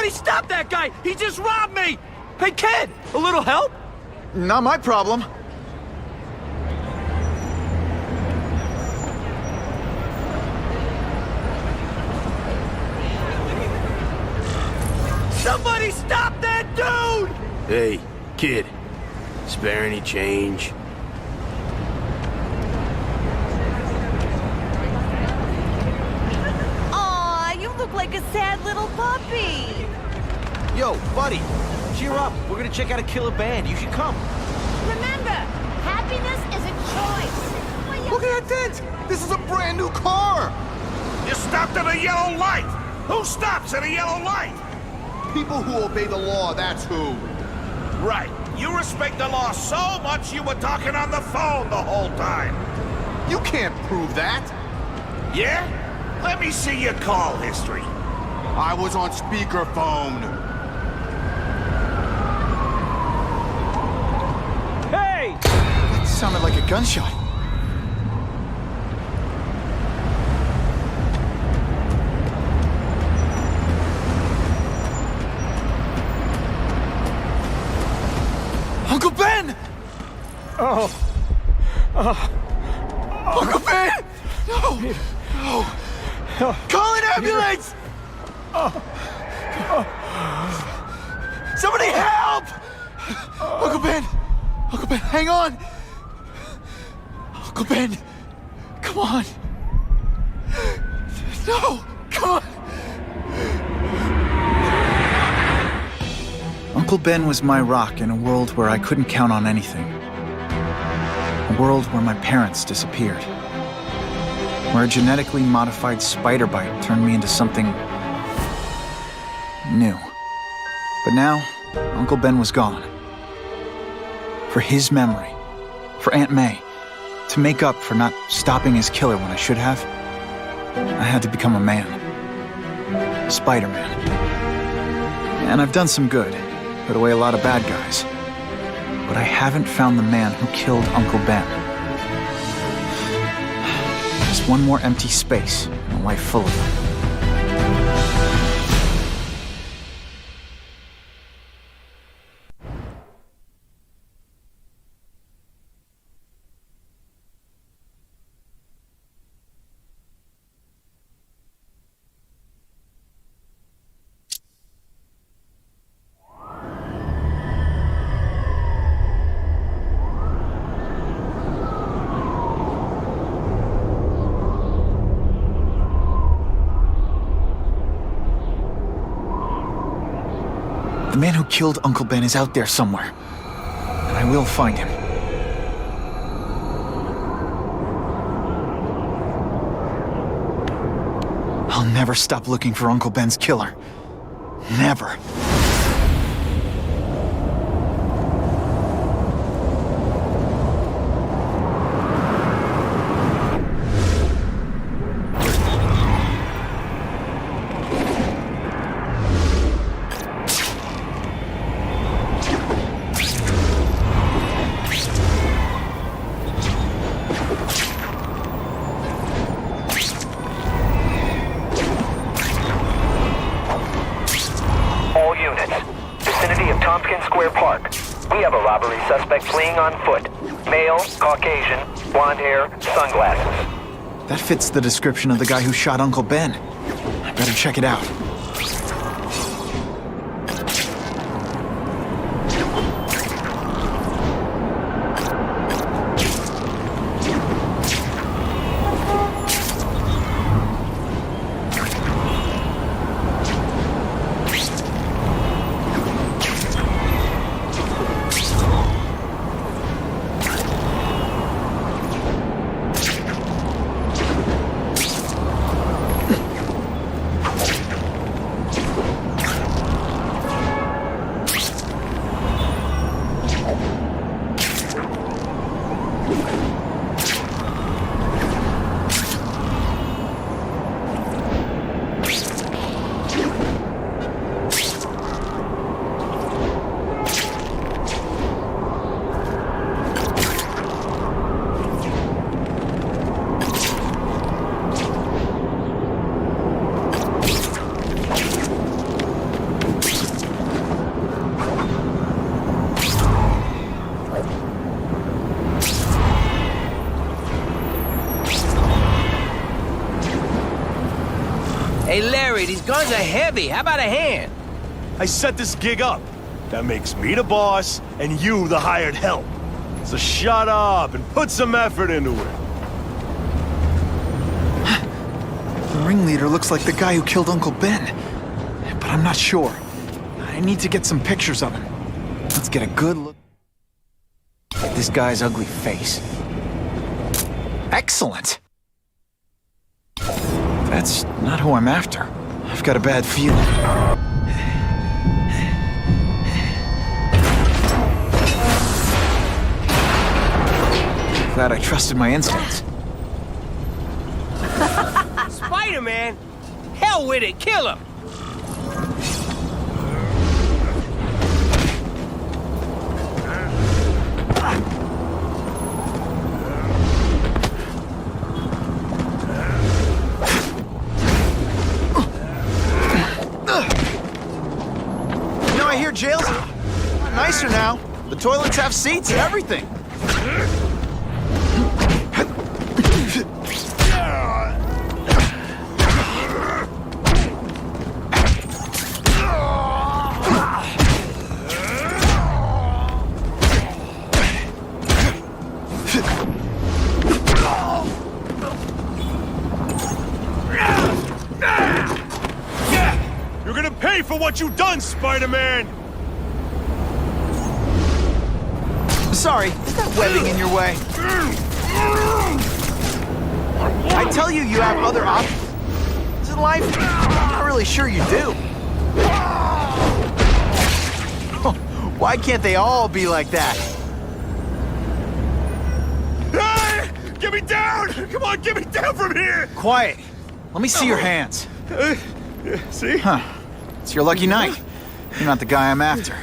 Somebody stop that guy! He just robbed me! Hey, kid! A little help? Not my problem. Somebody stop that dude! Hey, kid. Spare any change? Aw, you look like a sad little puppy. Yo, buddy, cheer up. We're gonna check out a killer band. You should come. Remember, happiness is a choice. Look at that dent! This is a brand new car! You stopped at a yellow light! Who stops at a yellow light? People who obey the law, that's who. Right. You respect the law so much you were talking on the phone the whole time. You can't prove that. Yeah? Let me see your call history. I was on speakerphone. Hey! That sounded like a gunshot. Uncle Ben! Uncle Ben! No! No! Call an ambulance! Somebody help! Uncle Ben! Uncle Ben, hang on! Uncle Ben! Come on! No! Come on! Uncle Ben was my rock in a world where I couldn't count on anything. A world where my parents disappeared. Where a genetically modified spider bite turned me into something new. But now, Uncle Ben was gone. For his memory, for Aunt May, to make up for not stopping his killer when I should have, I had to become a man. Spider-Man. And I've done some good, put away a lot of bad guys. But I haven't found the man who killed Uncle Ben. There's one more empty space in a life full of them. The man who killed Uncle Ben is out there somewhere. And I will find him. I'll never stop looking for Uncle Ben's killer. Never. All units. Vicinity of Tompkins Square Park. We have a robbery suspect fleeing on foot. Male, Caucasian, blonde hair, sunglasses. That fits the description of the guy who shot Uncle Ben. I better check it out. Hey, Larry, these guns are heavy. How about a hand? I set this gig up. That makes me the boss and you the hired help. So shut up and put some effort into it. The ringleader looks like the guy who killed Uncle Ben. But I'm not sure. I need to get some pictures of him. Let's get a good look at this guy's ugly face. Excellent! That's not who I'm after. I've got a bad feeling. Glad I trusted my instincts. Spider-Man? Hell with it, kill him! You know, I hear jails are nicer now. The toilets have seats and everything. You're gonna pay for what you've done, Spider-Man! Sorry, is that webbing in your way? I tell you, you have other options in life. I'm not really sure you do. Why can't they all be like that? Hey! Get me down! Come on, get me down from here! Quiet. Let me see your hands. See? Huh. It's your lucky night. You're not the guy I'm after.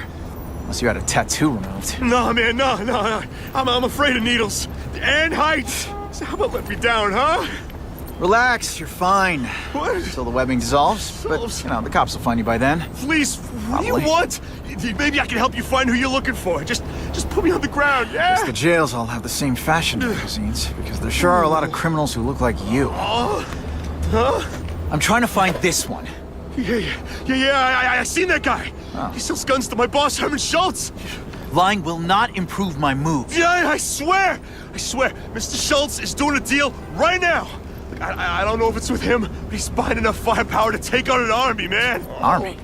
Unless you had a tattoo removed. No, man, no. I'm afraid of needles. And heights. So how about let me down, huh? Relax, you're fine. What? Until the webbing dissolves. But, you know, the cops will find you by then. Please, what do you Probably. want? Maybe I can help you find who you're looking for. Just put me on the ground, yeah? Guess the jails all have the same fashion magazines, because there sure are a lot of criminals who look like you. Huh? I'm trying to find this one. Yeah, I seen that guy. Oh. He sells guns to my boss, Herman Schultz. Lying will not improve my moves. Yeah, I swear. Mr. Schultz is doing a deal right now. Look, I don't know if it's with him, but he's buying enough firepower to take on an army, man. Army?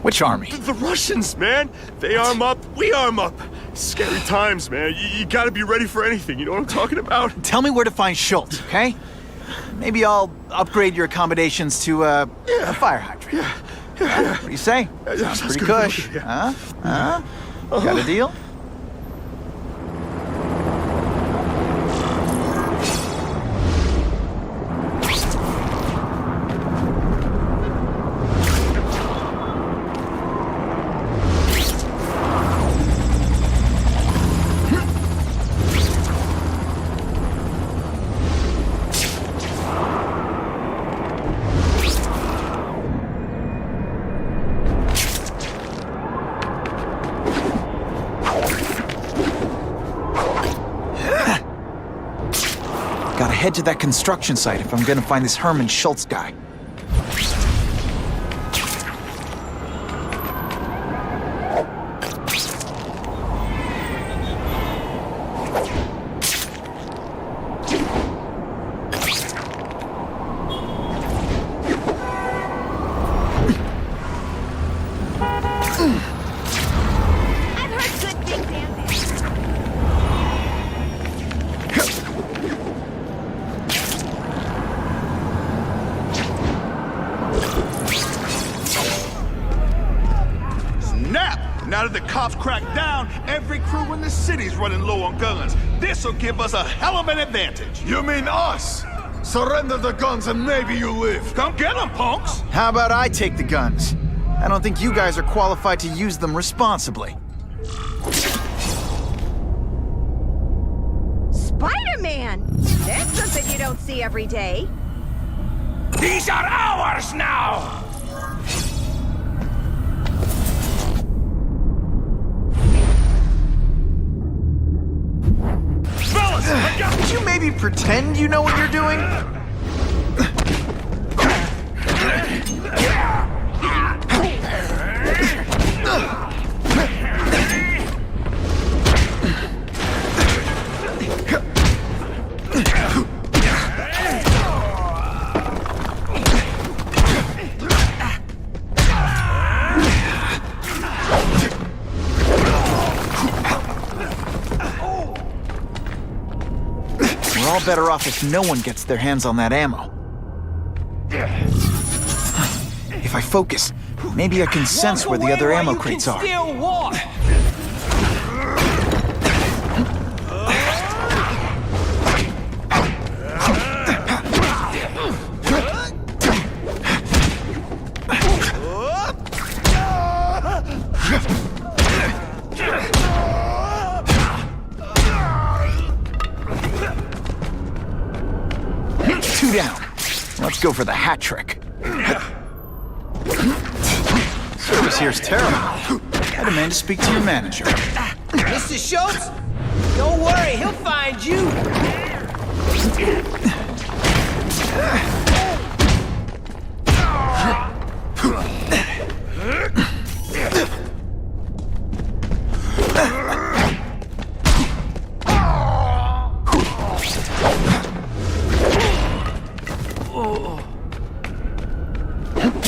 Which army? The Russians, man. They arm up, we arm up. Scary times, man. You gotta be ready for anything, you know what I'm talking about? Tell me where to find Schultz, okay? Maybe I'll upgrade your accommodations to a fire hydrant. What do you say? Sounds pretty good. cush. Yeah. Huh? Got a deal? Gotta head to that construction site if I'm gonna find this Herman Schultz guy. I've heard good things, Andy. Snap! Now that the cops cracked down, every crew in the city's running low on guns. This'll give us a hell of an advantage. You mean us? Surrender the guns and maybe you live. Come get them, punks! How about I take the guns? I don't think you guys are qualified to use them responsibly. Spider-Man! That's something you don't see every day. These are ours now! Fellas, I got Could you maybe pretend you know what you're doing? We're all better off if no one gets their hands on that ammo. If I focus, maybe I can sense where the other ammo crates are. Still walk. Two down. Let's go for the hat trick. Service here's terrible. I demand to speak to your manager. Mr. Schultz? Don't worry, he'll find you.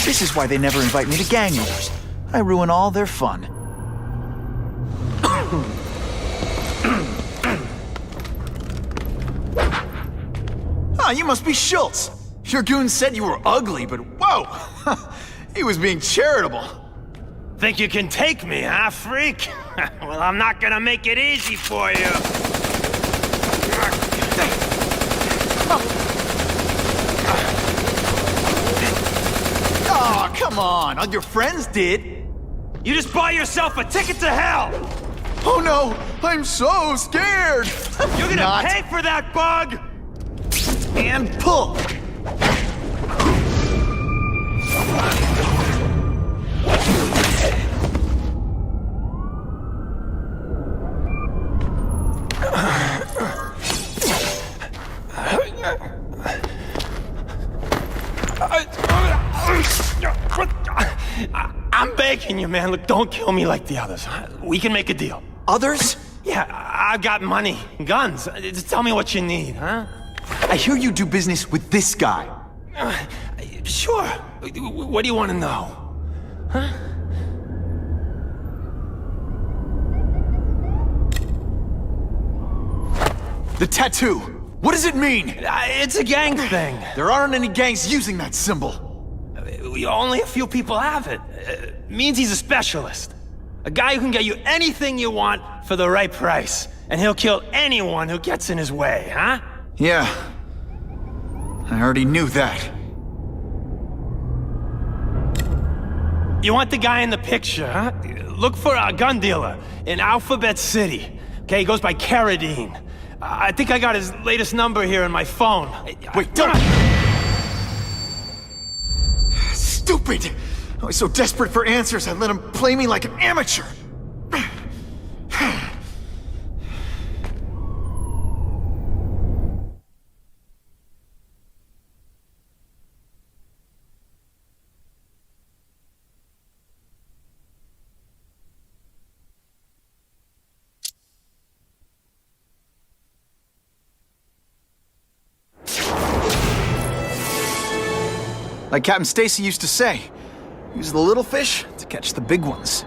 This is why they never invite me to gang wars. I ruin all their fun. Ah, you must be Schultz. Your goon said you were ugly, but whoa! He was being charitable. Think you can take me, huh, freak? Well, I'm not gonna make it easy for you. Oh, come on. All your friends did. You just bought yourself a ticket to hell! Oh no! I'm so scared! You're gonna Not. pay for that bug! And pull. I'm begging you, man. Look, don't kill me like the others. Huh? We can make a deal. Others? Yeah, I've got money, guns. Just tell me what you need, huh? I hear you do business with this guy. Sure. What do you want to know? Huh? The tattoo. What does it mean? It's a gang thing. There aren't any gangs using that symbol. Only a few people have it. Means he's a specialist. A guy who can get you anything you want for the right price. And he'll kill anyone who gets in his way, huh? Yeah. I already knew that. You want the guy in the picture, huh? Look for a gun dealer in Alphabet City. Okay, he goes by Carradine. I think I got his latest number here in my phone. Wait, don't! Stupid! I was so desperate for answers, I let him play me like an amateur. Like Captain Stacy used to say, use the little fish to catch the big ones.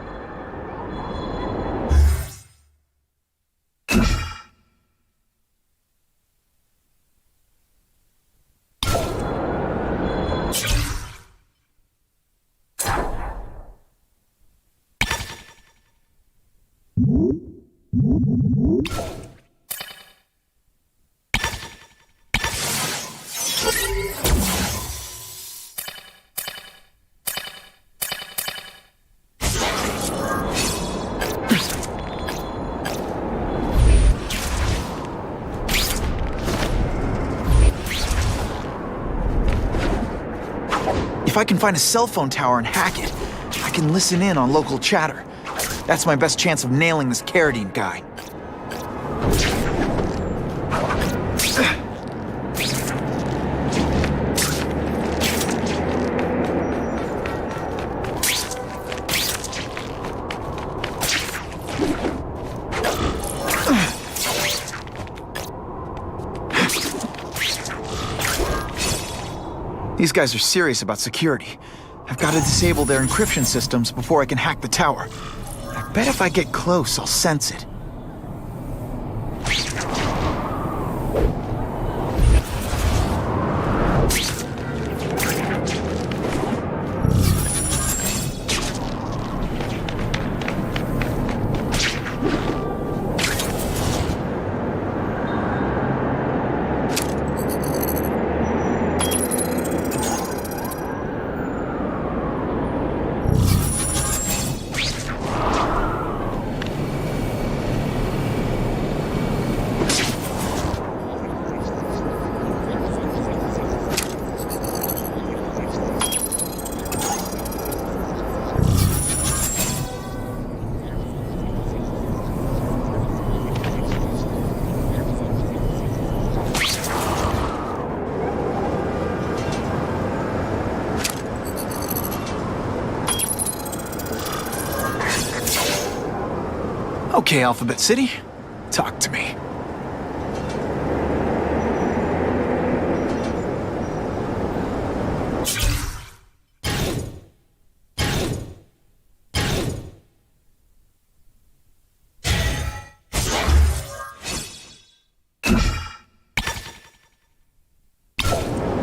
If I can find a cell phone tower and hack it, I can listen in on local chatter. That's my best chance of nailing this Carradine guy. These guys are serious about security. I've got to disable their encryption systems before I can hack the tower. I bet if I get close, I'll sense it. Okay, Alphabet City, talk to me.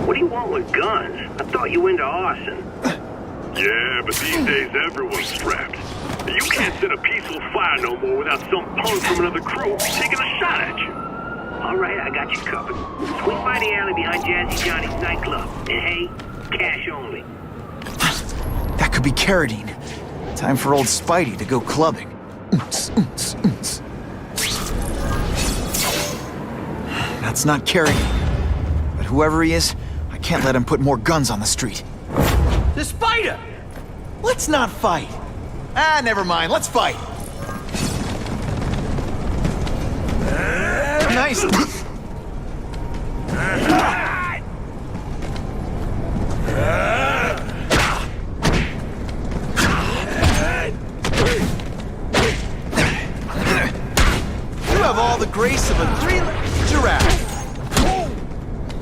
What do you want with guns? I thought you were into arson. Yeah, but these days everyone's strapped. And you can't set a peaceful fire no more without some punk from another crew taking a shot at you. All right, I got you covered. Swing by the alley behind Jazzy Johnny's nightclub. And hey, cash only. That could be Carradine. Time for old Spidey to go clubbing. That's not Carradine. But whoever he is, I can't let him put more guns on the street. The spider! Let's not fight. Ah, never mind. Let's fight. Nice. You have all the grace of a three-legged giraffe.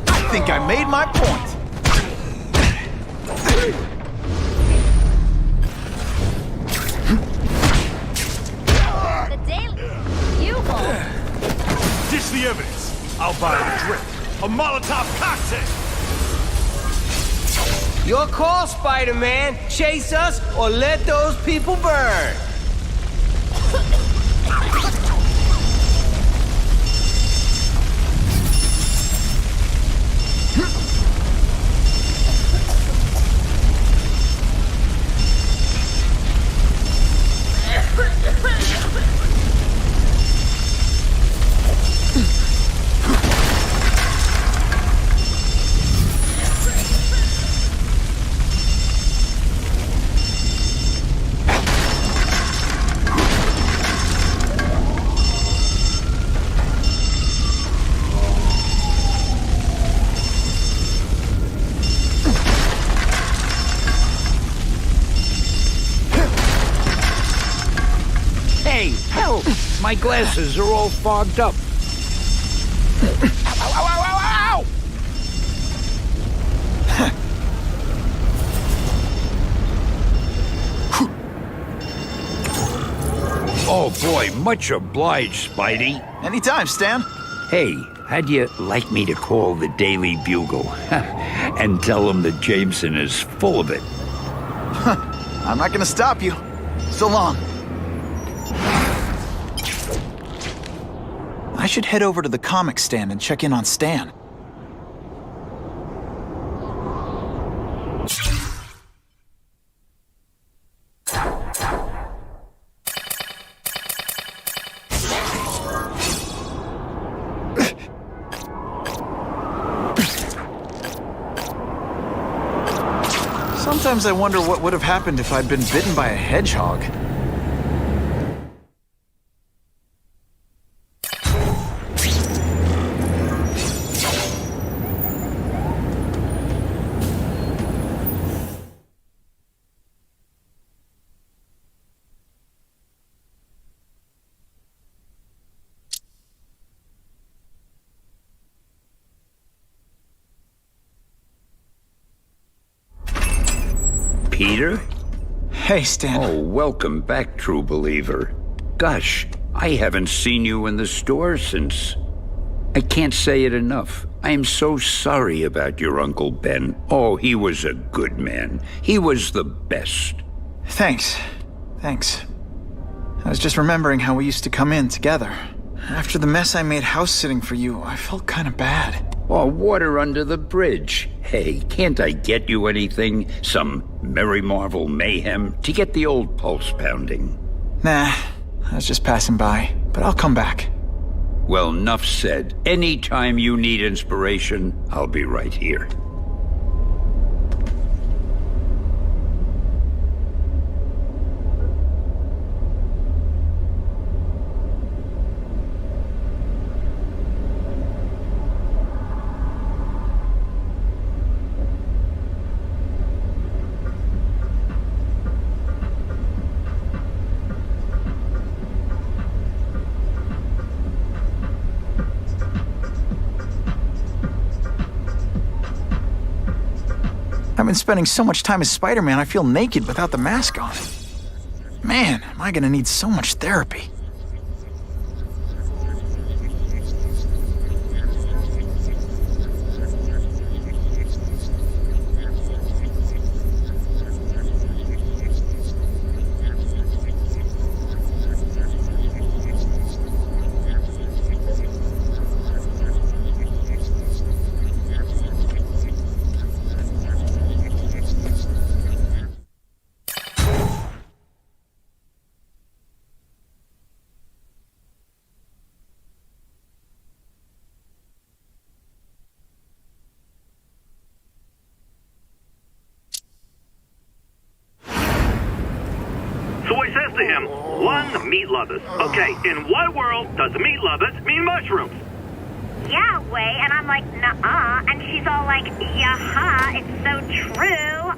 I think I made my point. The Daily Bugle. Ditch the evidence. I'll buy a drink. A Molotov cocktail. Your call, Spider-Man. Chase us or let those people burn. Hey, help! My glasses are all fogged up. Ow, ow, ow, ow, ow! Oh boy, much obliged, Spidey. Anytime, Stan. Hey, how'd you like me to call the Daily Bugle and tell them that Jameson is full of it? I'm not gonna stop you. So long. I should head over to the comic stand and check in on Stan. Sometimes I wonder what would have happened if I'd been bitten by a hedgehog. Peter? Hey, Stan. Oh, welcome back, true believer. Gosh, I haven't seen you in the store since... I can't say it enough. I am so sorry about your Uncle Ben. Oh, he was a good man. He was the best. Thanks. Thanks. I was just remembering how we used to come in together. After the mess I made house-sitting for you, I felt kind of bad. Oh, water under the bridge. Hey, can't I get you anything? Some Merry Marvel mayhem to get the old pulse pounding? Nah, I was just passing by, but I'll come back. Well, enough said. Anytime you need inspiration, I'll be right here. I've been spending so much time as Spider-Man, I feel naked without the mask on. Man, am I gonna need so much therapy. So he says to him, one, meat lovers. Okay, in what world does meat lovers mean mushrooms? Yeah, way, and I'm like, nuh-uh, and she's all like, yaha, it's so true.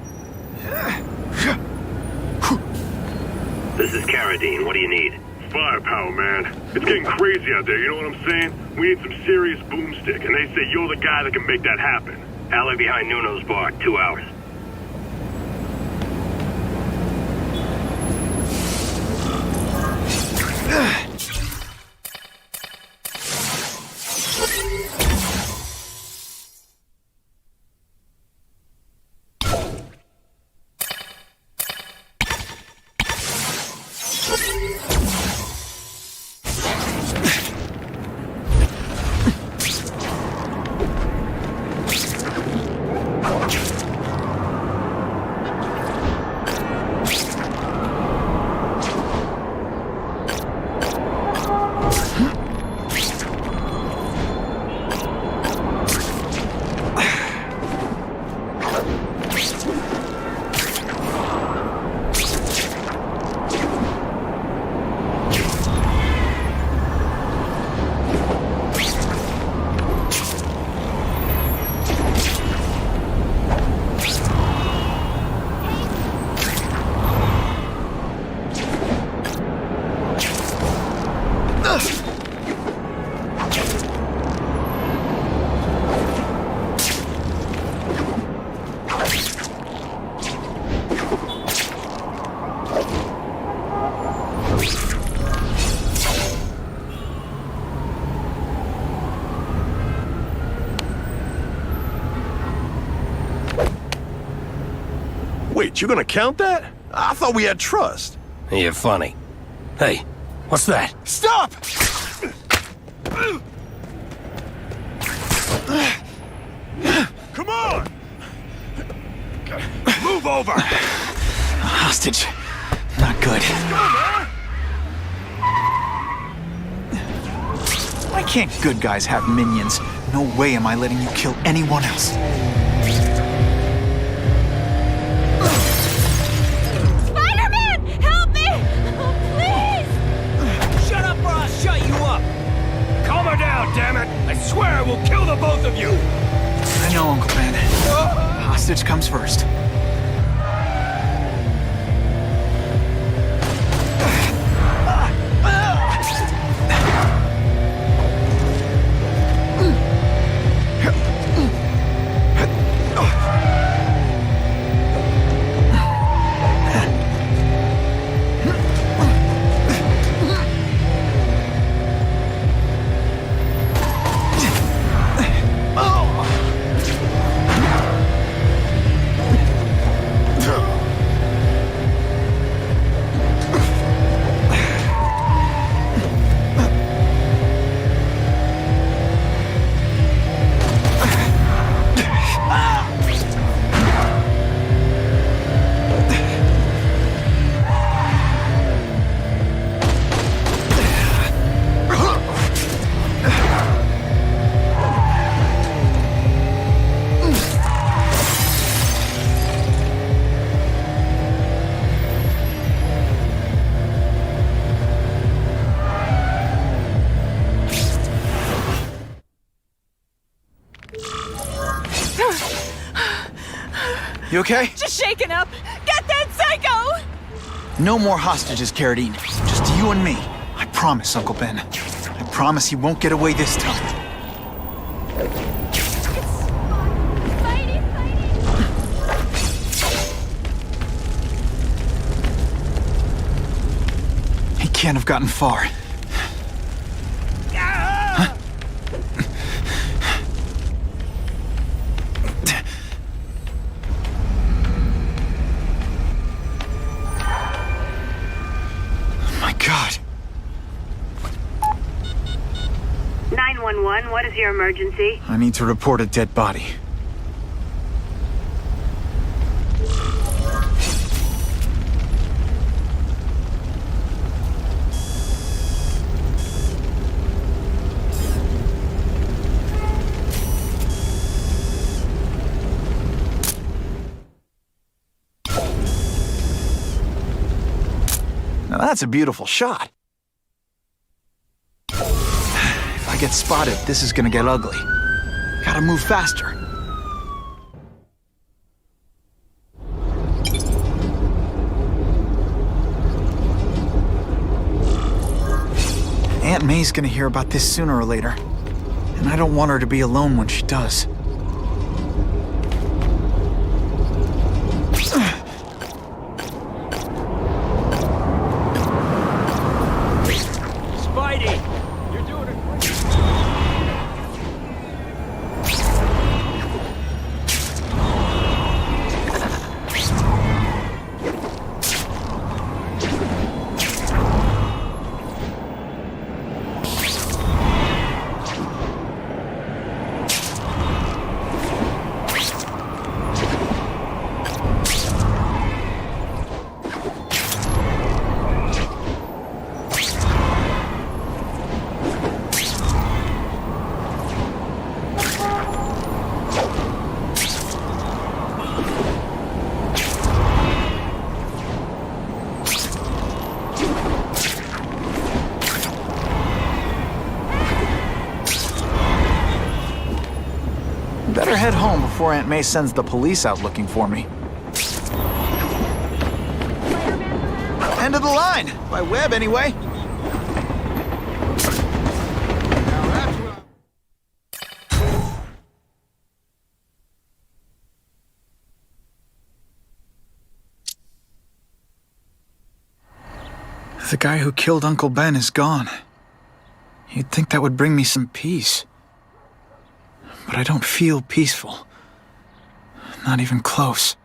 This is Carradine. What do you need? Firepower, man. It's getting crazy out there, you know what I'm saying? We need some serious boomstick, and they say you're the guy that can make that happen. Alley behind Nuno's bar, 2 hours. Wait, you're gonna count that? I thought we had trust. You're funny. Hey, what's that? Stop! Come on! Move over! Hostage. Not good. Why can't good guys have minions? No way am I letting you kill anyone else. Spider-Man! Help me! Oh, please! Shut up or I'll shut you up! Calm her down, damn it! I swear I will kill the both of you! I know, Uncle Ben. Hostage comes first. You okay? Just shaken up. Get that psycho! No more hostages, Carradine. Just you and me. I promise, Uncle Ben. I promise he won't get away this time. Fighty, fighty. can't have gotten far. Huh? My God. 911, what is your emergency? I need to report a dead body. Now that's a beautiful shot. If I get spotted, this is gonna get ugly. Gotta move faster. Aunt May's gonna hear about this sooner or later. And I don't want her to be alone when she does. Spidey, you're doing a great Better head home before Aunt May sends the police out looking for me. End of the line! By web, anyway. The guy who killed Uncle Ben is gone. You'd think that would bring me some peace. But I don't feel peaceful. Not even close.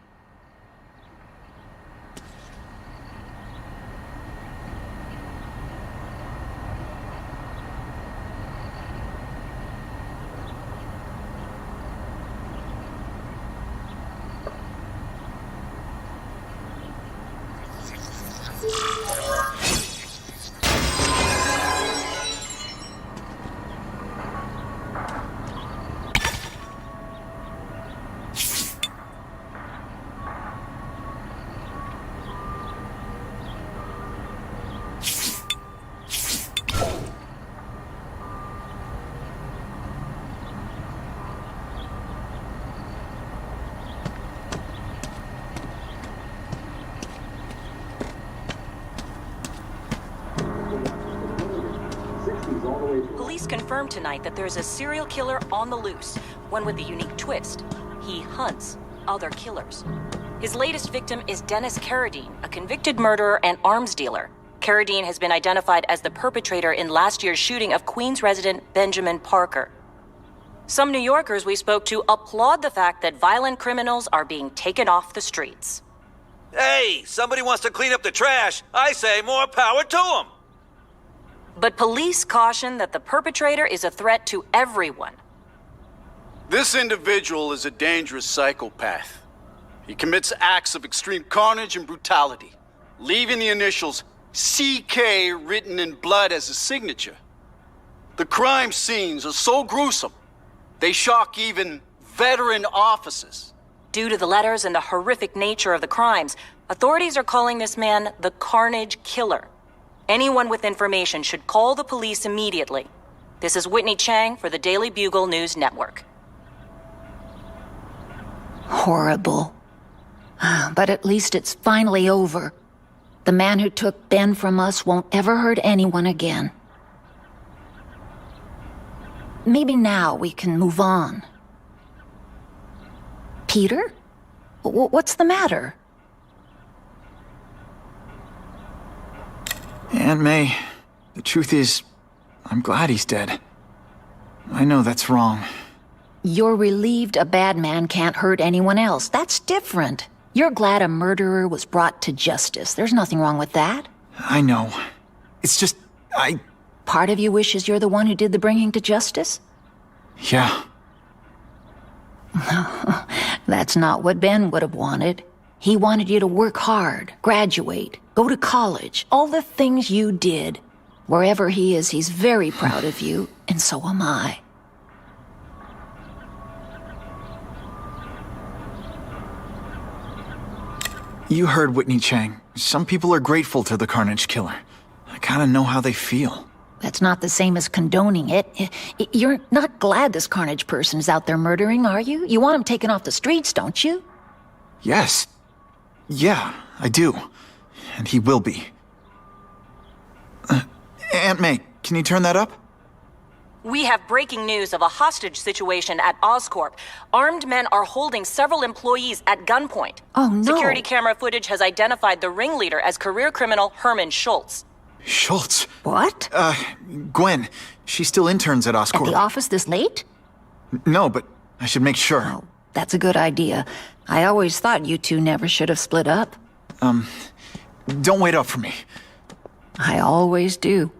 Police confirmed tonight that there's a serial killer on the loose, one with a unique twist. He hunts other killers. His latest victim is Dennis Carradine, a convicted murderer and arms dealer. Carradine has been identified as the perpetrator in last year's shooting of Queens resident Benjamin Parker. Some New Yorkers we spoke to applaud the fact that violent criminals are being taken off the streets. Hey, somebody wants to clean up the trash. I say more power to them. But police caution that the perpetrator is a threat to everyone. This individual is a dangerous psychopath. He commits acts of extreme carnage and brutality, leaving the initials CK written in blood as his signature. The crime scenes are so gruesome, they shock even veteran officers. Due to the letters and the horrific nature of the crimes, authorities are calling this man the Carnage Killer. Anyone with information should call the police immediately. This is Whitney Chang for the Daily Bugle News Network. Horrible. But at least it's finally over. The man who took Ben from us won't ever hurt anyone again. Maybe now we can move on. Peter? What's the matter? Aunt May, the truth is, I'm glad he's dead. I know that's wrong. You're relieved a bad man can't hurt anyone else. That's different. You're glad a murderer was brought to justice. There's nothing wrong with that. I know. It's just, Part of you wishes you're the one who did the bringing to justice? Yeah. That's not what Ben would have wanted. He wanted you to work hard, graduate, go to college, all the things you did. Wherever he is, he's very proud of you, and so am I. You heard Whitney Chang. Some people are grateful to the Carnage Killer. I kinda know how they feel. That's not the same as condoning it. You're not glad this Carnage person is out there murdering, are you? You want him taken off the streets, don't you? Yes. Yeah, I do. And he will be. Aunt May, can you turn that up? We have breaking news of a hostage situation at Oscorp. Armed men are holding several employees at gunpoint. Oh, no. Security camera footage has identified the ringleader as career criminal Herman Schultz. Schultz? What? Gwen. She still interns at Oscorp. At the office this late? No, but I should make sure. Oh, that's a good idea. I always thought you two never should have split up. Don't wait up for me. I always do.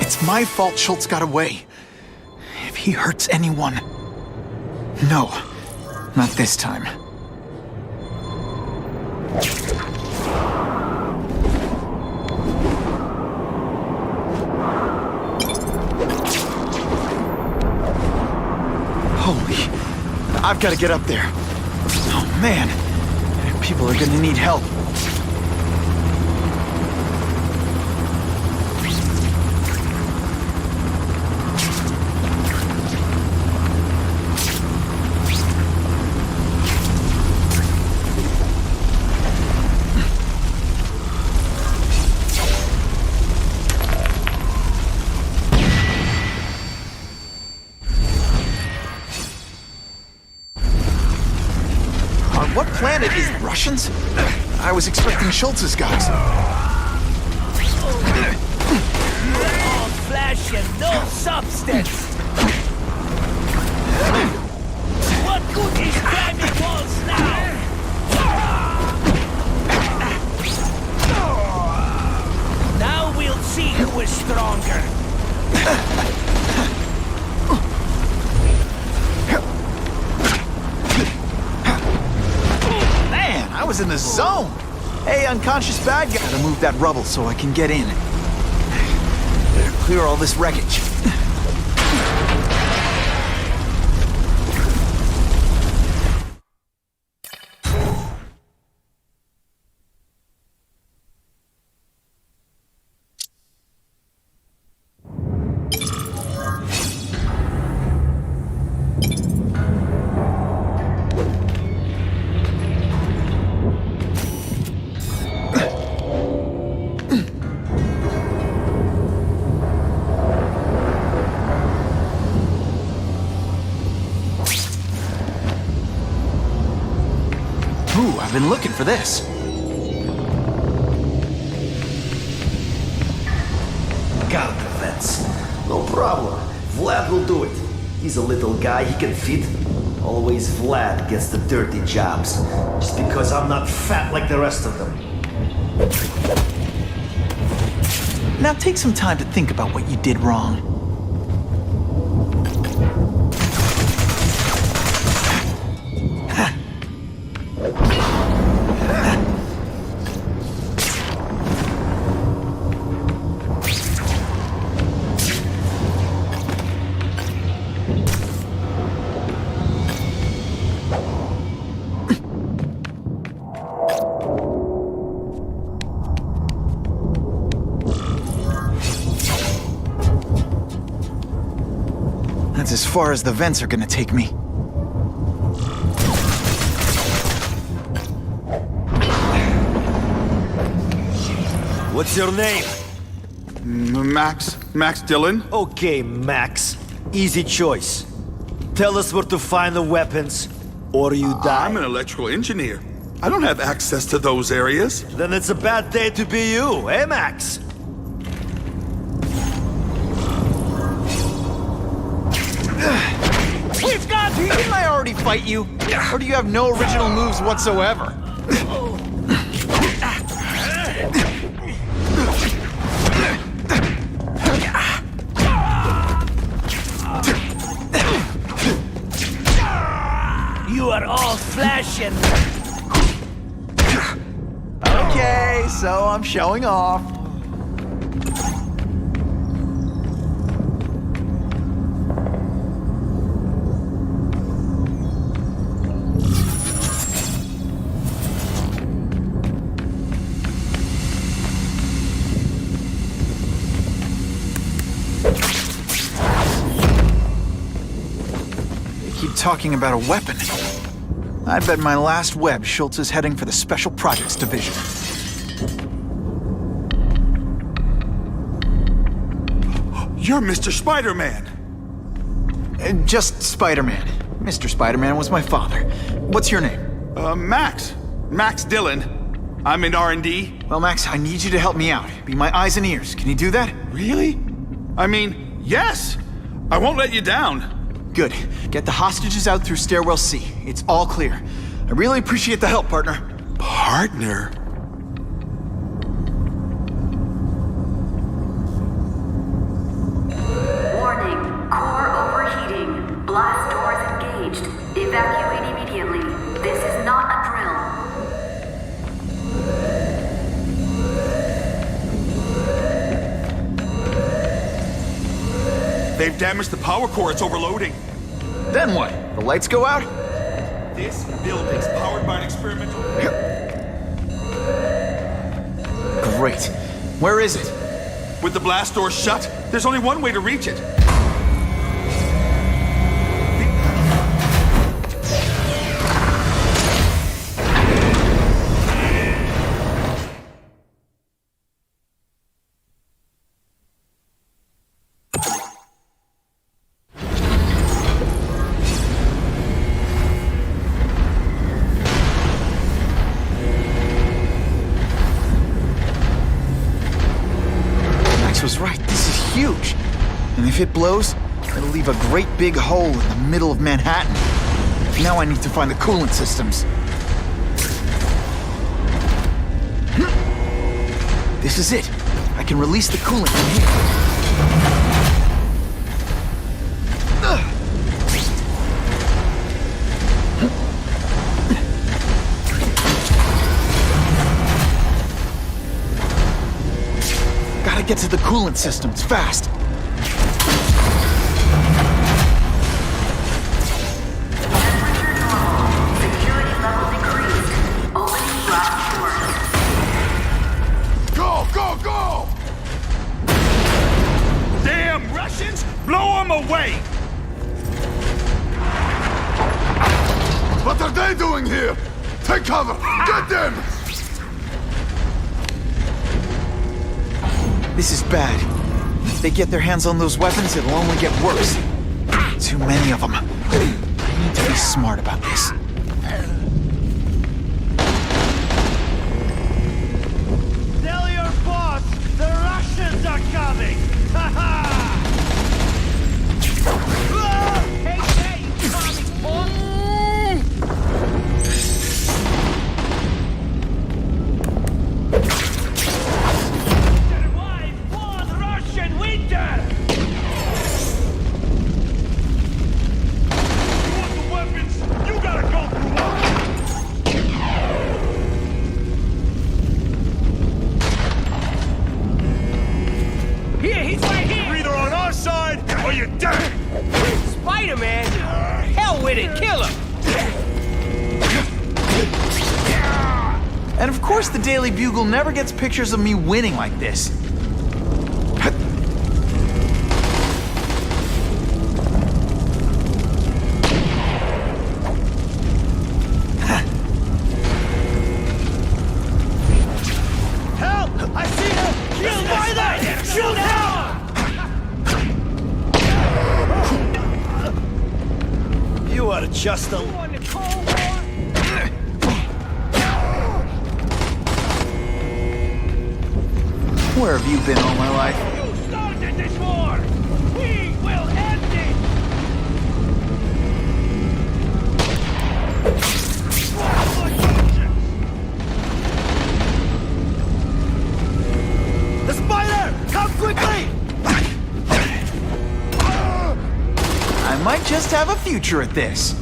It's my fault Schultz got away. If he hurts anyone... No, not this time. Holy... I've got to get up there. Oh, man. People are gonna need help. What planet is Russians? I was expecting Schultz's guys. All flesh and no substance. What good is climbing walls now? Now we'll see who is stronger. I was in the zone! Hey, unconscious bad guy! Gotta move that rubble so I can get in. Better clear all this wreckage. Ooh, I've been looking for this. Got the fence. No problem. Vlad will do it. He's a little guy, he can fit. Always Vlad gets the dirty jobs. Just because I'm not fat like the rest of them. Now take some time to think about what you did wrong. That's as far as the vents are gonna take me. What's your name? Max Dillon. Okay, Max. Easy choice. Tell us where to find the weapons, or you die. I'm an electrical engineer. I don't have access to those areas. Then it's a bad day to be you, eh, Max? We've got you! Didn't I already fight you? Or do you have no original moves whatsoever? You are all flesh and... Okay, so I'm showing off. Talking about a weapon. I bet my last web Schultz is heading for the Special Projects Division. You're Mr. Spider-Man. Just Spider-Man. Mr. Spider-Man was my father. What's your name? Max Dillon. I'm in R&D. Well, Max, I need you to help me out. Be my eyes and ears. Can you do that? Really? I mean, yes. I won't let you down. Good. Get the hostages out through Stairwell C. It's all clear. I really appreciate the help, partner. Partner? Warning. Core overheating. Blast doors engaged. Evacuate immediately. This is not a drill. They've damaged the power core. It's overloading. Then what? The lights go out? This building's powered by an experimental... Great. Where is it? With the blast doors shut, there's only one way to reach it. Was right. This is huge. And if it blows, it'll leave a great big hole in the middle of Manhattan. Now I need to find the coolant systems. This is it. I can release the coolant from here. Gotta get to the coolant systems fast. Security level decreased. Opening blast doors. Go, go, go! Damn Russians! Blow them away! What are they doing here? Take cover! Get them! This is bad. If they get their hands on those weapons, it'll only get worse. Too many of them. I need to be smart about this. Tell your boss the Russians are coming! Ha ha! Hey, you comic book! Spider-Man? Hell with it, kill him! And of course the Daily Bugle never gets pictures of me winning like this. Help! I see him! just a... Where have you been all my life? You started this war! We will end it! The spider! Come quickly! I might just have a future at this.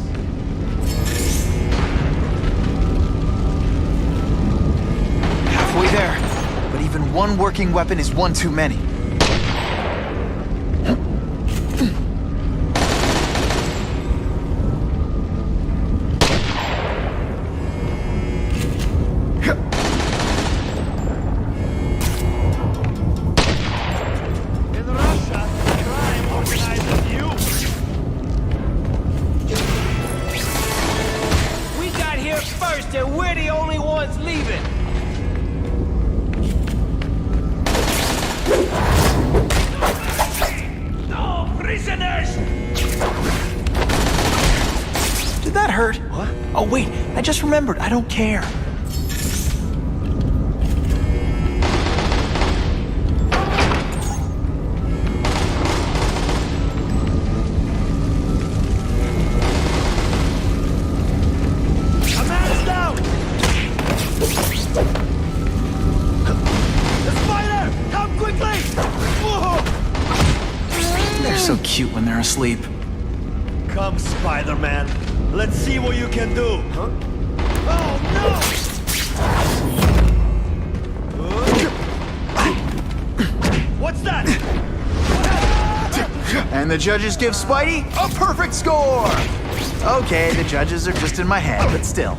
Halfway there. But even one working weapon is one too many. In Russia, crime organizes you. We got here first and we're the only ones leaving. No prisoners! Did that hurt? What? Oh wait, I just remembered. I don't care. A man's down! The spider! Come quickly! They're so cute when they're asleep. Come, Spider-Man. Let's see what you can do. Huh? Oh, no! What's that? And the judges give Spidey a perfect score! Okay, the judges are just in my head, but still.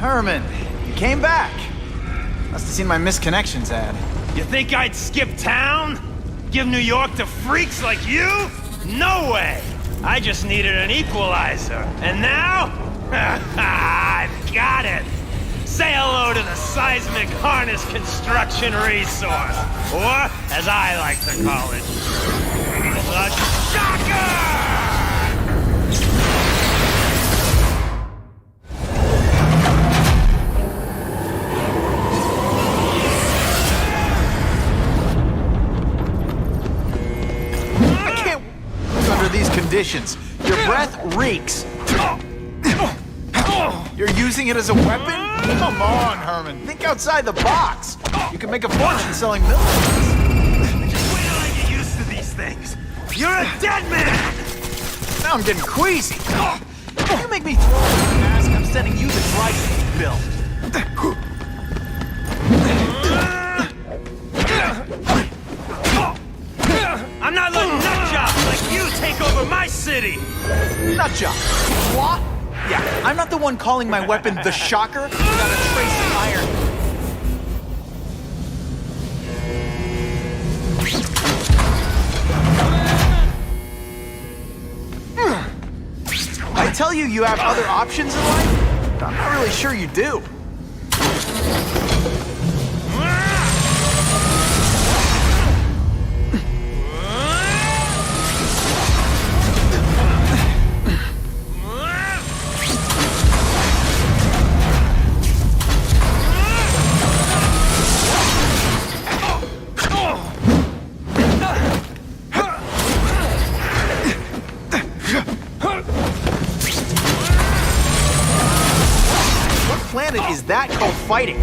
Herman, you came back. Must have seen my missed connections ad. You think I'd skip town? Give New York to freaks like you? No way! I just needed an equalizer. And now? I've got it! Say hello to the seismic harness construction resource. Or, as I like to call it, the Shocker! These conditions. Your breath reeks. You're using it as a weapon? Come on, Herman. Think outside the box. You can make a fortune selling milligrams. Just wait till I get used to these things. You're a dead man! Now I'm getting queasy. If you make me throw up your mask, I'm sending you the dry cleaning bill. I'm not letting nutjobs like you take over my city! Nutjob? What? Yeah, I'm not the one calling my weapon the Shocker without a trace of iron. I tell you you have other options in life, but I'm not really sure you do. Is that called fighting?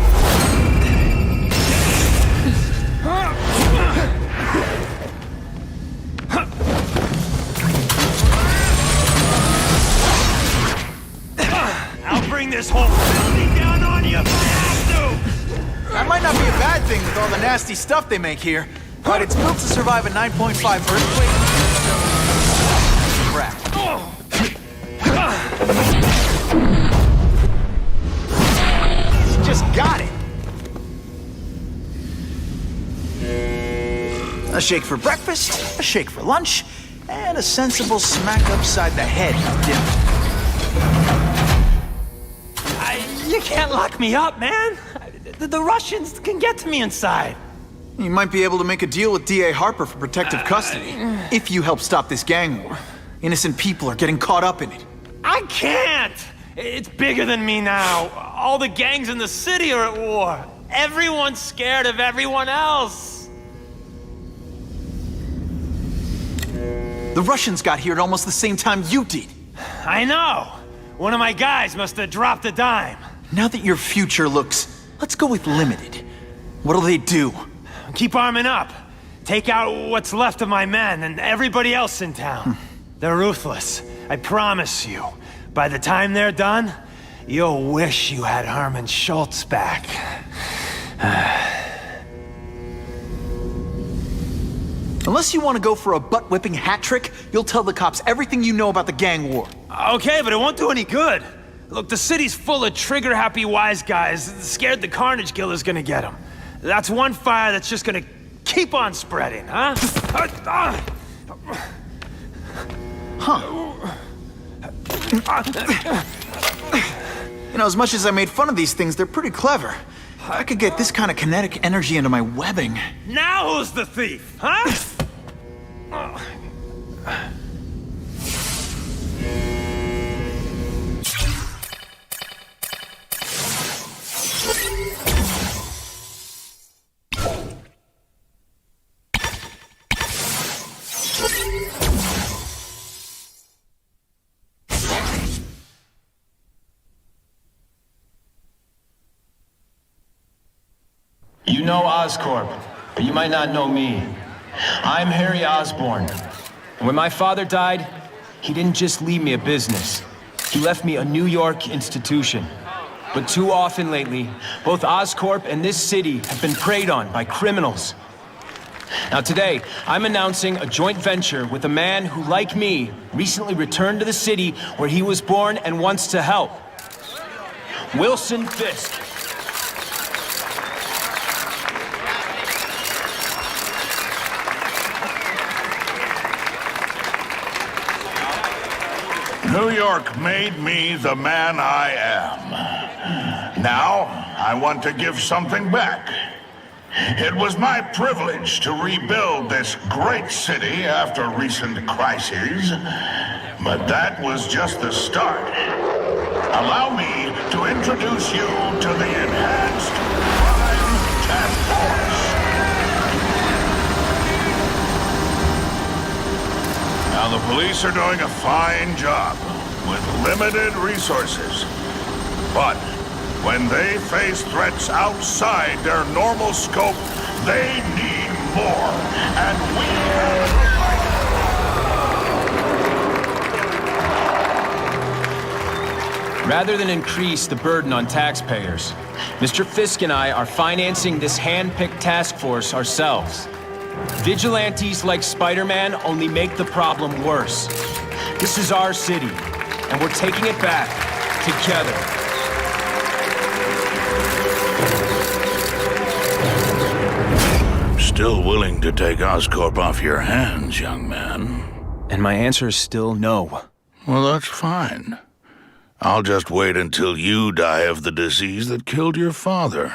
I'll bring this whole building down on you if I have to! That might not be a bad thing with all the nasty stuff they make here, but it's built to survive a 9.5 earthquake. Crap. Just got it. A shake for breakfast, a shake for lunch, and a sensible smack upside the head to dim. You can't lock me up, man. The Russians can get to me inside. You might be able to make a deal with D.A. Harper for protective custody, if you help stop this gang war. Innocent people are getting caught up in it. I can't! It's bigger than me now. All the gangs in the city are at war. Everyone's scared of everyone else. The Russians got here at almost the same time you did. I know. One of my guys must have dropped a dime. Now that your future looks, let's go with limited. What'll they do? Keep arming up. Take out what's left of my men and everybody else in town. They're ruthless. I promise you. By the time they're done, you'll wish you had Herman Schultz back. Unless you want to go for a butt-whipping hat trick, you'll tell the cops everything you know about the gang war. Okay, but it won't do any good. Look, the city's full of trigger-happy wise guys, scared the Carnage Killer's gonna get them. That's one fire that's just gonna keep on spreading, huh? You know, as much as I made fun of these things, they're pretty clever. I could get this kind of kinetic energy into my webbing. Now who's the thief, huh? You know Oscorp, but you might not know me. I'm Harry Osborn. And when my father died, he didn't just leave me a business. He left me a New York institution. But too often lately, both Oscorp and this city have been preyed on by criminals. Now today, I'm announcing a joint venture with a man who, like me, recently returned to the city where he was born and wants to help. Wilson Fisk. New York made me the man I am. Now, I want to give something back. It was my privilege to rebuild this great city after recent crises, but that was just the start. Allow me to introduce you to the Enhanced Crime Task Force. Now, the police are doing a fine job with limited resources. But when they face threats outside their normal scope, they need more. And we have to fight. Rather than increase the burden on taxpayers, Mr. Fisk and I are financing this hand-picked task force ourselves. Vigilantes like Spider-Man only make the problem worse. This is our city, and we're taking it back together. Still willing to take Oscorp off your hands, young man? And my answer is still no. Well, that's fine. I'll just wait until you die of the disease that killed your father.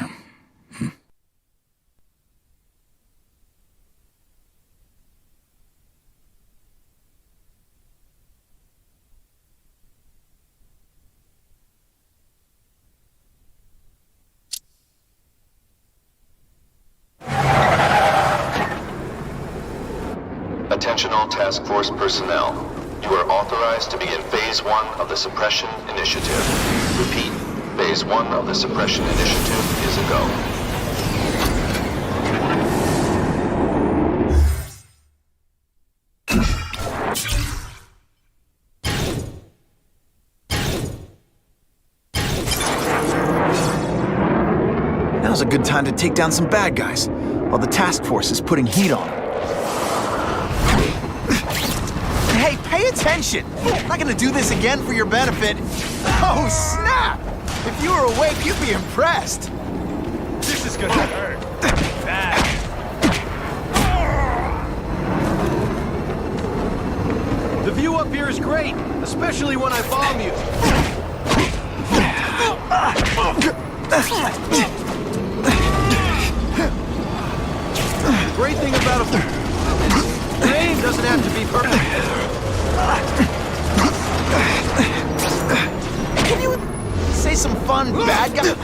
Attention all task force personnel. You are authorized to begin Phase 1 of the Suppression Initiative. Repeat, Phase 1 of the Suppression Initiative is a go. Now's a good time to take down some bad guys, while the task force is putting heat on them. Hey, pay attention! I'm not gonna do this again for your benefit. Oh, snap! If you were awake, you'd be impressed. This is gonna hurt. Bad. especially when I bomb you. Great thing about a game doesn't have to be perfect. Can you say some fun bad guy?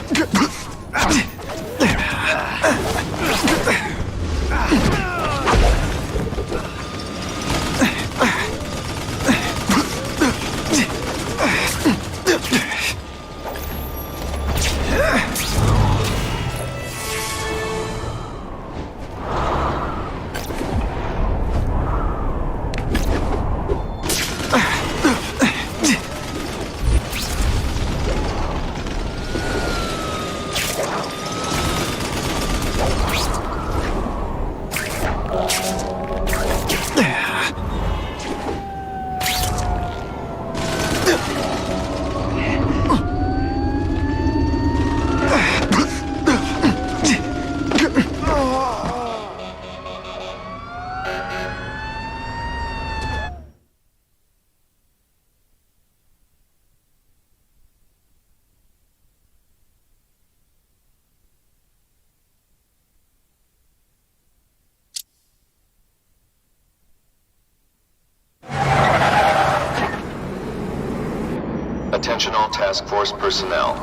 Attention all task force personnel.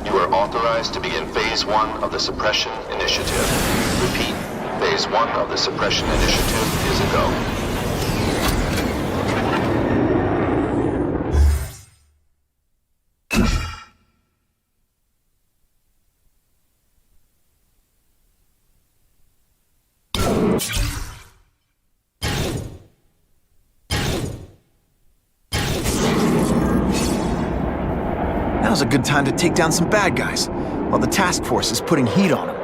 You are authorized to begin Phase 1 of the Suppression Initiative. Repeat, Phase 1 of the Suppression Initiative is a go. Now's a good time to take down some bad guys, while the task force is putting heat on them.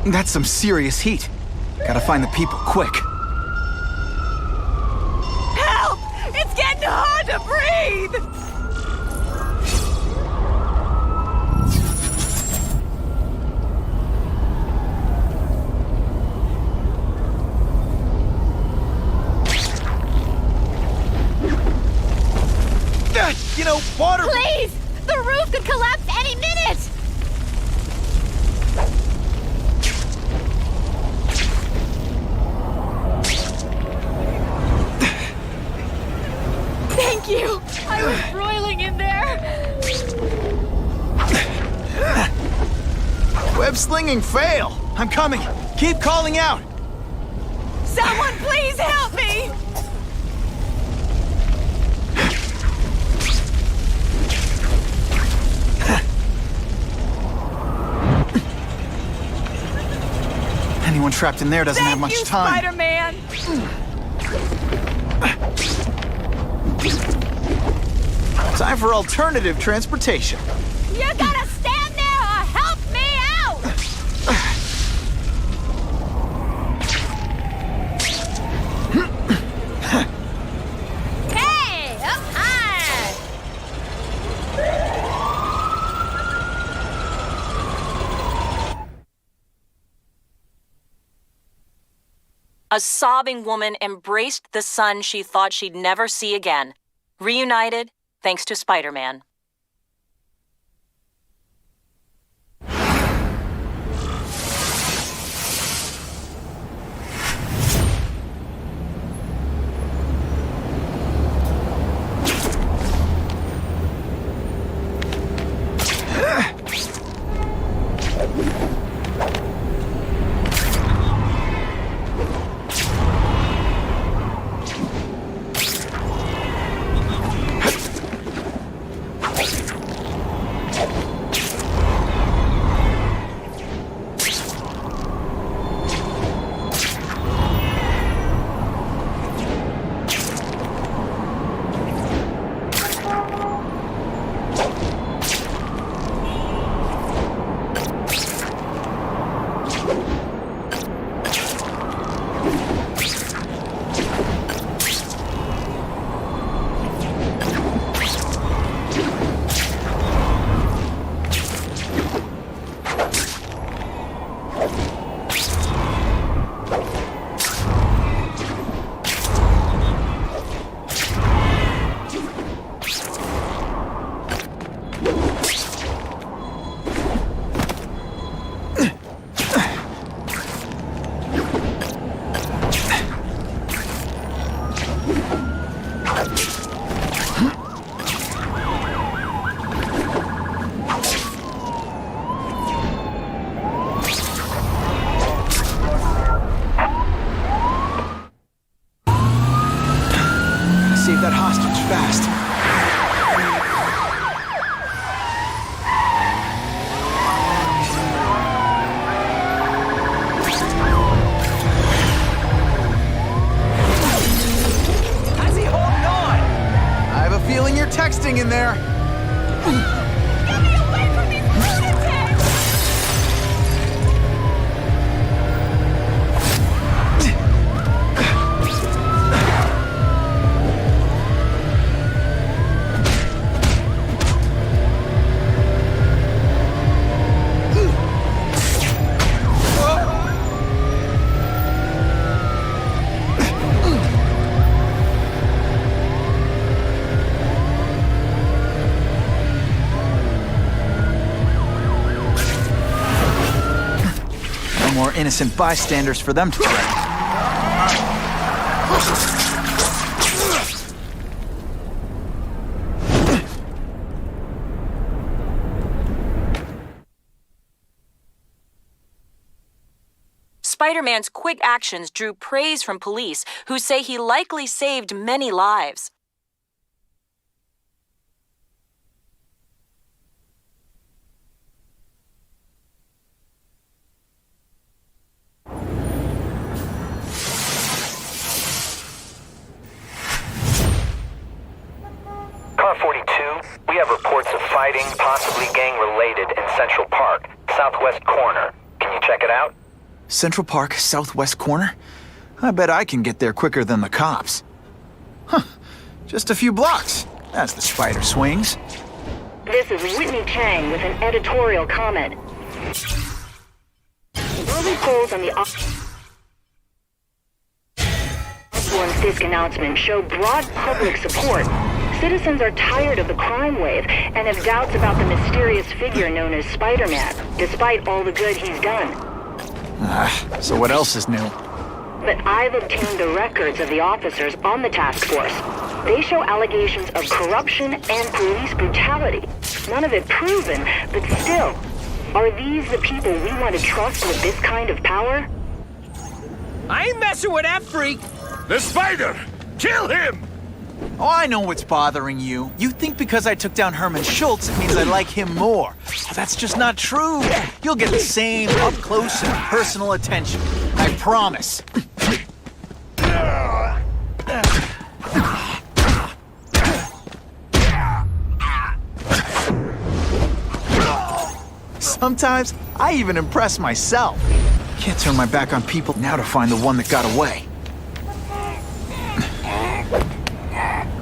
That's some serious heat. Gotta find the people quick. Help! It's getting hard to breathe! You know, water... Please! The roof could collapse any minute! Thank you! I was broiling in there! Web slinging fail! I'm coming! Keep calling out! Someone please help me! Anyone trapped in there doesn't have much time. Spider-Man! Time for alternative transportation. You gotta stand there or help me out! Hey, up high! A sobbing woman embraced the son she thought she'd never see again. Reunited, thanks to Spider-Man. anything in there? Get me away from these lunatics! More innocent bystanders for them to track. Spider-Man's quick actions drew praise from police, who say he likely saved many lives. Car 42, we have reports of fighting, possibly gang-related, in Central Park, southwest corner. Can you check it out? Central Park, southwest corner? I bet I can get there quicker than the cops. Huh. Just a few blocks. As the spider swings. This is Whitney Chang with an editorial comment. Early polls on the Osborn's disc announcement show broad public support. Citizens are tired of the crime wave and have doubts about the mysterious figure known as Spider-Man, despite all the good he's done. So what else is new? But I've obtained the records of the officers on the task force. They show allegations of corruption and police brutality. None of it proven, but still. Are these the people we want to trust with this kind of power? I ain't messing with that freak! The spider! Kill him! Oh, I know what's bothering you. You think because I took down Herman Schultz, it means I like him more. That's just not true. You'll get the same up-close and personal attention. I promise. Sometimes, I even impress myself. Can't turn my back on people now to find the one that got away.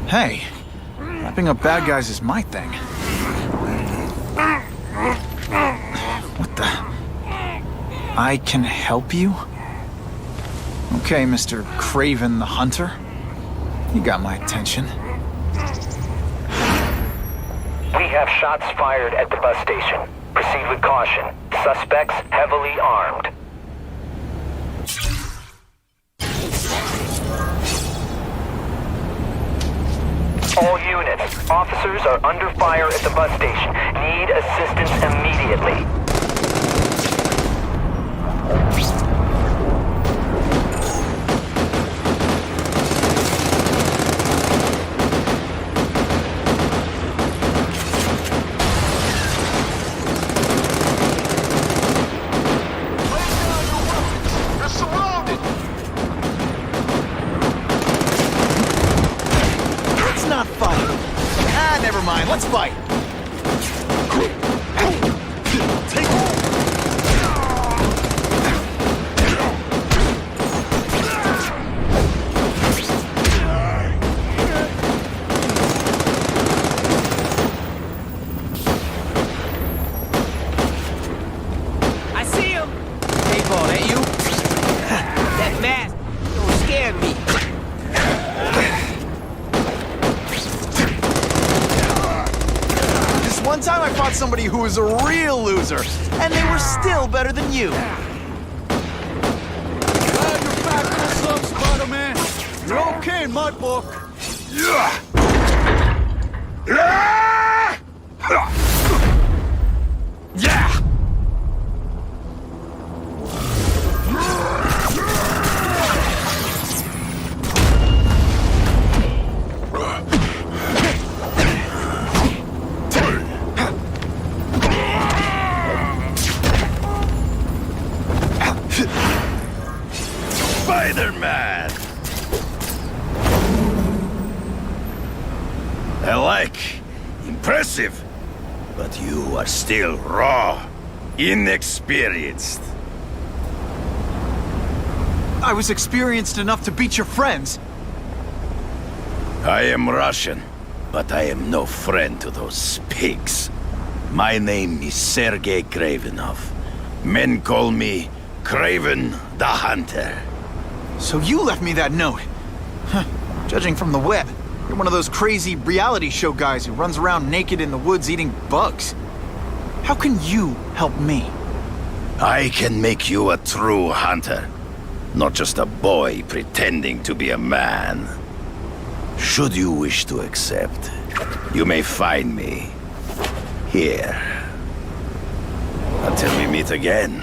Hey, wrapping up bad guys is my thing. What the? I can help you? Okay, Mr. Craven the Hunter. You got my attention. We have shots fired at the bus station. Proceed with caution. Suspects heavily armed. All units, officers are under fire at the bus station. Need assistance immediately. Never mind, let's fight. Take I see him! Hey, Paul, that you? That mask don't scare me. One time I fought somebody who was a real loser, and they were still better than you. Glad you're back in the slum, Spider-Man. You're okay in my book. Spider-Man! I like impressive. But you are still raw, inexperienced. I was experienced enough to beat your friends. I am Russian, but I am no friend to those pigs. My name is Sergei Kravenov. Men call me Kraven the Hunter. So you left me that note. Huh. Judging from the web, you're one of those crazy reality show guys who runs around naked in the woods eating bugs. How can you help me? I can make you a true hunter. Not just a boy pretending to be a man. Should you wish to accept, you may find me here. Until we meet again.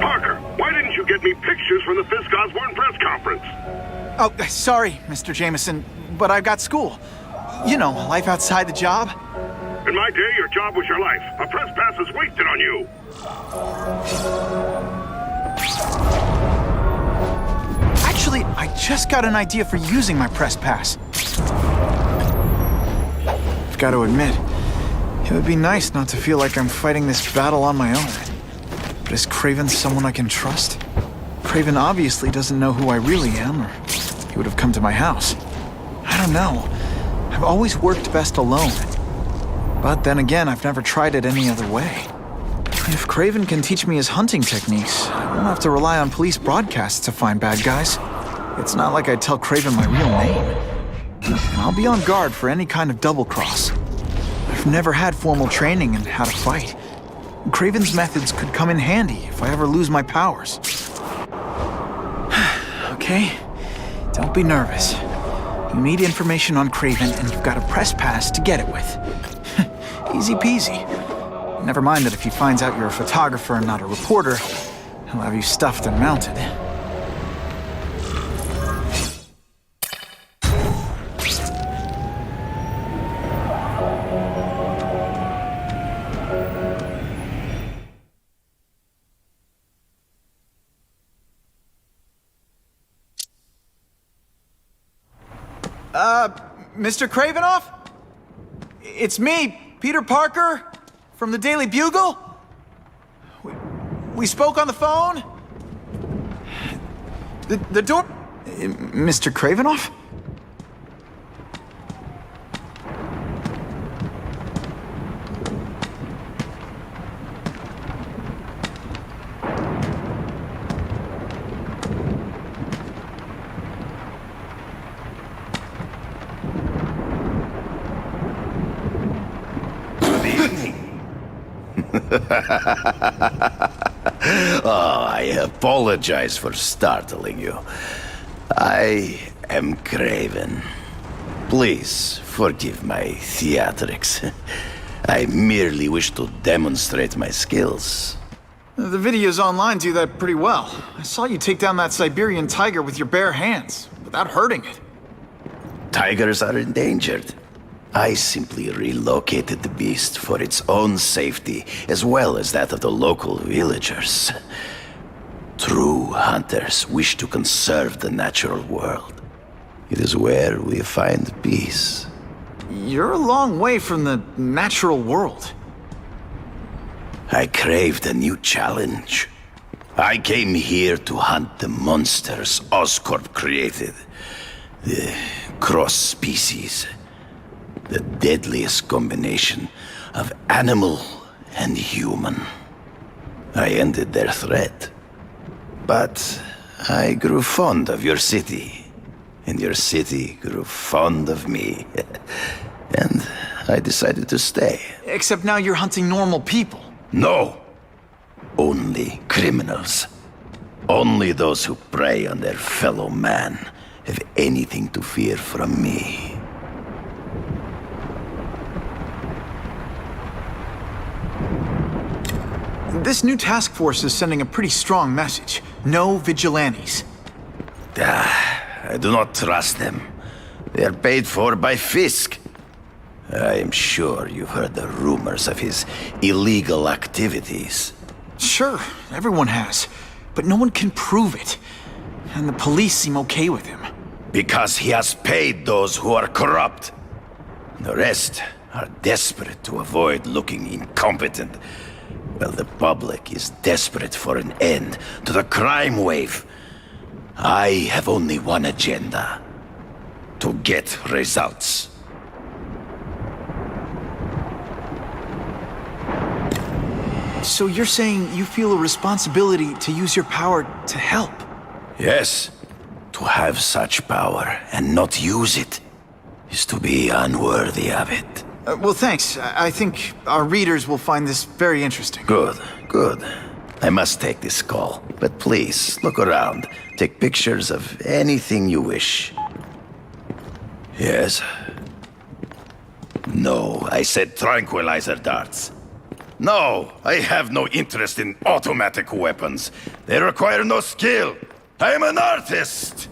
Parker, why didn't you get me pictures from the Fisk Osborne press conference? Oh, sorry, Mr. Jameson, but I've got school. You know, life outside the job. In my day, your job was your life. A press pass is wasted on you. Actually, I just got an idea for using my press pass. I've got to admit, it would be nice not to feel like I'm fighting this battle on my own. But is Kraven someone I can trust? Kraven obviously doesn't know who I really am, or he would have come to my house. I don't know. I've always worked best alone. But then again, I've never tried it any other way. If Kraven can teach me his hunting techniques, I won't have to rely on police broadcasts to find bad guys. It's not like I tell Kraven my real name. And I'll be on guard for any kind of double-cross. I've never had formal training in how to fight. Kraven's methods could come in handy if I ever lose my powers. Okay? Don't be nervous. You need information on Kraven, and you've got a press pass to get it with. Easy peasy. Never mind that if he finds out you're a photographer and not a reporter, he'll have you stuffed and mounted. Mr. Kravenov? It's me, Peter Parker, from the Daily Bugle. We spoke on the phone. The door... Mr. Kravenov? Oh, I apologize for startling you. I am Kraven. Please forgive my theatrics. I merely wish to demonstrate my skills. The videos online do that pretty well. I saw you take down that Siberian tiger with your bare hands, without hurting it. Tigers are endangered. I simply relocated the beast for its own safety, as well as that of the local villagers. True hunters wish to conserve the natural world. It is where we find peace. You're a long way from the natural world. I craved a new challenge. I came here to hunt the monsters Oscorp created. The cross species. The deadliest combination of animal and human. I ended their threat. But I grew fond of your city. And your city grew fond of me. And I decided to stay. Except now you're hunting normal people. No! Only criminals. Only those who prey on their fellow man have anything to fear from me. This new task force is sending a pretty strong message. No vigilantes. I do not trust them. They are paid for by Fisk. I am sure you've heard the rumors of his illegal activities. Sure, everyone has. But no one can prove it. And the police seem okay with him. Because he has paid those who are corrupt. The rest are desperate to avoid looking incompetent. Well, the public is desperate for an end to the crime wave. I have only one agenda: to get results. So you're saying you feel a responsibility to use your power to help? Yes. To have such power and not use it is to be unworthy of it. Well, thanks. I think our readers will find this very interesting. Good, good. I must take this call, but please, look around. Take pictures of anything you wish. Yes? No, I said tranquilizer darts. No, I have no interest in automatic weapons. They require no skill. I'm an artist!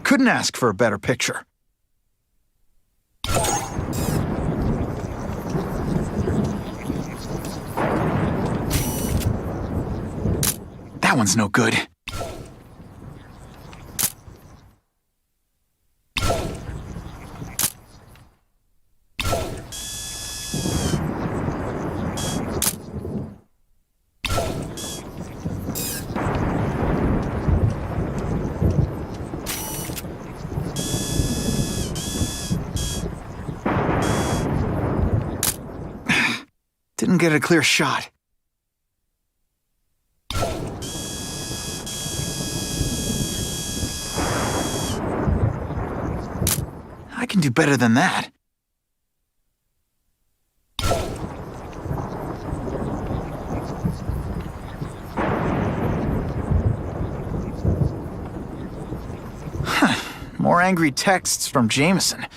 Couldn't ask for a better picture. That one's no good. Didn't get a clear shot. I can do better than that. More angry texts from Jameson.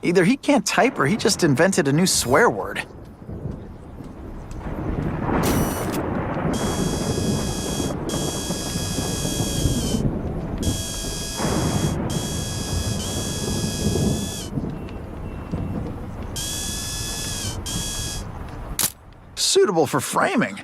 Either he can't type or he just invented a new swear word. Suitable for framing.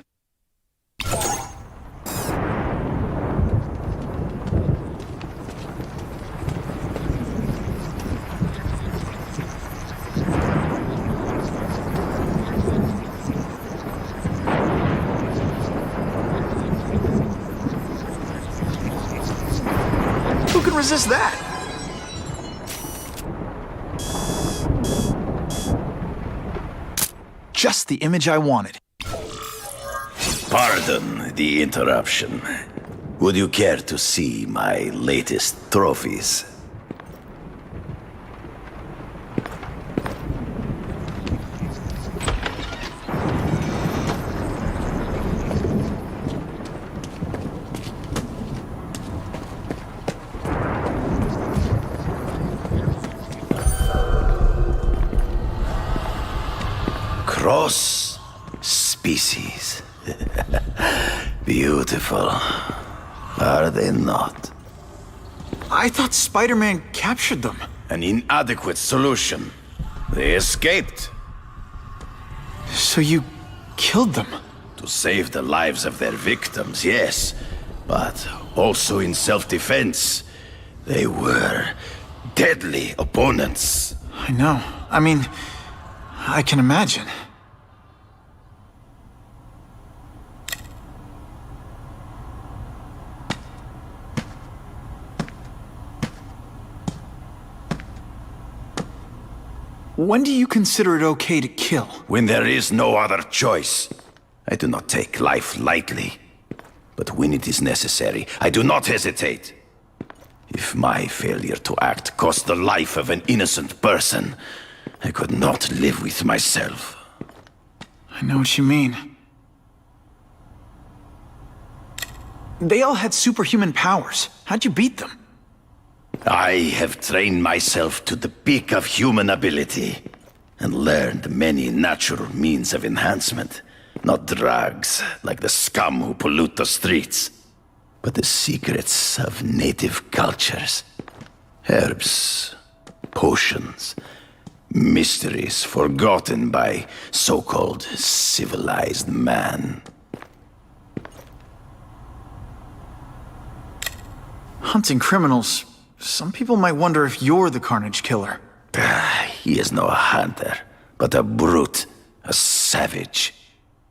Who can resist that? Just the image I wanted. Pardon the interruption. Would you care to see my latest trophies? Cross species. Beautiful. Are they not? I thought Spider-Man captured them. An inadequate solution. They escaped. So you killed them? To save the lives of their victims, yes. But also in self-defense. They were deadly opponents. I know. I mean, I can imagine. When do you consider it okay to kill? When there is no other choice. I do not take life lightly. But when it is necessary, I do not hesitate. If my failure to act cost the life of an innocent person, I could not live with myself. I know what you mean. They all had superhuman powers. How'd you beat them? I have trained myself to the peak of human ability and learned many natural means of enhancement. Not drugs, like the scum who pollute the streets, but the secrets of native cultures. Herbs, potions, Mysteries forgotten by so-called civilized man. Hunting criminals. Some people might wonder if you're the Carnage Killer. He is no hunter, but a brute, a savage.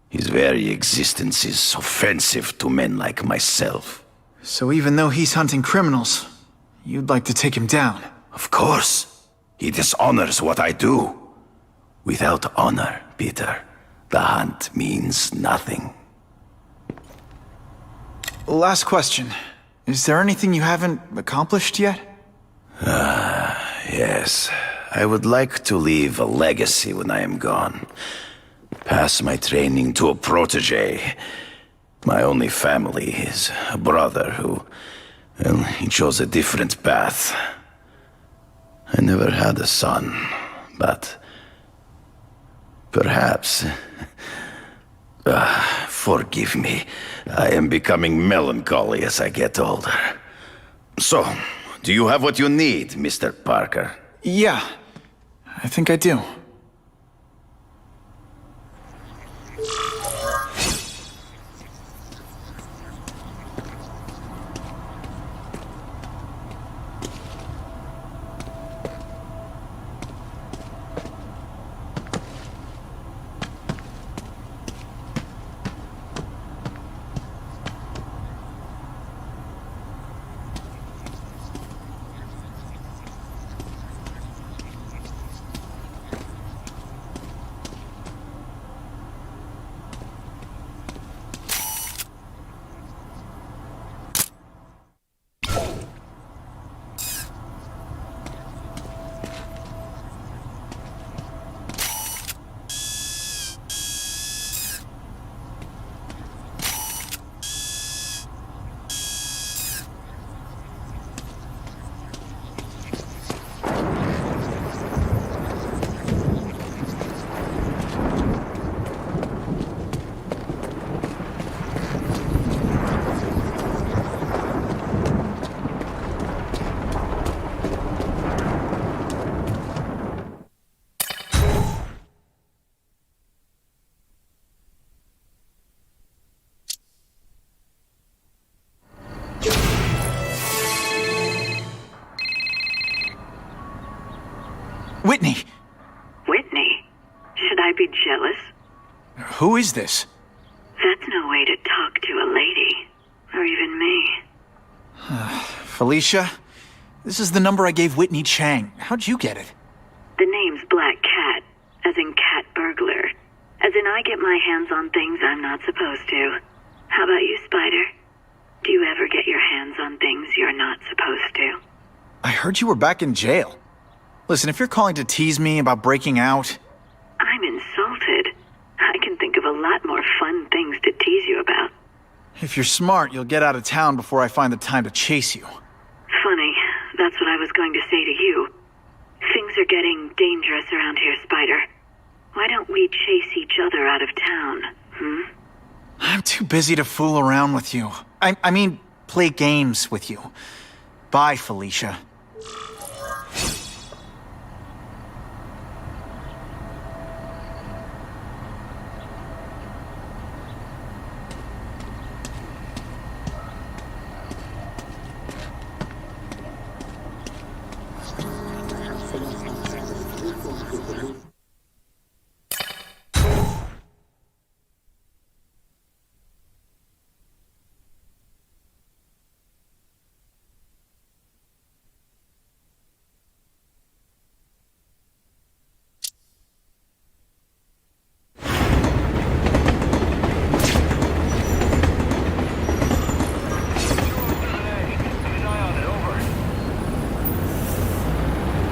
His very existence is offensive to men like myself. So even though he's hunting criminals, you'd like to take him down? Of course. He dishonors what I do. Without honor, Peter, the hunt means nothing. Last question. Is there anything you haven't accomplished yet? Yes. I would like to leave a legacy when I am gone. Pass my training to a protege. My only family is a brother who, well, he chose a different path. I never had a son, but perhaps... forgive me. I am becoming melancholy as I get older. So, do you have what you need, Mr. Parker? Yeah, I think I do. Whitney! Whitney? Should I be jealous? Who is this? That's no way to talk to a lady. Or even me. Felicia? This is the number I gave Whitney Chang. How'd you get it? The name's Black Cat, as in cat burglar. As in I get my hands on things I'm not supposed to. How about you, Spider? Do you ever get your hands on things you're not supposed to? I heard you were back in jail. Listen, if you're calling to tease me about breaking out... I'm insulted. I can think of a lot more fun things to tease you about. If you're smart, you'll get out of town before I find the time to chase you. Funny. That's what I was going to say to you. Things are getting dangerous around here, Spider. Why don't we chase each other out of town, I'm too busy to fool around with you. I mean, play games with you. Bye, Felicia.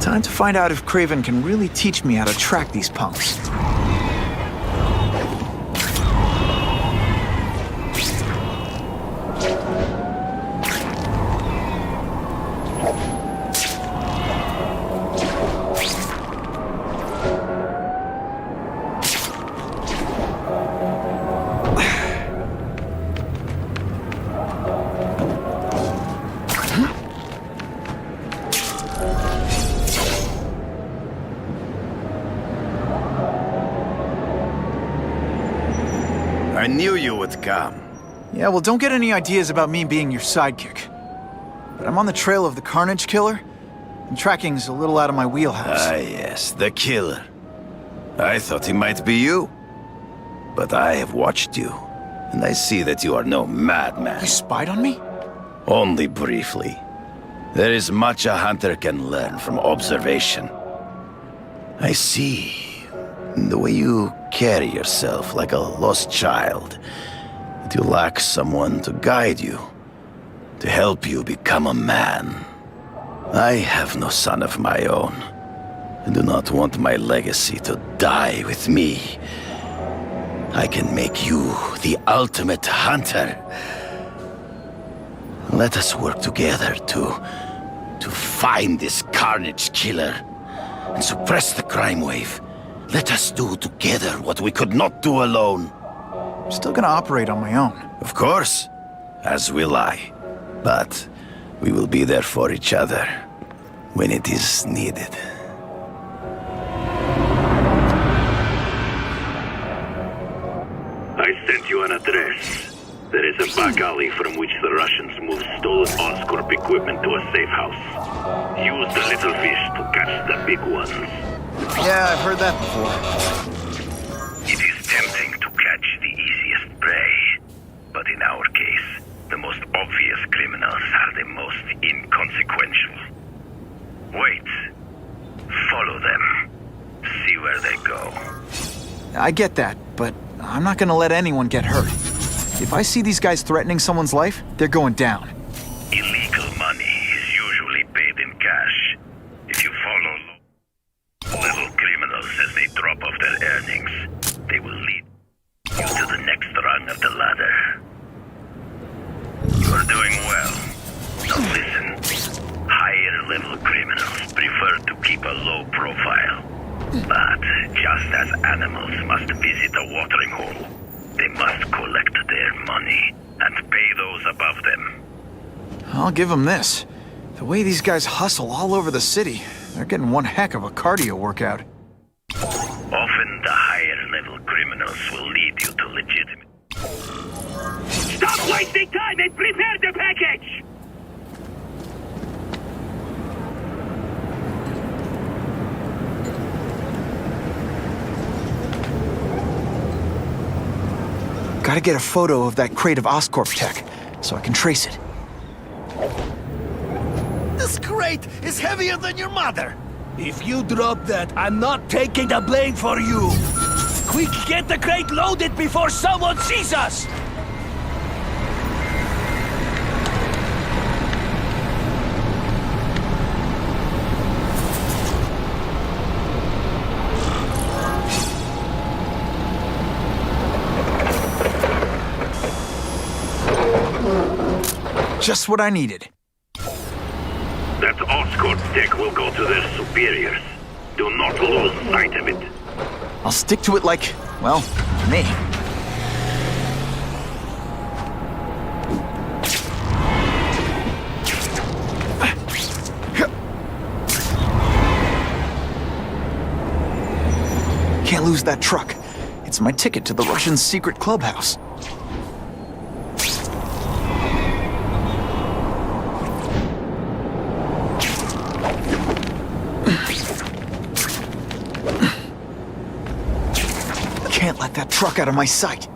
Time to find out if Craven can really teach me how to track these punks. knew you would come. Yeah, well, don't get any ideas about me being your sidekick. But I'm on the trail of the Carnage Killer, and tracking's a little out of my wheelhouse. Ah, yes, the killer. I thought he might be you. But I have watched you, and I see that you are no madman. You spied on me? Only briefly. There is much a hunter can learn from observation. I see the way you carry yourself like a lost child, that you lack someone to guide you, to help you become a man. I have no son of my own. I do not want my legacy to die with me. I can make you the ultimate hunter. Let us work together to find this Carnage Killer and suppress the crime wave. Let us do together what we could not do alone. I'm still gonna operate on my own. Of course, as will I. But we will be there for each other when it is needed. I sent you an address. There is a back alley from which the Russians move stolen Oscorp equipment to a safe house. Use the little fish to catch the big ones. Yeah, I've heard that before. It is tempting to catch the easiest prey. But in our case, the most obvious criminals are the most inconsequential. Wait. Follow them. See where they go. I get that, but I'm not gonna let anyone get hurt. If I see these guys threatening someone's life, they're going down. Illegal money is usually paid in cash. If you follow little criminals as they drop off their earnings, they will lead you to the next rung of the ladder. You are doing well. Now listen. Higher level criminals prefer to keep a low profile. But just as animals must visit a watering hole, they must collect their money and pay those above them. I'll give them this. The way these guys hustle all over the city, they're getting one heck of a cardio workout. Often the higher level criminals will lead you to legitimate... Stop wasting time and prepare the package! Gotta get a photo of that crate of Oscorp tech, so I can trace it. This crate is heavier than your mother. If you drop that, I'm not taking the blame for you. Quick, get the crate loaded before someone sees us! Just what I needed. That Oscorp tech will go to their superiors. Do not lose sight of it. I'll stick to it like, well, me. Can't lose that truck. It's my ticket to the Russian secret clubhouse. Can't let that truck out of my sight.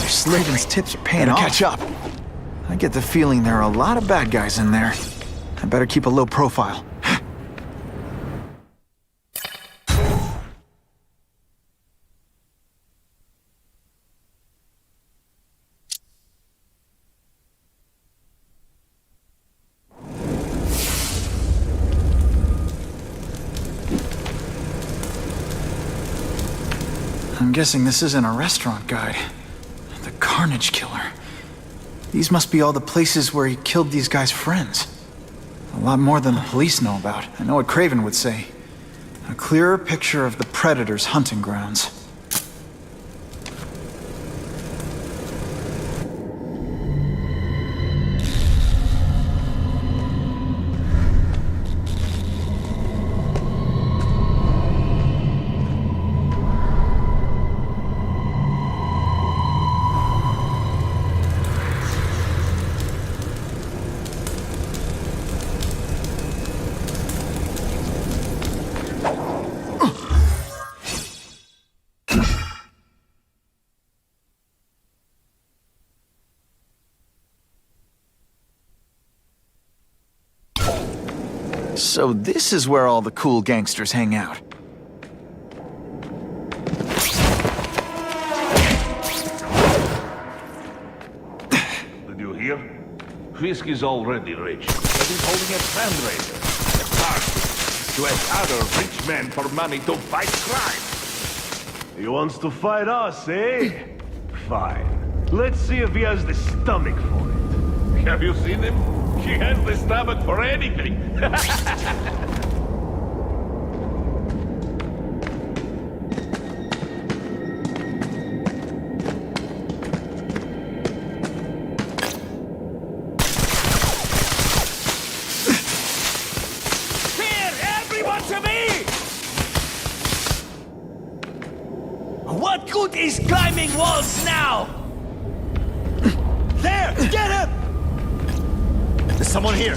Sladen's tips are paying off. Catch up. I get the feeling there are a lot of bad guys in there. I better keep a low profile. I'm guessing this isn't a restaurant guide. The Carnage Killer. These must be all the places where he killed these guys' friends. A lot more than the police know about. I know what Craven would say. A clearer picture of the Predator's hunting grounds. So this is where all the cool gangsters hang out. Did you hear? Fisk is already rich, but he's holding a fundraiser, a party, to ask other rich men for money to fight crime. He wants to fight us, eh? Fine. Let's see if he has the stomach for it. Have you seen him? He has the stomach for anything. Here, everyone to me! What good is climbing walls now? There! Get him! There's someone here.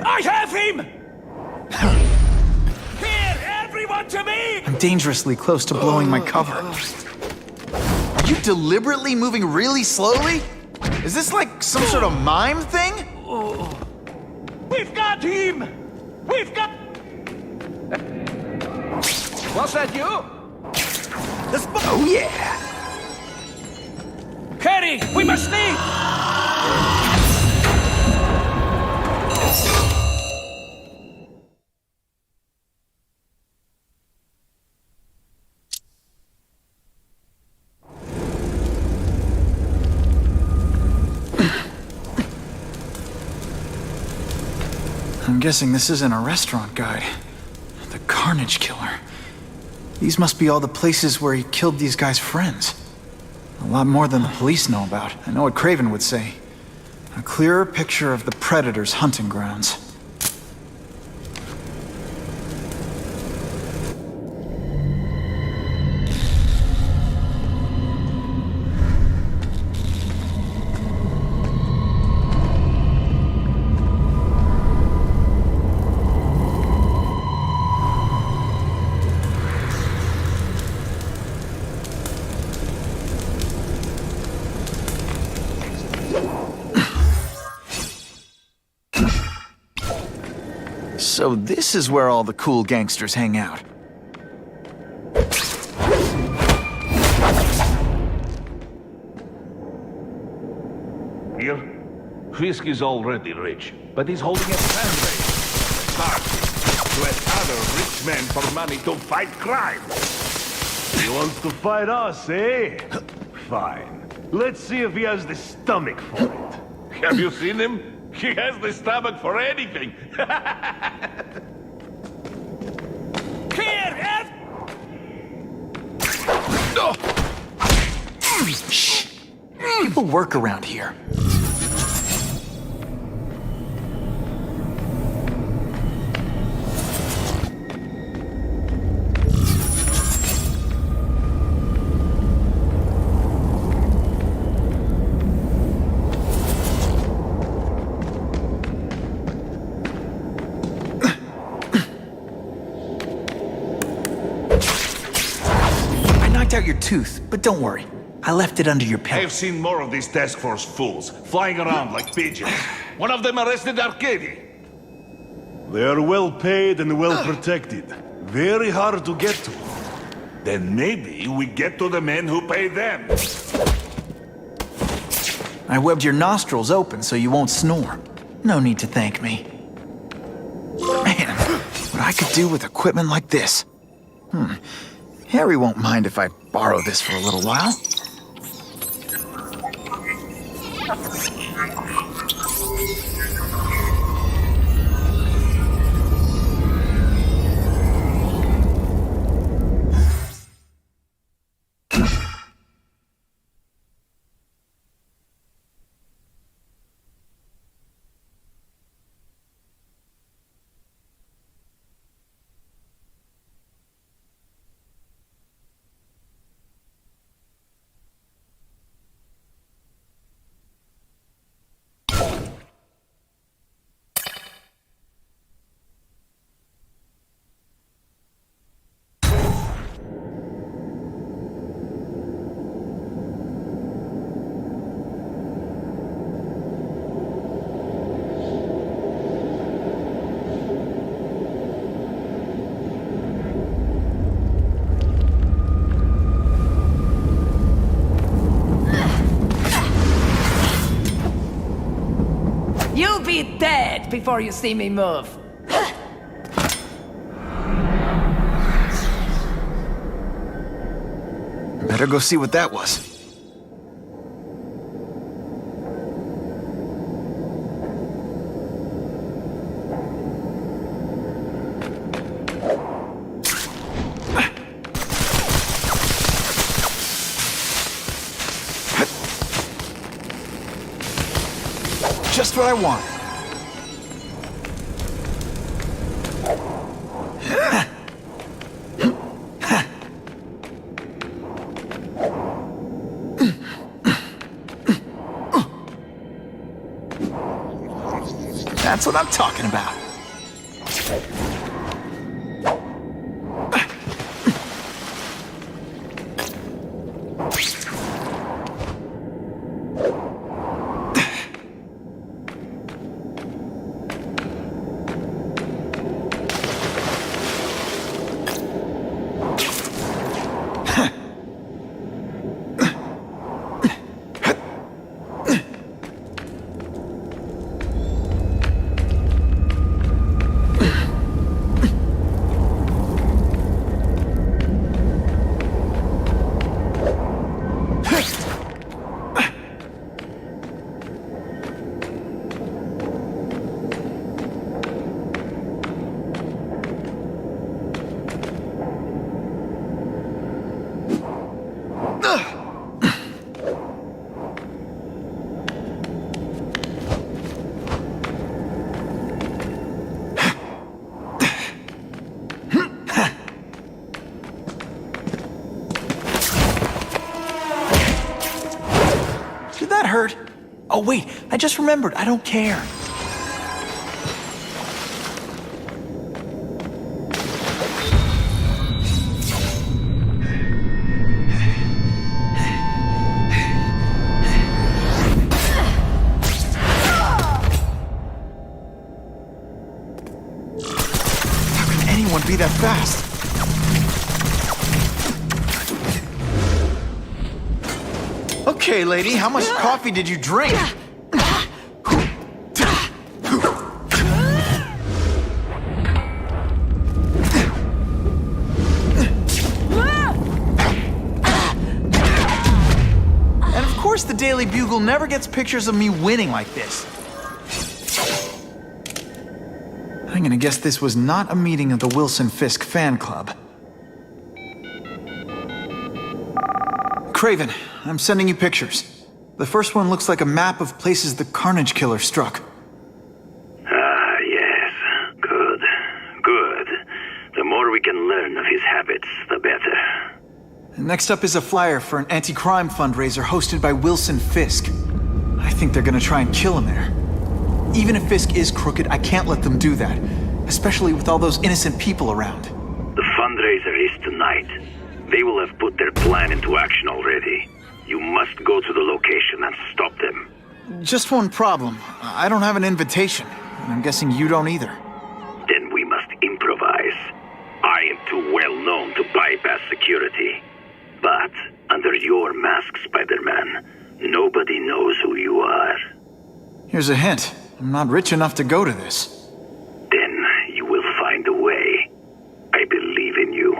I have him! Here, everyone to me! I'm dangerously close to blowing my cover. Are you deliberately moving really slowly? Is this like some sort of mime thing? We've got him! We've got... Was that you? Oh yeah! Harry, we must leave! I'm guessing this isn't a restaurant guide. The Carnage Killer. These must be all the places where he killed these guys' friends. A lot more than the police know about. I know what Craven would say. A clearer picture of the Predator's hunting grounds. So this is where all the cool gangsters hang out. Here? Fisk is already rich, but he's holding a fundraiser, a party, to ask other rich men for money to fight crime. He wants to fight us, eh? Fine. Let's see if he has the stomach for it. Have you seen him? He has the stomach for anything. Here, Shh! People work around here. Out your tooth, but don't worry. I left it under your pillow. I've seen more of these task force fools flying around like pigeons. One of them arrested Arcady. They are well paid and well protected. Very hard to get to. Then maybe we get to the men who pay them. I webbed your nostrils open so you won't snore. No need to thank me. Man, what I could do with equipment like this. Harry won't mind if I borrow this for a little while. You'll be dead before you see me move. Better go see what that was. Just what I want. That's what I'm talking about. Hurt? Oh wait, I just remembered, I don't care. How can anyone be that fast? Okay, lady, how much coffee did you drink? And of course the Daily Bugle never gets pictures of me winning like this. I'm gonna guess this was not a meeting of the Wilson Fisk fan club. Craven, I'm sending you pictures. The first one looks like a map of places the Carnage Killer struck. Ah, yes. Good. Good. The more we can learn of his habits, the better. Next up is a flyer for an anti-crime fundraiser hosted by Wilson Fisk. I think they're gonna try and kill him there. Even if Fisk is crooked, I can't let them do that. Especially with all those innocent people around. The fundraiser is tonight. They will have put their plan into action already. You must go to the location and stop them. Just one problem. I don't have an invitation, and I'm guessing you don't either. Then we must improvise. I am too well known to bypass security. But under your mask, Spider-Man, nobody knows who you are. Here's a hint. I'm not rich enough to go to this. Then you will find a way. I believe in you.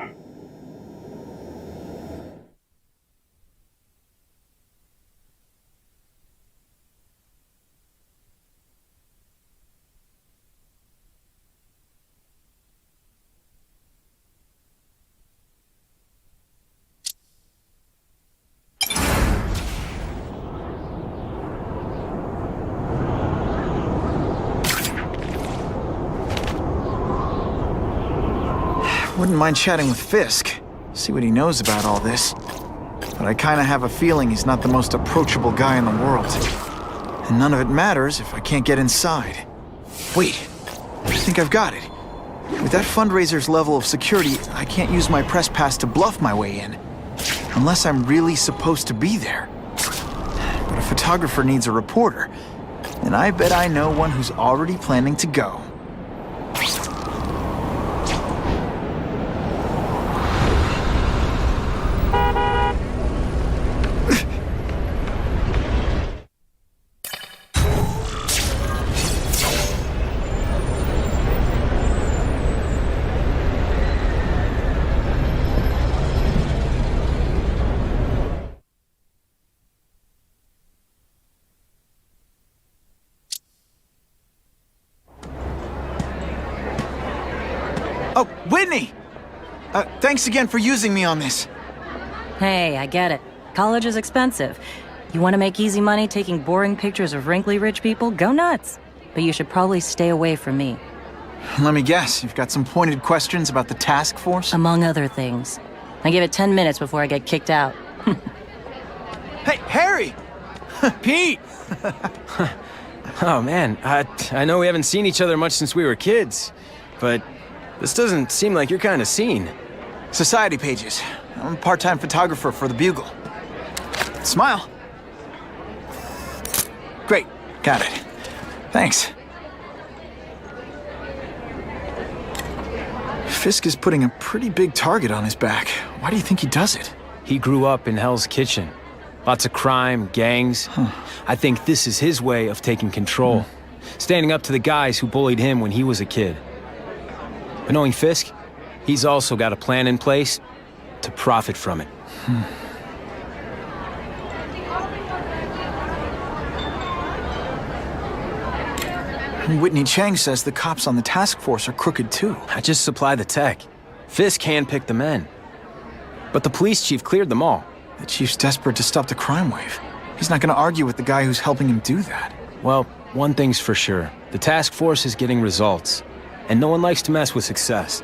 Wouldn't mind chatting with Fisk, see what he knows about all this. But I kinda have a feeling he's not the most approachable guy in the world. And none of it matters if I can't get inside. Wait, I think I've got it. With that fundraiser's level of security, I can't use my press pass to bluff my way in. Unless I'm really supposed to be there. But a photographer needs a reporter, and I bet I know one who's already planning to go. Oh, Whitney! Thanks again for using me on this. Hey, I get it. College is expensive. You want to make easy money taking boring pictures of wrinkly rich people? Go nuts. But you should probably stay away from me. Let me guess, you've got some pointed questions about the task force? Among other things. I give it 10 minutes before I get kicked out. Hey, Harry! Pete! Oh, man, I know we haven't seen each other much since we were kids, but this doesn't seem like your kind of scene. Society pages. I'm a part-time photographer for the Bugle. Smile. Great, got it. Thanks. Fisk is putting a pretty big target on his back. Why do you think he does it? He grew up in Hell's Kitchen. Lots of crime, gangs. I think this is his way of taking control. Standing up to the guys who bullied him when he was a kid. But knowing Fisk, he's also got a plan in place to profit from it. Whitney Chang says the cops on the task force are crooked too. I just supply the tech. Fisk handpicked the men. But the police chief cleared them all. The chief's desperate to stop the crime wave. He's not gonna argue with the guy who's helping him do that. Well, one thing's for sure. The task force is getting results. And no one likes to mess with success.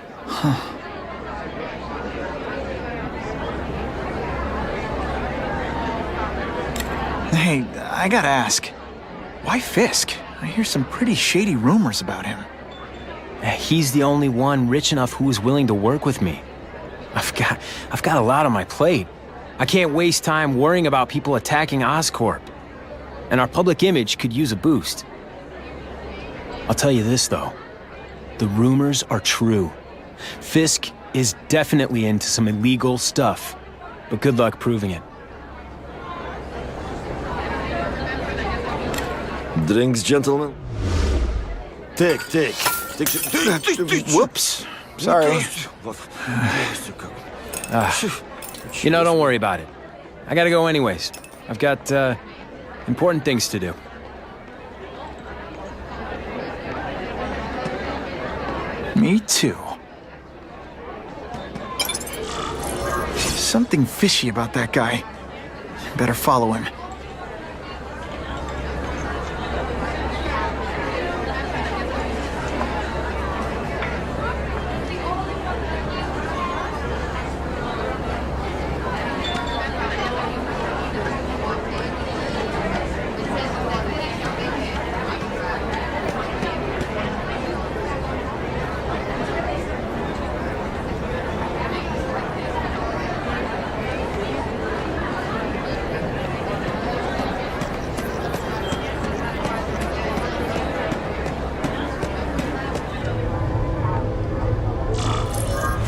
Hey, I gotta ask. Why Fisk? I hear some pretty shady rumors about him. He's the only one rich enough who is willing to work with me. I've got a lot on my plate. I can't waste time worrying about people attacking Oscorp. And our public image could use a boost. I'll tell you this, though. The rumors are true. Fisk is definitely into some illegal stuff. But good luck proving it. Drinks, gentlemen? Take. Whoops. Sorry. You know, don't worry about it. I gotta go anyways. I've got, important things to do. Me too. Something fishy about that guy. Better follow him.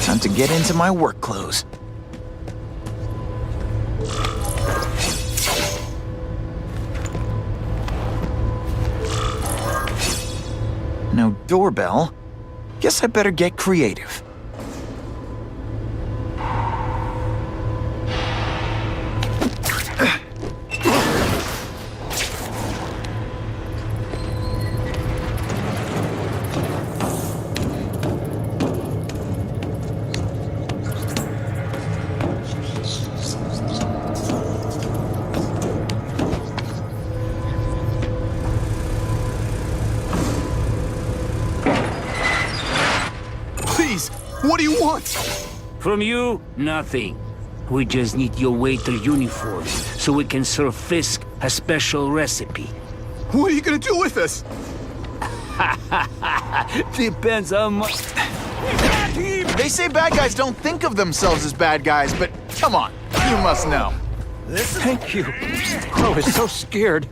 Time to get into my work clothes. No doorbell. Guess I better get creative. What do you want? From you, nothing. We just need your waiter uniform so we can serve Fisk a special recipe. What are you gonna do with us? Depends on much. They say bad guys don't think of themselves as bad guys, but come on, you must know. Thank you. I was so scared.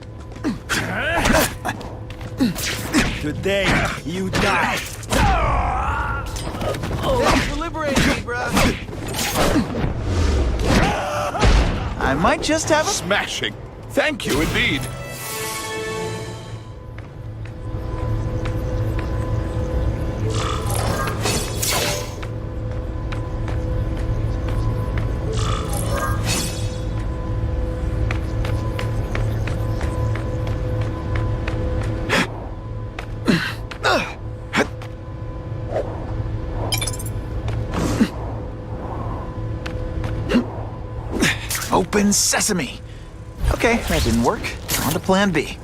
Today, you die. Thanks for liberating me, bruh. I might just have a... Smashing. Thank you indeed. Open sesame! Okay, that didn't work. On to plan B.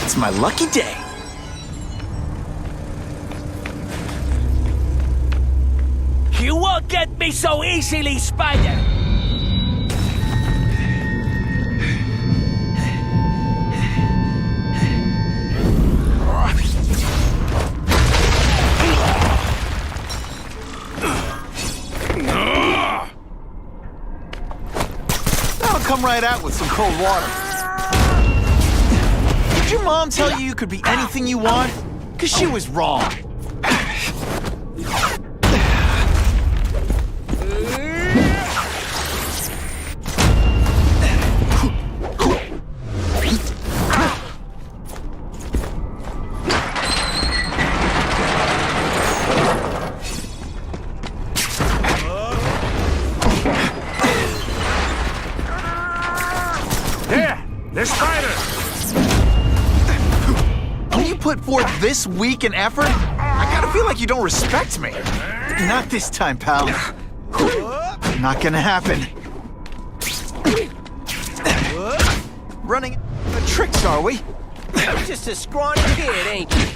It's my lucky day. You won't get me so easily, Spider! That'll come right out with some cold water. Did your mom tell you could be anything you want? 'Cause she was wrong. There's Spider! When you put forth this week an effort, I gotta feel like you don't respect me. Not this time, pal. Not gonna happen. Running the tricks, are we? You're just a scrawny kid, ain't you?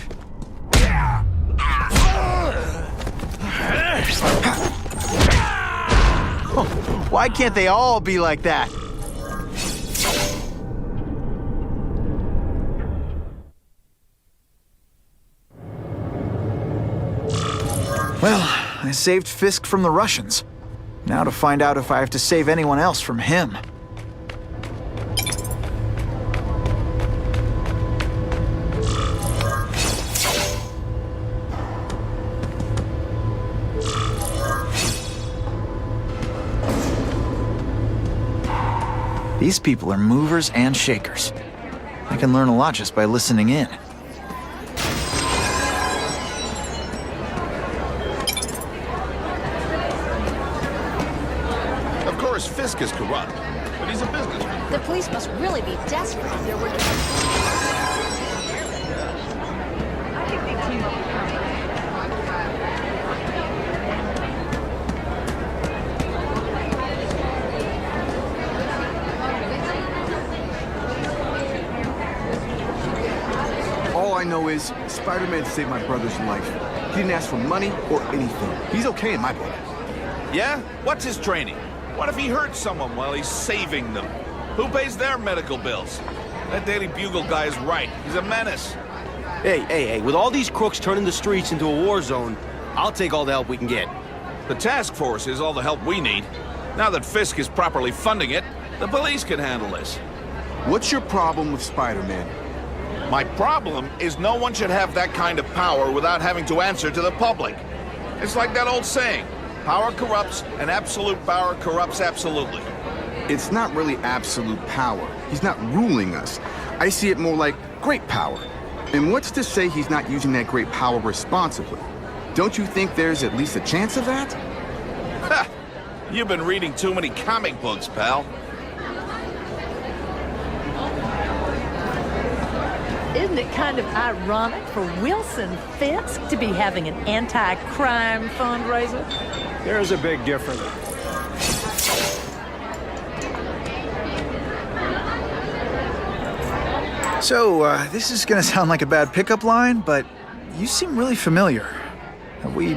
Why can't they all be like that? Well, I saved Fisk from the Russians. Now to find out if I have to save anyone else from him. These people are movers and shakers. I can learn a lot just by listening in. Of course, Fisk is corrupt, but he's a businessman. The police must really be desperate if they're working. I think they team up. All I know is Spider-Man saved my brother's life. He didn't ask for money or anything. He's okay in my book. Yeah? What's his training? What if he hurts someone while he's saving them? Who pays their medical bills? That Daily Bugle guy is right. He's a menace. Hey, with all these crooks turning the streets into a war zone, I'll take all the help we can get. The task force is all the help we need. Now that Fisk is properly funding it, the police can handle this. What's your problem with Spider-Man? My problem is no one should have that kind of power without having to answer to the public. It's like that old saying, power corrupts, and absolute power corrupts absolutely. It's not really absolute power. He's not ruling us. I see it more like great power. And what's to say he's not using that great power responsibly? Don't you think there's at least a chance of that? Ha! You've been reading too many comic books, pal. Isn't it kind of ironic for Wilson Fisk to be having an anti-crime fundraiser? There's a big difference. So, this is gonna sound like a bad pickup line, but you seem really familiar. Have we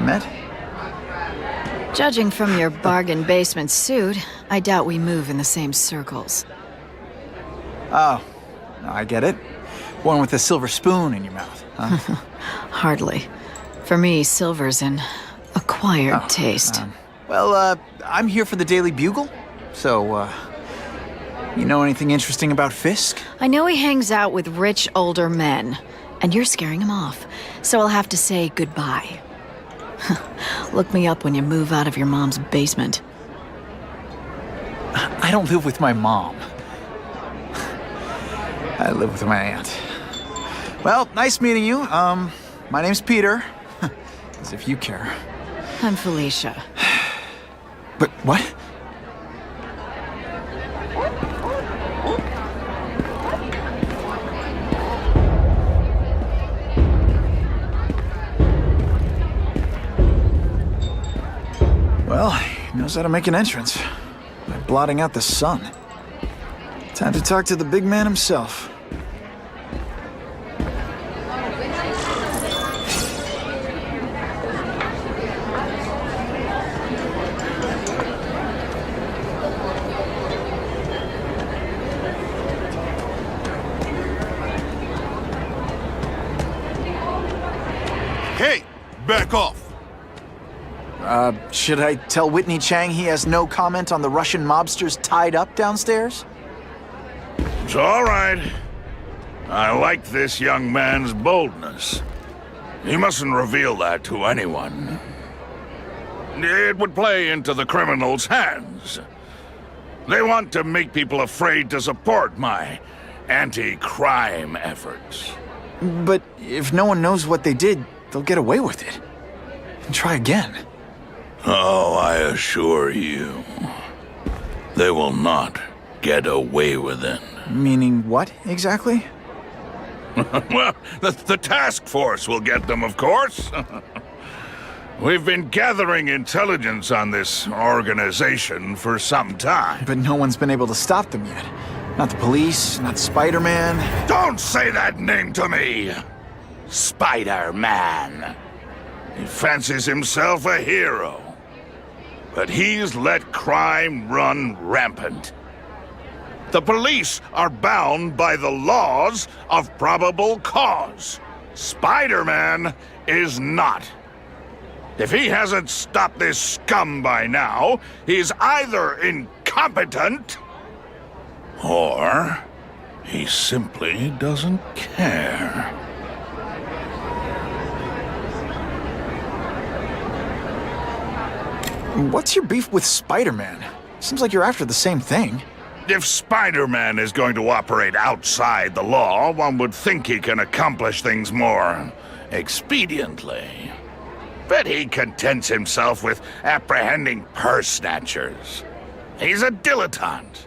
met? Judging from your bargain basement suit, I doubt we move in the same circles. Oh, I get it. One with a silver spoon in your mouth, huh? Hardly. For me, silver's an acquired taste. I'm here for the Daily Bugle. So, you know anything interesting about Fisk? I know he hangs out with rich older men, and you're scaring him off. So I'll have to say goodbye. Look me up when you move out of your mom's basement. I don't live with my mom. I live with my aunt. Well, nice meeting you. My name's Peter. As if you care. I'm Felicia. But what? Well, he knows how to make an entrance by blotting out the sun. Time to talk to the big man himself. Hey, back off. Should I tell Whitney Chang he has no comment on the Russian mobsters tied up downstairs? It's all right. I like this young man's boldness. He mustn't reveal that to anyone. It would play into the criminals' hands. They want to make people afraid to support my anti-crime efforts. But if no one knows what they did, they'll get away with it. And try again. Oh, I assure you, they will not get away with it. Meaning what, exactly? Well, the task force will get them, of course. We've been gathering intelligence on this organization for some time. But no one's been able to stop them yet. Not the police, not Spider-Man. Don't say that name to me! Spider-Man. He fancies himself a hero. But he's let crime run rampant. The police are bound by the laws of probable cause. Spider-Man is not. If he hasn't stopped this scum by now, he's either incompetent or he simply doesn't care. What's your beef with Spider-Man? Seems like you're after the same thing. If Spider-Man is going to operate outside the law, one would think he can accomplish things more expediently. But he contents himself with apprehending purse snatchers. He's a dilettante,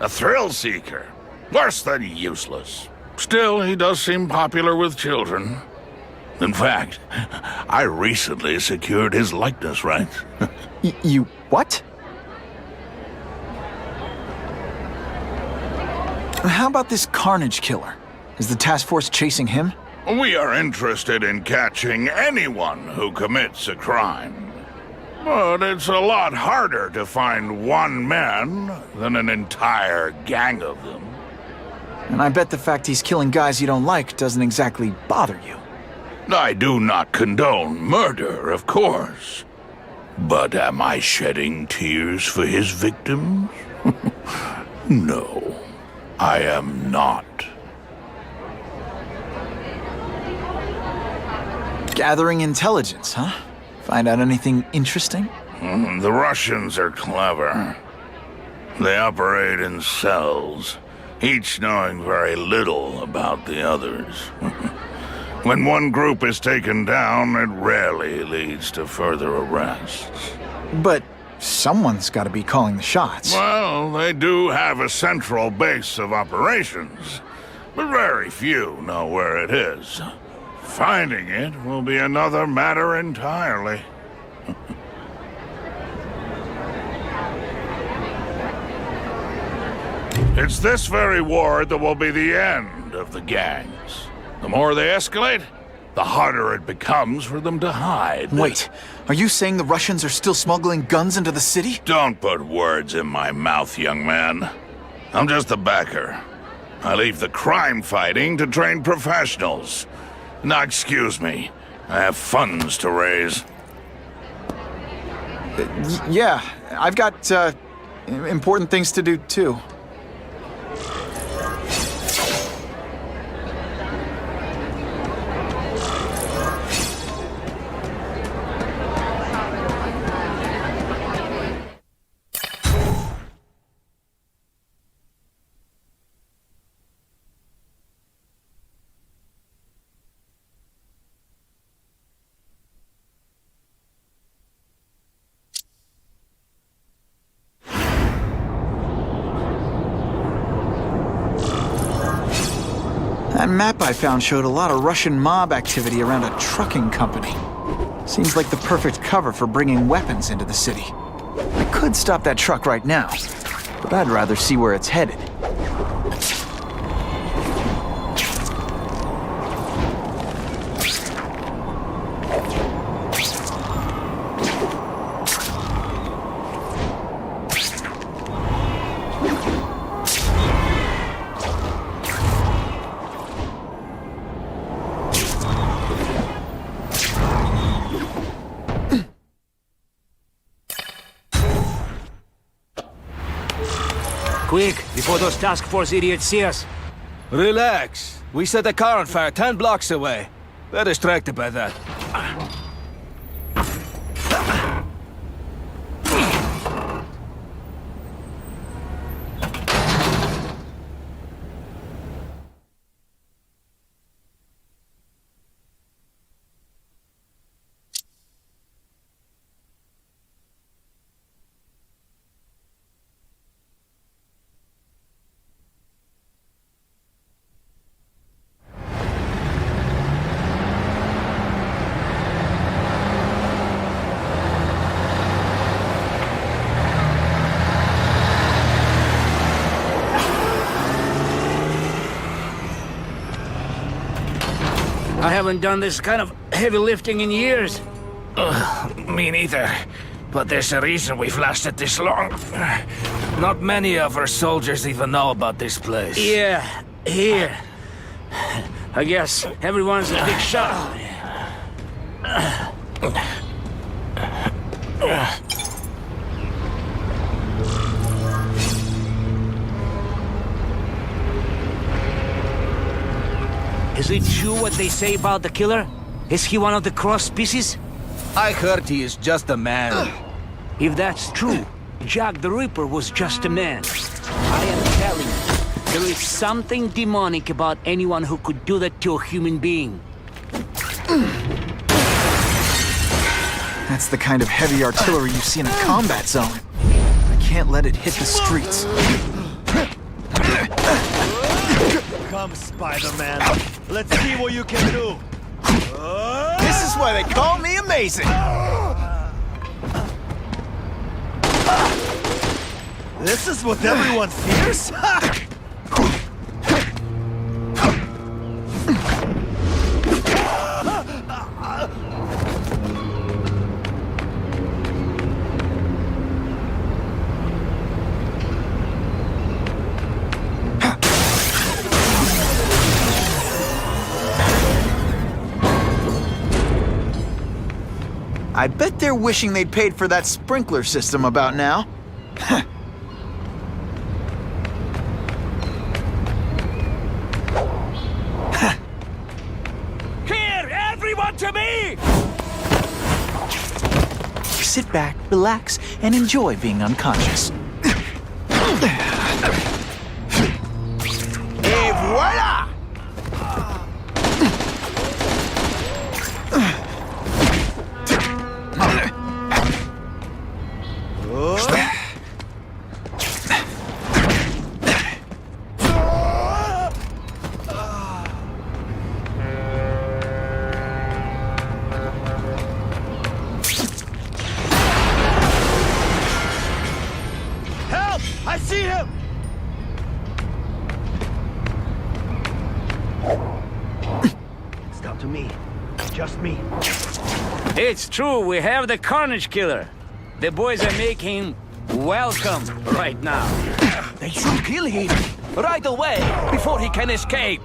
a thrill seeker, worse than useless. Still, he does seem popular with children. In fact, I recently secured his likeness rights. You what? How about this Carnage Killer? Is the task force chasing him? We are interested in catching anyone who commits a crime. But it's a lot harder to find one man than an entire gang of them. And I bet the fact he's killing guys you don't like doesn't exactly bother you. I do not condone murder, of course. But am I shedding tears for his victims? No, I am not. Gathering intelligence, huh? Find out anything interesting? The Russians are clever. They operate in cells, each knowing very little about the others. When one group is taken down, it rarely leads to further arrests. But someone's got to be calling the shots. Well, they do have a central base of operations, but very few know where it is. Finding it will be another matter entirely. It's this very war that will be the end of the gangs. The more they escalate, the harder it becomes for them to hide. Wait, are you saying the Russians are still smuggling guns into the city? Don't put words in my mouth, young man. I'm just a backer. I leave the crime fighting to trained professionals. Now, excuse me. I have funds to raise. Yeah, I've got, important things to do, too. That map I found showed a lot of Russian mob activity around a trucking company. Seems like the perfect cover for bringing weapons into the city. I could stop that truck right now, but I'd rather see where it's headed. Quick, before those task force idiots see us. Relax. We set a car on fire 10 blocks away. They're distracted by that. I haven't done this kind of heavy lifting in years. Me neither. But there's a reason we've lasted this long. Not many of our soldiers even know about this place. Yeah, here. I guess everyone's a big shot. Is it true what they say about the killer? Is he one of the cross species? I heard he is just a man. If that's true, Jack the Ripper was just a man. I am telling you, there is something demonic about anyone who could do that to a human being. That's the kind of heavy artillery you see in a combat zone. I can't let it hit the streets. Come, Spider-Man. Let's see what you can do. This is why they call me amazing. This is what everyone fears? I bet they're wishing they'd paid for that sprinkler system about now. Here, everyone to me! Sit back, relax, and enjoy being unconscious. Et voila! Help! I see him! It's down to me. Just me. It's true, we have the Carnage Killer. The boys are making him welcome right now. They should kill him right away before he can escape.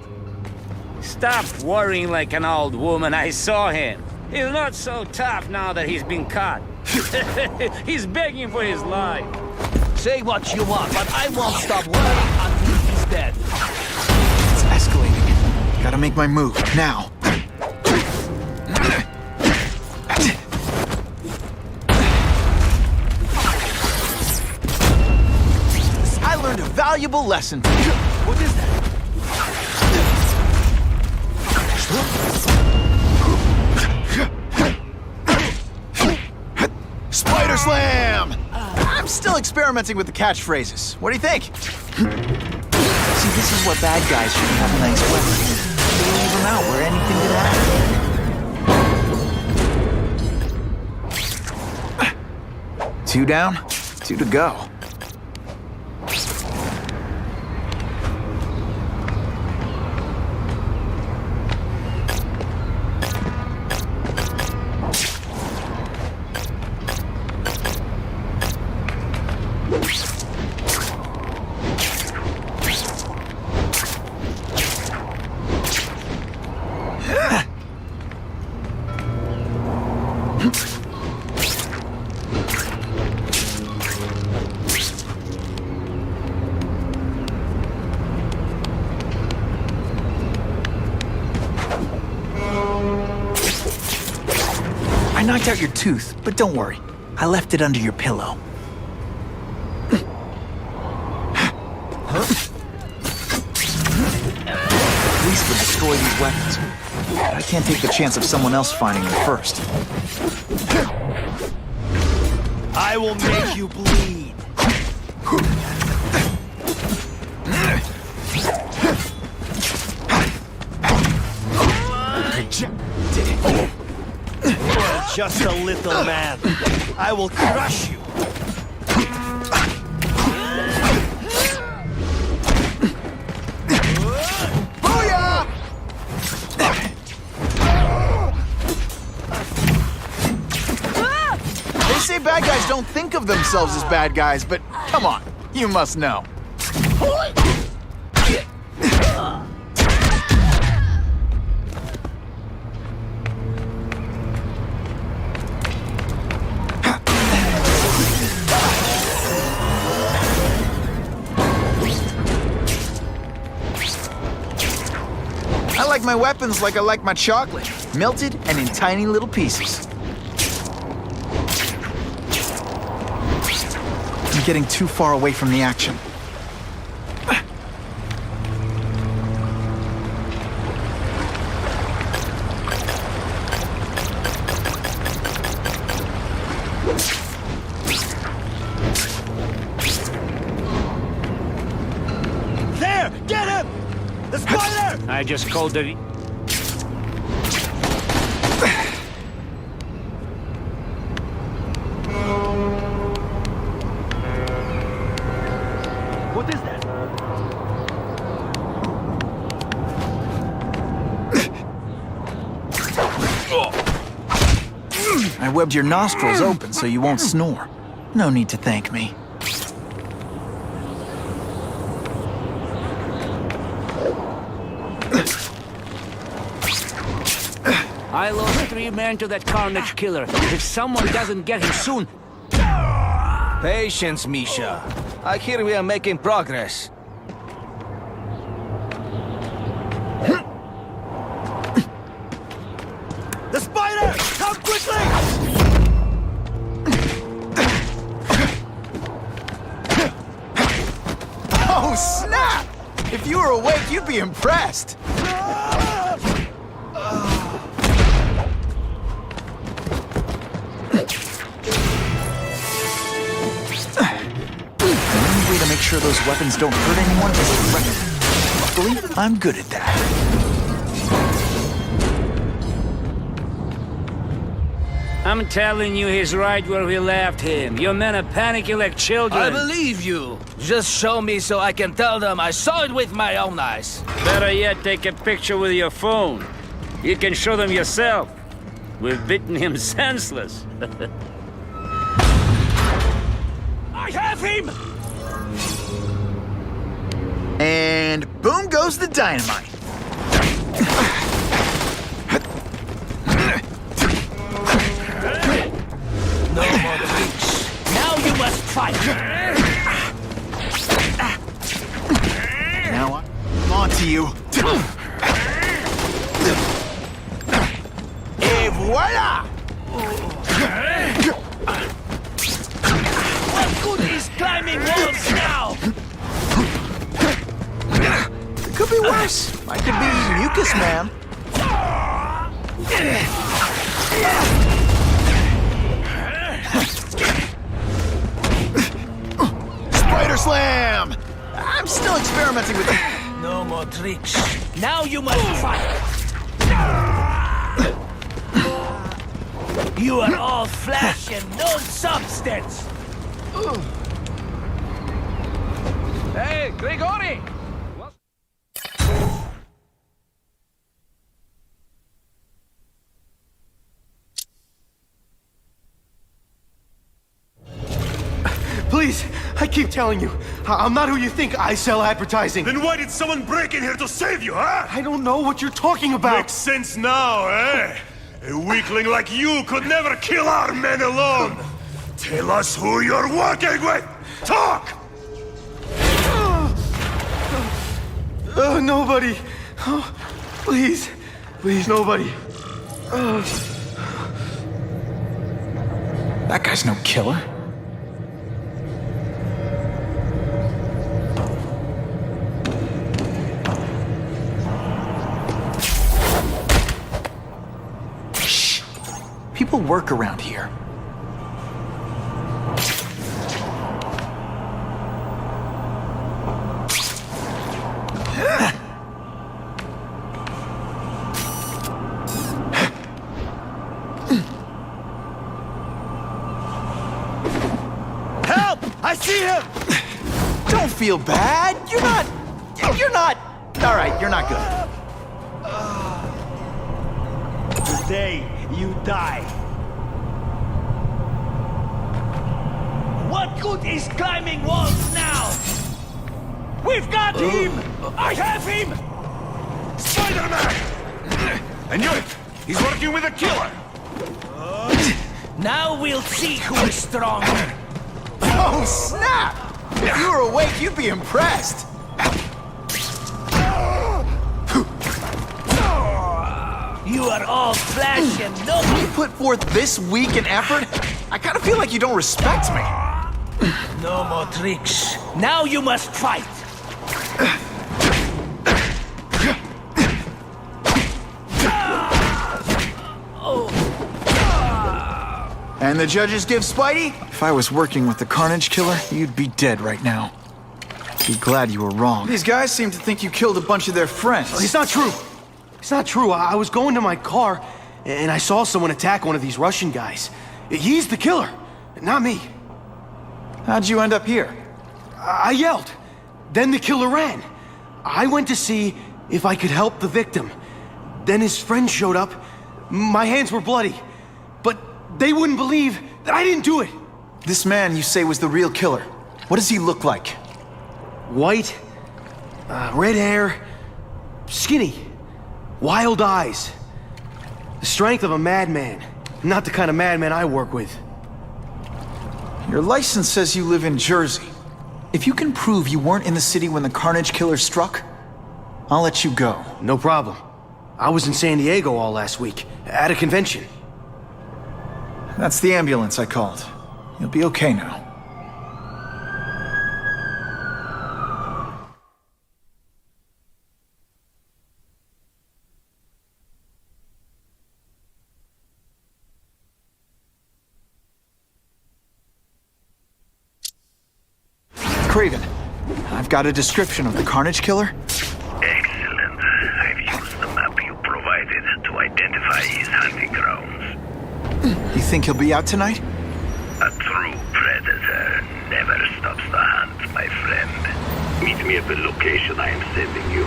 Stop worrying like an old woman. I saw him. He's not so tough now that he's been caught. He's begging for his life. Say what you want, but I won't stop worrying until he's dead. It's escalating. Gotta make my move, now. I learned a valuable lesson. What is that? Spider Slam! I'm still experimenting with the catchphrases. What do you think? See, this is what bad guys should have a nice weapon. leave him out where anything could happen. 2 down, 2 to go. I knocked out your tooth, but don't worry. I left it under your pillow. Police would destroy these weapons. I can't take the chance of someone else finding them first. I will make you bleed. You're just a little man. I will crush you. Booyah! They say bad guys don't think of themselves as bad guys, but come on, you must know. I like my weapons like I like my chocolate, melted and in tiny little pieces. I'm getting too far away from the action. There! Get him! The spider! I just called the... What is that? I webbed your nostrils open so you won't snore. No need to thank me. I lost 3 men to that Carnage killer. If someone doesn't get him soon... Patience, Misha. I hear we are making progress. The spider! Come quickly! Oh, snap! If you were awake, you'd be impressed. To make sure those weapons don't hurt anyone is direct. Luckily, I'm good at that. I'm telling you, he's right where we left him. Your men are panicking like children. I believe you. Just show me so I can tell them I saw it with my own eyes. Better yet, take a picture with your phone. You can show them yourself. We've beaten him senseless. I have him! And boom goes the dynamite. No more tricks. Now you must fight. Now I'm on to you. Et voila! What good is climbing walls now? It could be worse. I could be Mucus Man. Spider Slam! I'm still experimenting with it. No No more tricks. Now you must fight. You are all flesh and no substance. Hey, Grigori! Please, I keep telling you, I'm not who you think. I sell advertising. Then why did someone break in here to save you, huh? I don't know what you're talking about. Makes sense now, eh? A weakling like you could never kill our men alone. Tell us who you're working with. Talk! Nobody. Oh, please. Please, nobody. That guy's no killer. Shh. People work around here. I see him! Don't feel bad. You're not. All right, you're not good. Today, you die. What good is climbing walls now? We've got him! I have him! Spider-Man! I knew it! He's working with a killer! Now we'll see who is stronger. Oh, snap! If you were awake, you'd be impressed. You are all flesh and no... You put forth this week an effort? I kind of feel like you don't respect me. No more tricks. Now you must fight. And the judges give Spidey? If I was working with the Carnage Killer, you'd be dead right now. Be glad you were wrong. These guys seem to think you killed a bunch of their friends. It's not true. It's not true. I was going to my car, and I saw someone attack one of these Russian guys. He's the killer, not me. How'd you end up here? I yelled. Then the killer ran. I went to see if I could help the victim. Then his friend showed up. My hands were bloody. But they wouldn't believe that I didn't do it. This man you say was the real killer. What does he look like? White, red hair, skinny, wild eyes. The strength of a madman. Not the kind of madman I work with. Your license says you live in Jersey. If you can prove you weren't in the city when the Carnage Killer struck, I'll let you go. No problem. I was in San Diego all last week, at a convention. That's the ambulance I called. You'll be okay now. Craven, I've got a description of the Carnage Killer. Excellent. I've used the map you provided to identify his hunting grounds. You think he'll be out tonight? A true predator never stops the hunt, my friend. Meet me at the location I am sending you.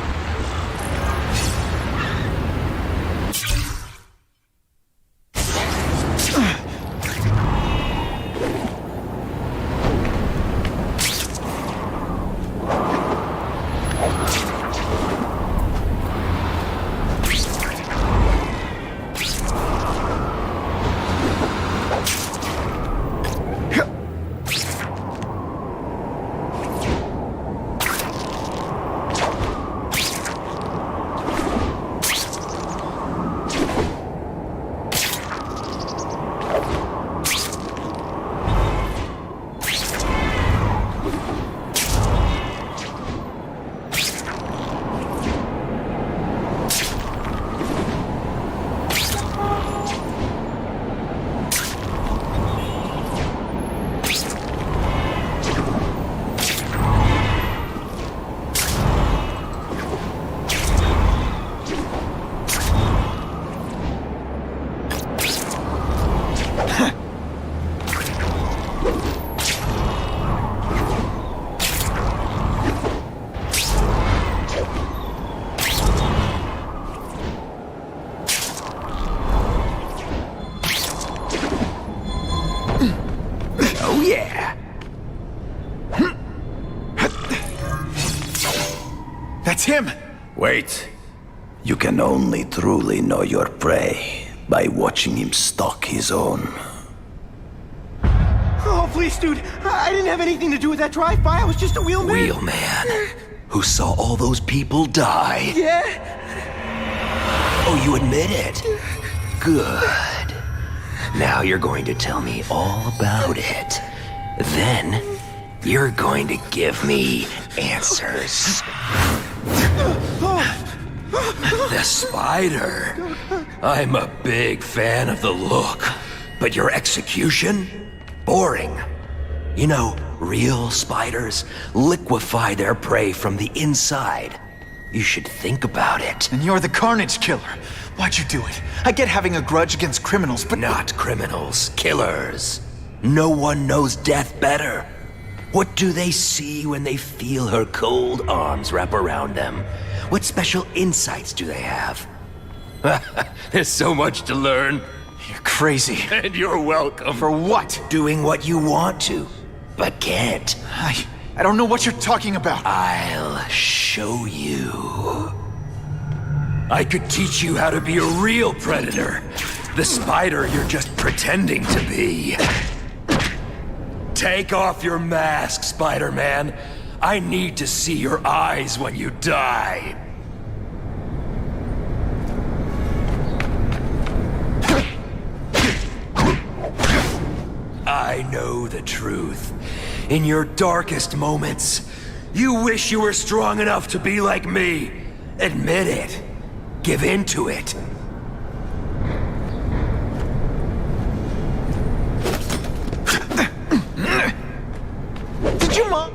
Wait. You can only truly know your prey by watching him stalk his own. Oh, please, dude. I didn't have anything to do with that drive-by. I was just a wheelman. Wheelman? Who saw all those people die? Yeah? Oh, you admit it? Good. Now you're going to tell me all about it. Then, you're going to give me answers. The spider. I'm a big fan of the look, but your execution? Boring. You know, real spiders liquefy their prey from the inside. You should think about it. And you're the Carnage Killer. Why'd you do it? I get having a grudge against criminals, but... Not criminals, killers. No one knows death better. What do they see when they feel her cold arms wrap around them? What special insights do they have? There's so much to learn. You're crazy. And you're welcome. For what? Doing what you want to, but can't. I don't know what you're talking about. I'll show you. I could teach you how to be a real predator. The spider you're just pretending to be. Take off your mask, Spider-Man. I need to see your eyes when you die. I know the truth. In your darkest moments, you wish you were strong enough to be like me. Admit it. Give in to it. Did your mom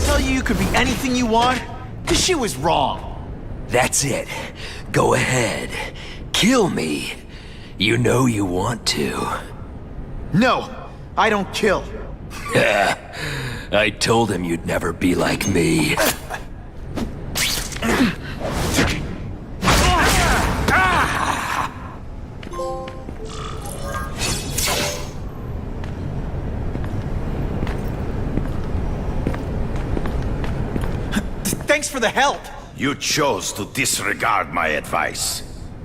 tell you could be anything you want? Because she was wrong. That's it. Go ahead. Kill me. You know you want to. No, I don't kill. I told him you'd never be like me. Thanks for the help. You chose to disregard my advice.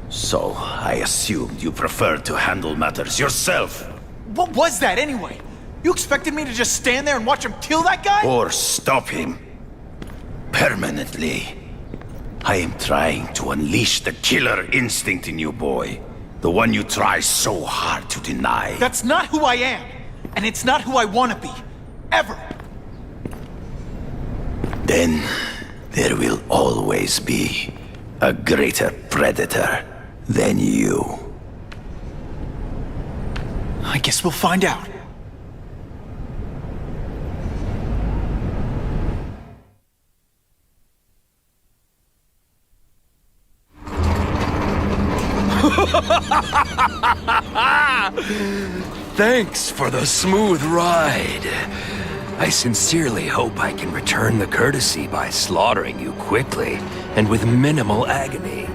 So, I assumed you preferred to handle matters yourself. What was that anyway? You expected me to just stand there and watch him kill that guy? Or stop him. Permanently. I am trying to unleash the killer instinct in you, boy. The one you try so hard to deny. That's not who I am. And it's not who I want to be. Ever. Then, there will always be a greater predator than you. I guess we'll find out. Thanks for the smooth ride. I sincerely hope I can return the courtesy by slaughtering you quickly and with minimal agony.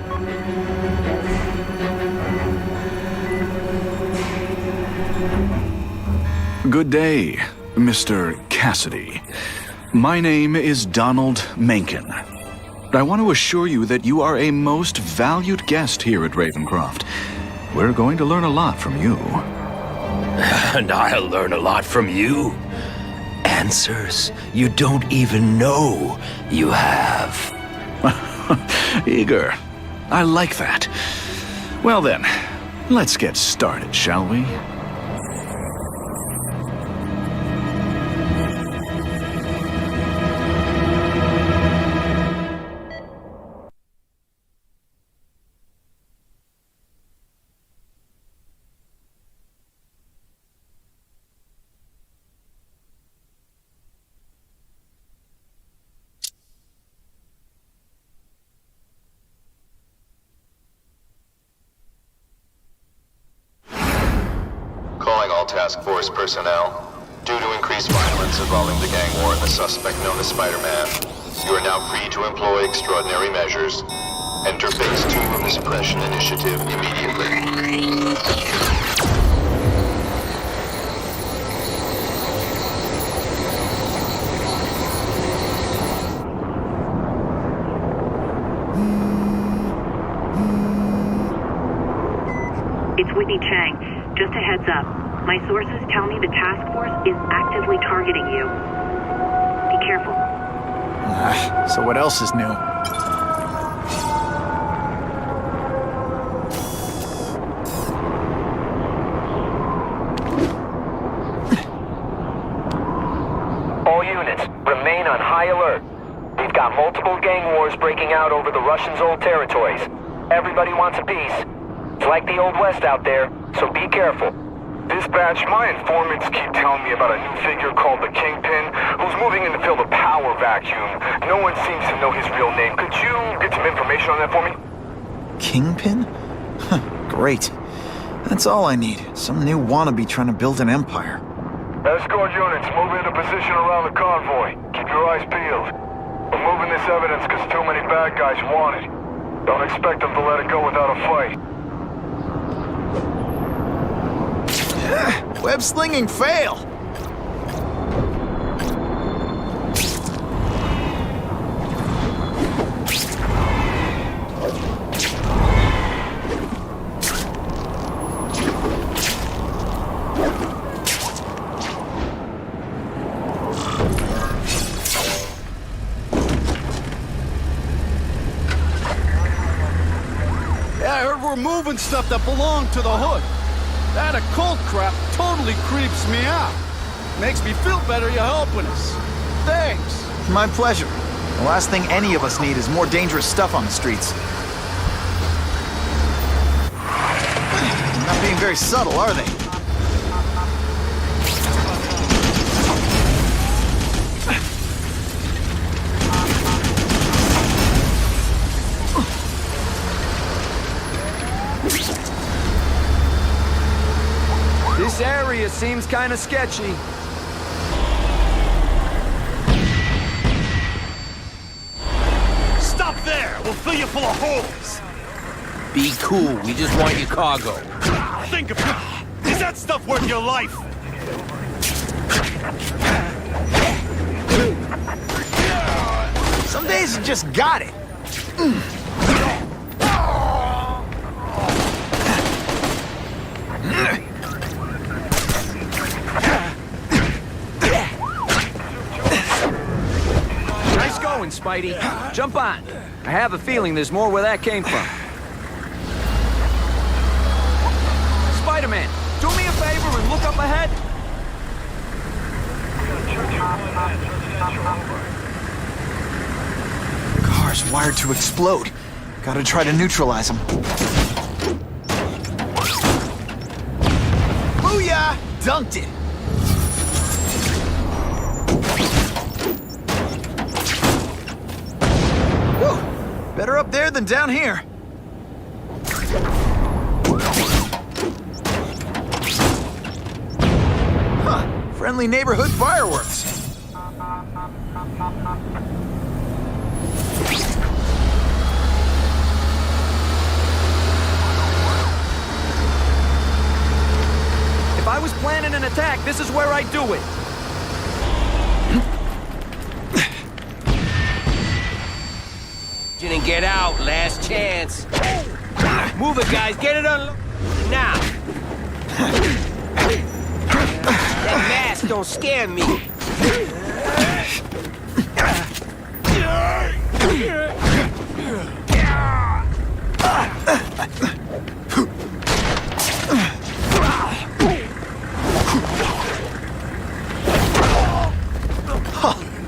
Good day, Mr. Cassidy. My name is Donald Mencken. I want to assure you that you are a most valued guest here at Ravencroft. We're going to learn a lot from you. And I'll learn a lot from you. Answers you don't even know you have. Eager. I like that. Well then, let's get started, shall we? Task Force personnel. Due to increased violence involving the gang war and the suspect known as Spider-Man, you are now free to employ extraordinary measures. Enter Phase 2 of the Suppression Initiative immediately. it's Whitney Chang. Just a heads up. My sources tell me the task force is actively targeting you. Be careful. So what else is new? All units, remain on high alert. We've got multiple gang wars breaking out over the Russians' old territories. Everybody wants a piece. It's like the Old West out there, so be careful. Dispatch, my informants keep telling me about a new figure called the Kingpin, who's moving in to fill the power vacuum. No one seems to know his real name. Could you get some information on that for me? Kingpin? Huh, great. That's all I need. Some new wannabe trying to build an empire. Escort units, move into position around the convoy. Keep your eyes peeled. We're moving this evidence because too many bad guys want it. Don't expect them to let it go without a fight. Web slinging fail! Yeah, I heard we're moving stuff that belonged to the Hood. That occult crap totally creeps me out. Makes me feel better you're helping us. Thanks. My pleasure. The last thing any of us need is more dangerous stuff on the streets. They're not being very subtle, are they? This area seems kind of sketchy. Stop there! We'll fill you full of holes! Be cool, we just want your cargo. Think about it. Is that stuff worth your life? Some days you just got it. Nice going, Spidey. Jump on. I have a feeling there's more where that came from. Spider-Man, do me a favor and look up ahead. Car's wired to explode. Gotta try to neutralize them. Booyah! Dunked it! Whew! Better up there than down here. Huh. Friendly neighborhood fireworks. If I was planning an attack, this is where I'd do it. Didn't get out, last chance. Move it, guys, get it on now. That mask don't scare me.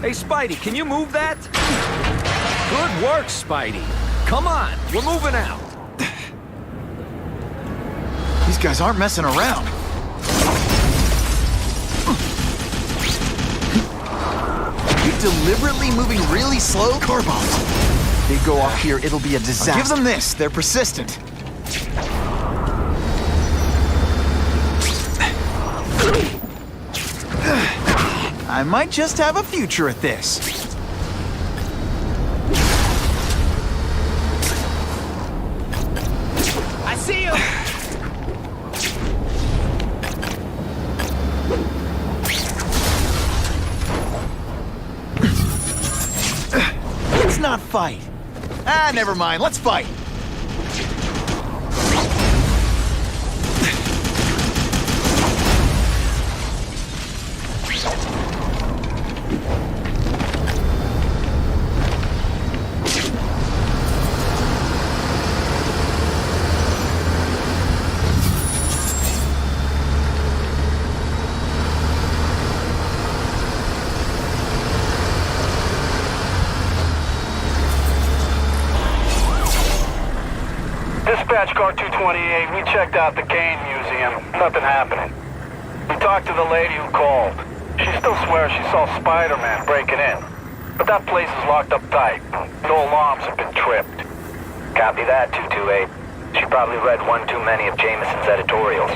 Hey, Spidey, can you move that? Good work, Spidey. Come on, we're moving out. These guys aren't messing around. You deliberately moving really slow? Car bombs. They go off here, it'll be a disaster. Give them this. They're persistent. I might just have a future at this. I see you. Let's not fight. Ah, never mind. Let's fight. 28, we checked out the Kane Museum. Nothing happening. We talked to the lady who called. She still swears she saw Spider-Man breaking in. But that place is locked up tight. No alarms have been tripped. Copy that, 228. She probably read one too many of Jameson's editorials.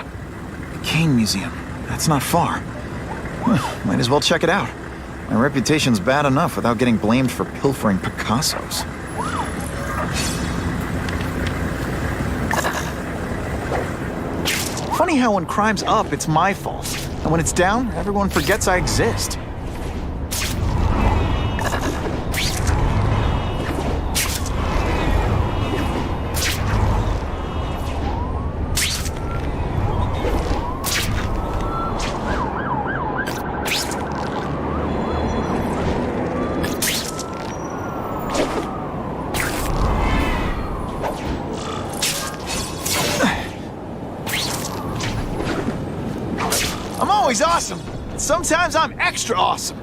The Kane Museum. That's not far. Might as well check it out. My reputation's bad enough without getting blamed for pilfering Picassos. Funny how when crime's up, it's my fault. And when it's down, everyone forgets I exist. I'm always awesome. Sometimes I'm extra awesome.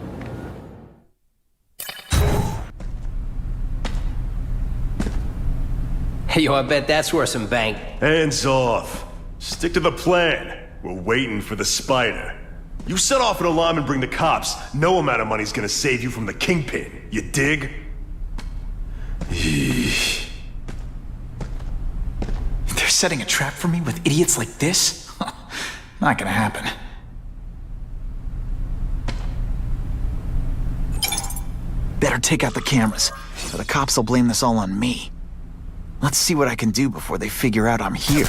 Hey, yo, I bet that's worth some bank. Hands off. Stick to the plan. We're waiting for the spider. You set off an alarm and bring the cops. No amount of money's gonna save you from the Kingpin. You dig? They're setting a trap for me with idiots like this? Not gonna happen. Better take out the cameras, or the cops will blame this all on me. Let's see what I can do before they figure out I'm here.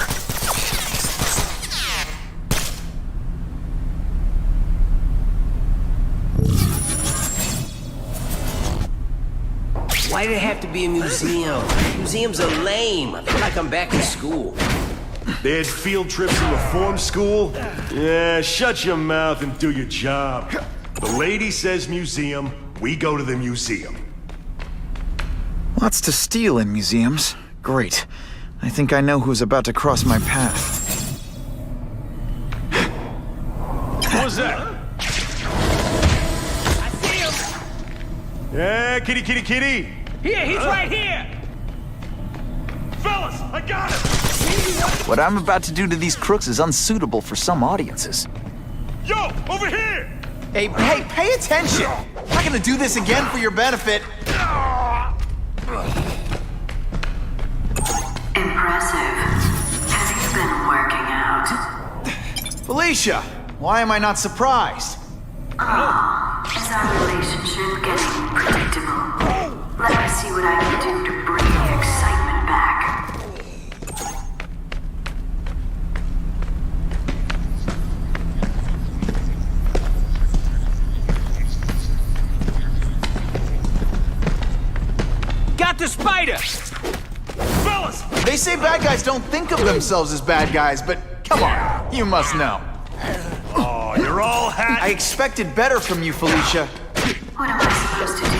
Why did it have to be a museum? Museums are lame. I feel like I'm back in school. They had field trips in reform school? Yeah, shut your mouth and do your job. The lady says museum, we go to the museum. Lots to steal in museums. Great. I think I know who's about to cross my path. What was that? I see him! Yeah, kitty, kitty, kitty! Here, he's right here! Fellas, I got him! What I'm about to do to these crooks is unsuitable for some audiences. Yo, over here! Hey, pay attention! I'm not gonna do this again for your benefit. Impressive. Have you been working out? Felicia, why am I not surprised? Oh, is our relationship getting predictable? Let me see what I can do to bring the excitement back. Got the spider! Fellas! They say bad guys don't think of themselves as bad guys, but come on, you must know. Oh, you're all hat. I expected better from you, Felicia. What am I supposed to do?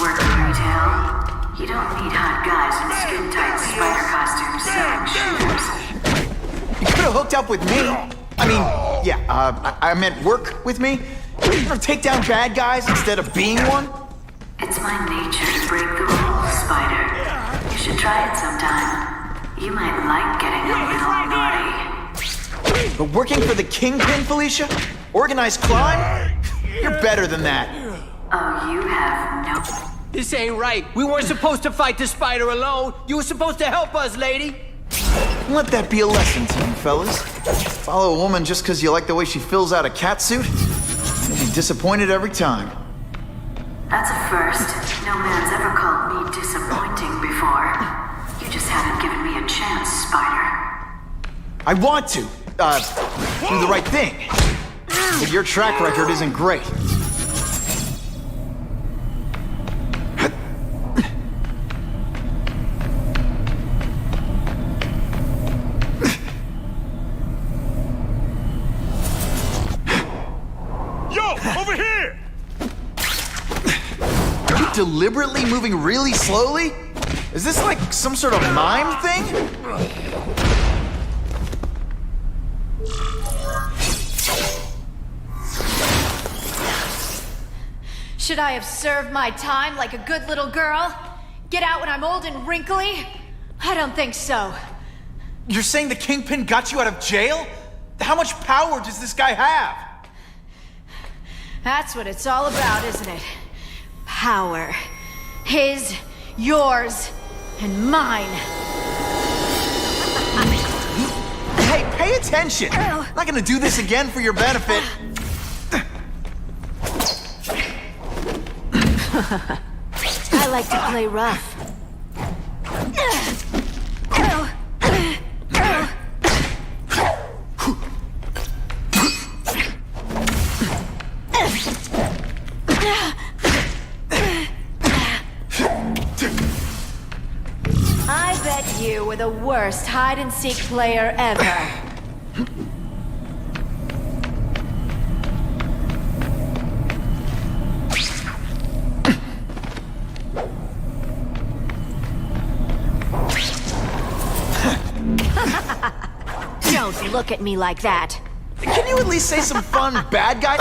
Work in retail? You don't need hot guys in skin-tight spider costumes selling shooters. You could have hooked up with me. I mean, yeah, I meant work with me. You know, take down bad guys instead of being one. It's my nature to break the rules, Spider. You should try it sometime. You might like getting a little naughty. But working for the Kingpin, Felicia? Organized crime? You're better than that. Oh, you have no... This ain't right. We weren't supposed to fight the spider alone. You were supposed to help us, lady. Let that be a lesson to you, fellas. Follow a woman just because you like the way she fills out a catsuit? You'll be disappointed every time. That's a first. No man's ever called me disappointing before. You just haven't given me a chance, Spider. I want to, do the right thing. But your track record isn't great. Yo, over here! Are you deliberately moving really slowly? Is this like some sort of mime thing? Should I have served my time like a good little girl? Get out when I'm old and wrinkly? I don't think so. You're saying the Kingpin got you out of jail? How much power does this guy have? That's what it's all about, isn't it? Power. His, yours, and mine. Hey, pay attention! I'm not gonna do this again for your benefit. I like to play rough. I bet you were the worst hide-and-seek player ever. Don't look at me like that. Can you at least say some fun bad guy?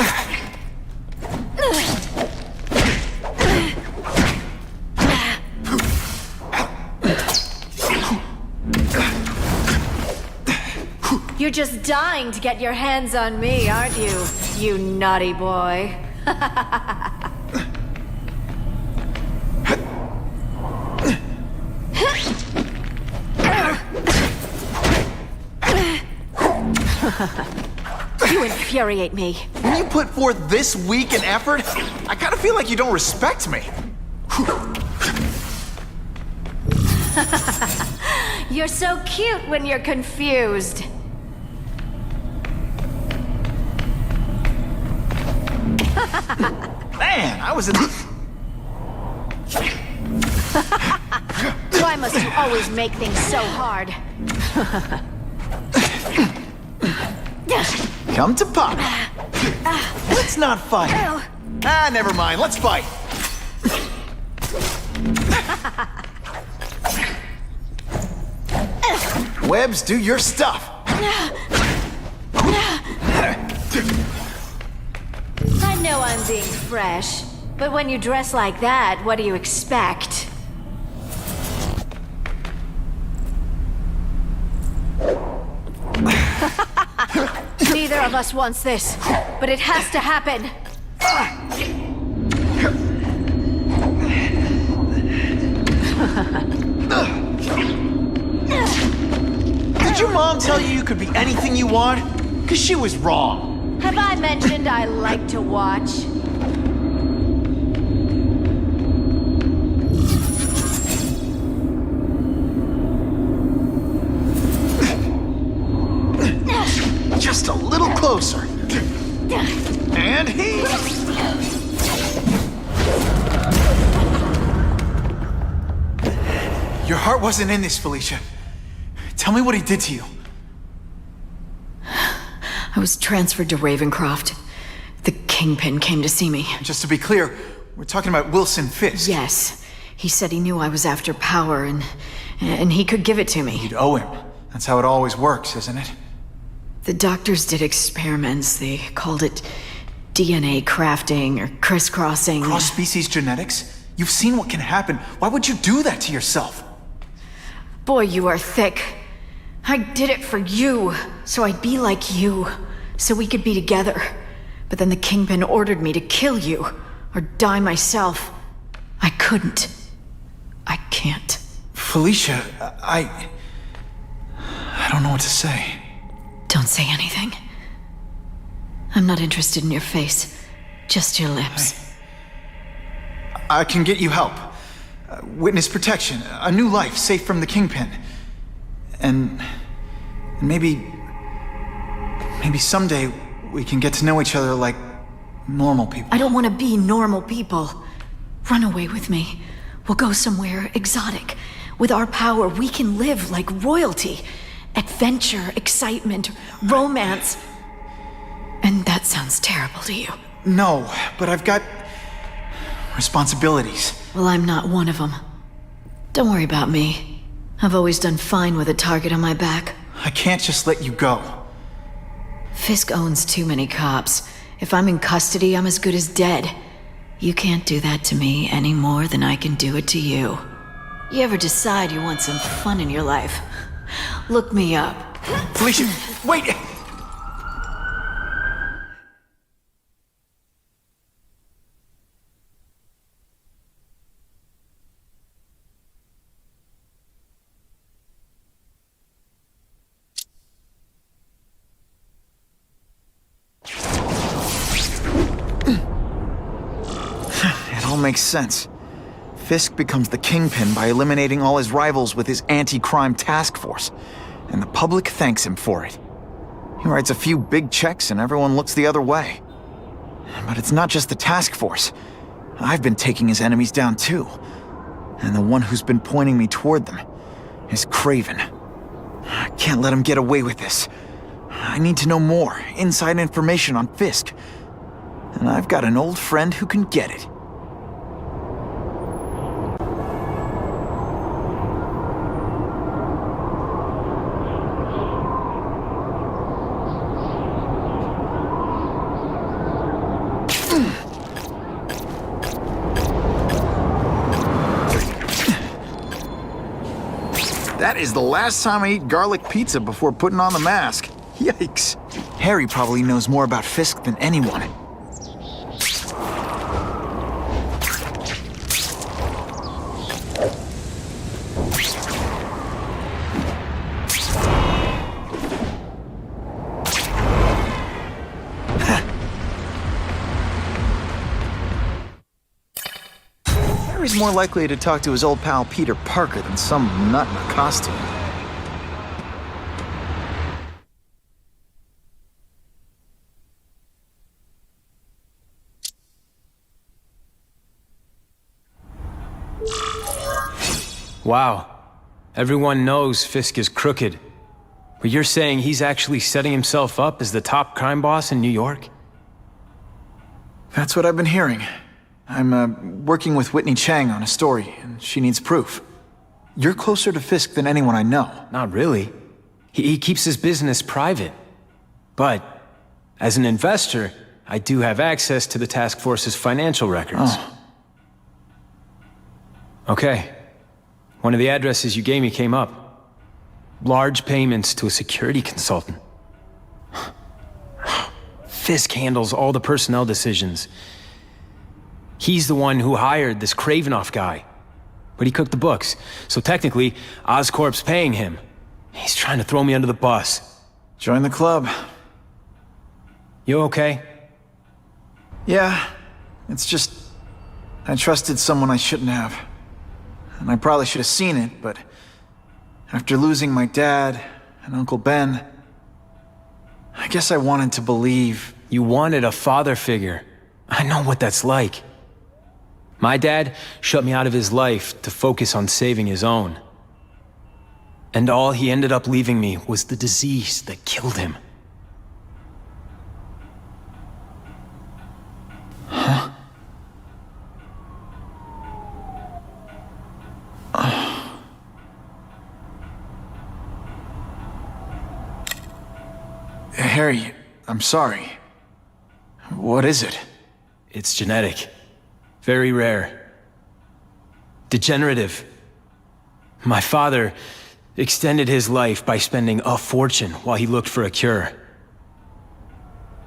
You're just dying to get your hands on me, aren't you? You naughty boy. You infuriate me. When you put forth this week an effort, I kind of feel like you don't respect me. You're so cute when you're confused. Man, I was in... Why must you always make things so hard? Come to Pop. Let's not fight. Never mind. Let's fight. Webs, do your stuff. I know I'm being fresh, but when you dress like that, what do you expect? Neither of us wants this, but it has to happen. Did your mom tell you you could be anything you want? Because she was wrong. Have I mentioned I like to watch? Just a little closer. And he... Your heart wasn't in this, Felicia. Tell me what he did to you. I was transferred to Ravencroft. The Kingpin came to see me. Just to be clear, we're talking about Wilson Fisk. Yes. He said he knew I was after power and he could give it to me. You'd owe him. That's how it always works, isn't it? The doctors did experiments. They called it DNA crafting or crisscrossing. Cross-species genetics? You've seen what can happen. Why would you do that to yourself? Boy, you are thick. I did it for you, so I'd be like you, so we could be together. But then the Kingpin ordered me to kill you, or die myself. I couldn't. I can't. Felicia, I don't know what to say. Don't say anything. I'm not interested in your face, just your lips. I can get you help. Witness protection, a new life safe from the Kingpin. And maybe someday we can get to know each other like normal people. I don't want to be normal people. Run away with me. We'll go somewhere exotic. With our power, we can live like royalty. Adventure, excitement, romance. And that sounds terrible to you. No, but I've got responsibilities. Well, I'm not one of them. Don't worry about me. I've always done fine with a target on my back. I can't just let you go. Fisk owns too many cops. If I'm in custody, I'm as good as dead. You can't do that to me any more than I can do it to you. You ever decide you want some fun in your life? Look me up. Felicia, wait! It all makes sense. Fisk becomes the Kingpin by eliminating all his rivals with his anti-crime task force, and the public thanks him for it. He writes a few big checks and everyone looks the other way. But it's not just the task force. I've been taking his enemies down too. And the one who's been pointing me toward them is Kraven. I can't let him get away with this. I need to know more, inside information on Fisk. And I've got an old friend who can get it. That is the last time I eat garlic pizza before putting on the mask. Yikes. Harry probably knows more about Fisk than anyone. Harry's more likely to talk to his old pal Peter Parker than some nut in a costume. Wow. Everyone knows Fisk is crooked. But you're saying he's actually setting himself up as the top crime boss in New York? That's what I've been hearing. I'm working with Whitney Chang on a story, and she needs proof. You're closer to Fisk than anyone I know. Not really. He keeps his business private. But, as an investor, I do have access to the task force's financial records. Oh. Okay. One of the addresses you gave me came up. Large payments to a security consultant. Fisk handles all the personnel decisions. He's the one who hired this Kravinoff guy. But he cooked the books, so technically, Oscorp's paying him. He's trying to throw me under the bus. Join the club. You okay? Yeah, it's just... I trusted someone I shouldn't have. And I probably should have seen it, but... after losing my dad and Uncle Ben... I guess I wanted to believe... You wanted a father figure. I know what that's like. My dad shut me out of his life to focus on saving his own. And all he ended up leaving me was the disease that killed him. Huh? Harry, I'm sorry. What is it? It's genetic. Very rare. Degenerative. My father extended his life by spending a fortune while he looked for a cure.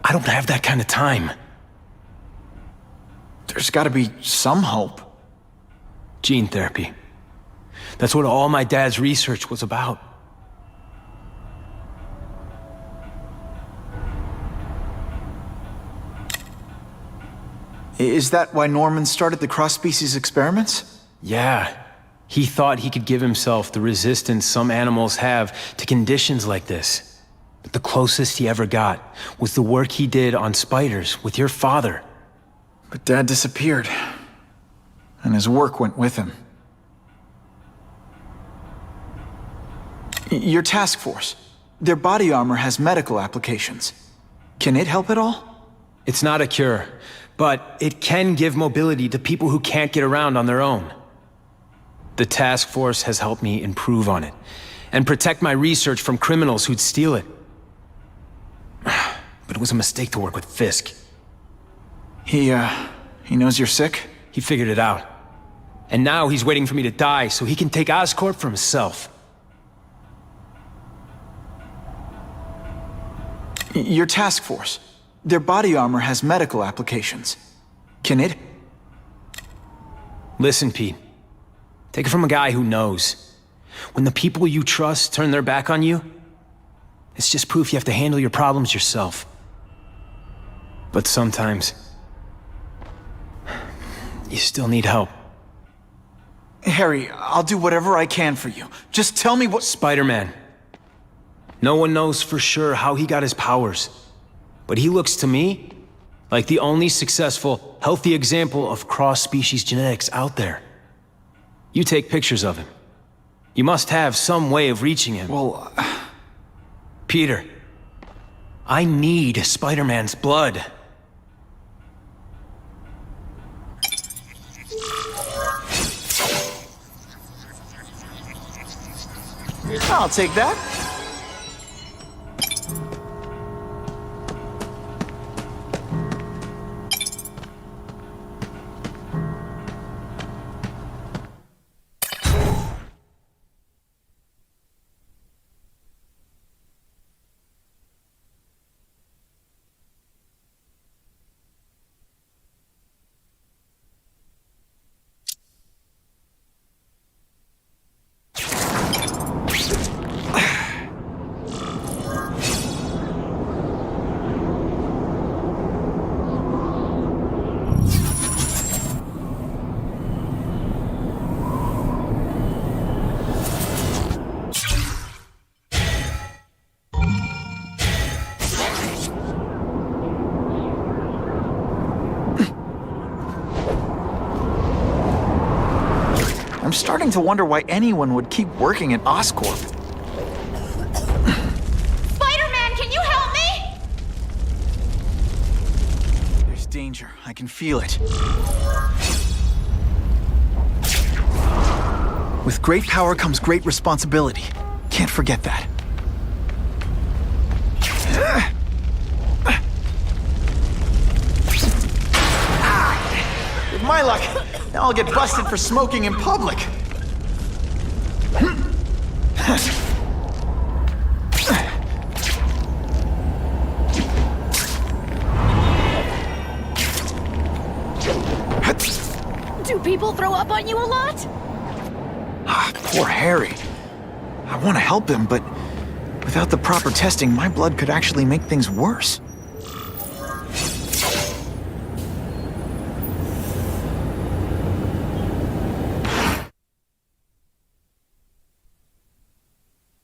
I don't have that kind of time. There's gotta be some hope. Gene therapy. That's what all my dad's research was about. Is that why Norman started the cross-species experiments? Yeah. He thought he could give himself the resistance some animals have to conditions like this. But the closest he ever got was the work he did on spiders with your father. But Dad disappeared. And his work went with him. Your task force. Their body armor has medical applications. Can it help at all? It's not a cure. But it can give mobility to people who can't get around on their own. The task force has helped me improve on it, and protect my research from criminals who'd steal it. But it was a mistake to work with Fisk. He knows you're sick? He figured it out. And now he's waiting for me to die so he can take Oscorp for himself. Your task force. Their body armor has medical applications. Can it? Listen, Pete. Take it from a guy who knows. When the people you trust turn their back on you, it's just proof you have to handle your problems yourself. But sometimes, you still need help. Harry, I'll do whatever I can for you. Just tell me what— Spider-Man. No one knows for sure how he got his powers. But he looks to me like the only successful, healthy example of cross-species genetics out there. You take pictures of him. You must have some way of reaching him. Well, Peter, I need Spider-Man's blood. I'll take that. I'm starting to wonder why anyone would keep working at Oscorp. Spider-Man, can you help me? There's danger. I can feel it. With great power comes great responsibility. Can't forget that. With my luck, now I'll get busted for smoking in public. Do people throw up on you a lot? Poor Harry. I want to help him, but without the proper testing, my blood could actually make things worse.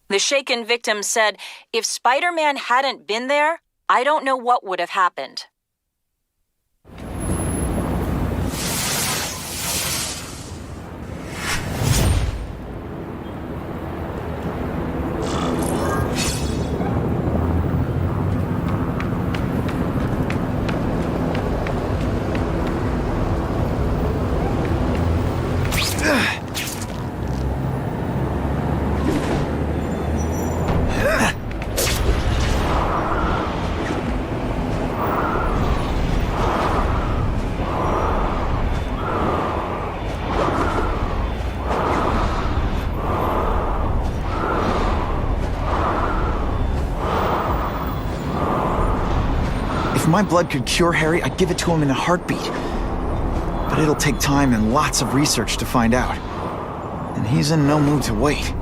The shaken victim said, if Spider-Man hadn't been there, I don't know what would have happened. If my blood could cure Harry, I'd give it to him in a heartbeat. But it'll take time and lots of research to find out. And he's in no mood to wait.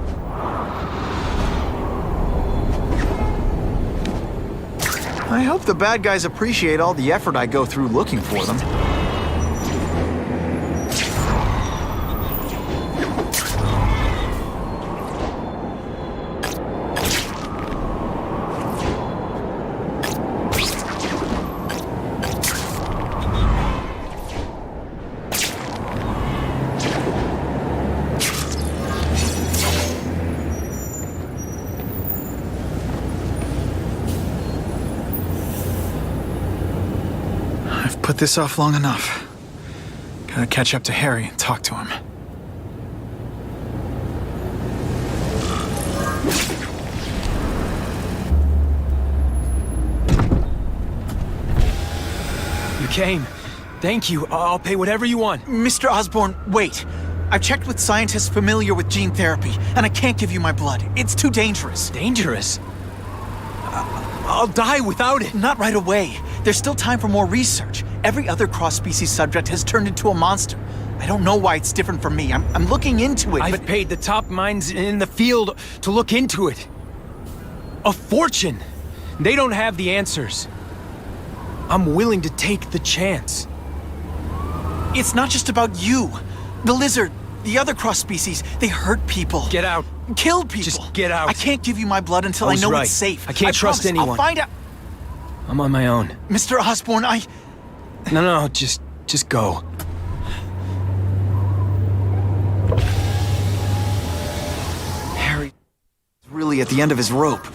I hope the bad guys appreciate all the effort I go through looking for them. Put this off long enough. Gotta catch up to Harry and talk to him. You came. Thank you. I'll pay whatever you want. Mr. Osborn, wait. I've checked with scientists familiar with gene therapy, and I can't give you my blood. It's too dangerous. Dangerous? I'll die without it. Not right away. There's still time for more research. Every other cross-species subject has turned into a monster. I don't know why it's different from me. I'm looking into it, I've paid the top minds in the field to look into it. A fortune. They don't have the answers. I'm willing to take the chance. It's not just about you. The lizard, the other cross-species, they hurt people. Get out. Kill people. Just get out. I can't give you my blood until I know right. it's safe. I can't trust promise. anyone. I'll find out. I'm on my own. Mr. Osborn, No, just go. Harry is really at the end of his rope.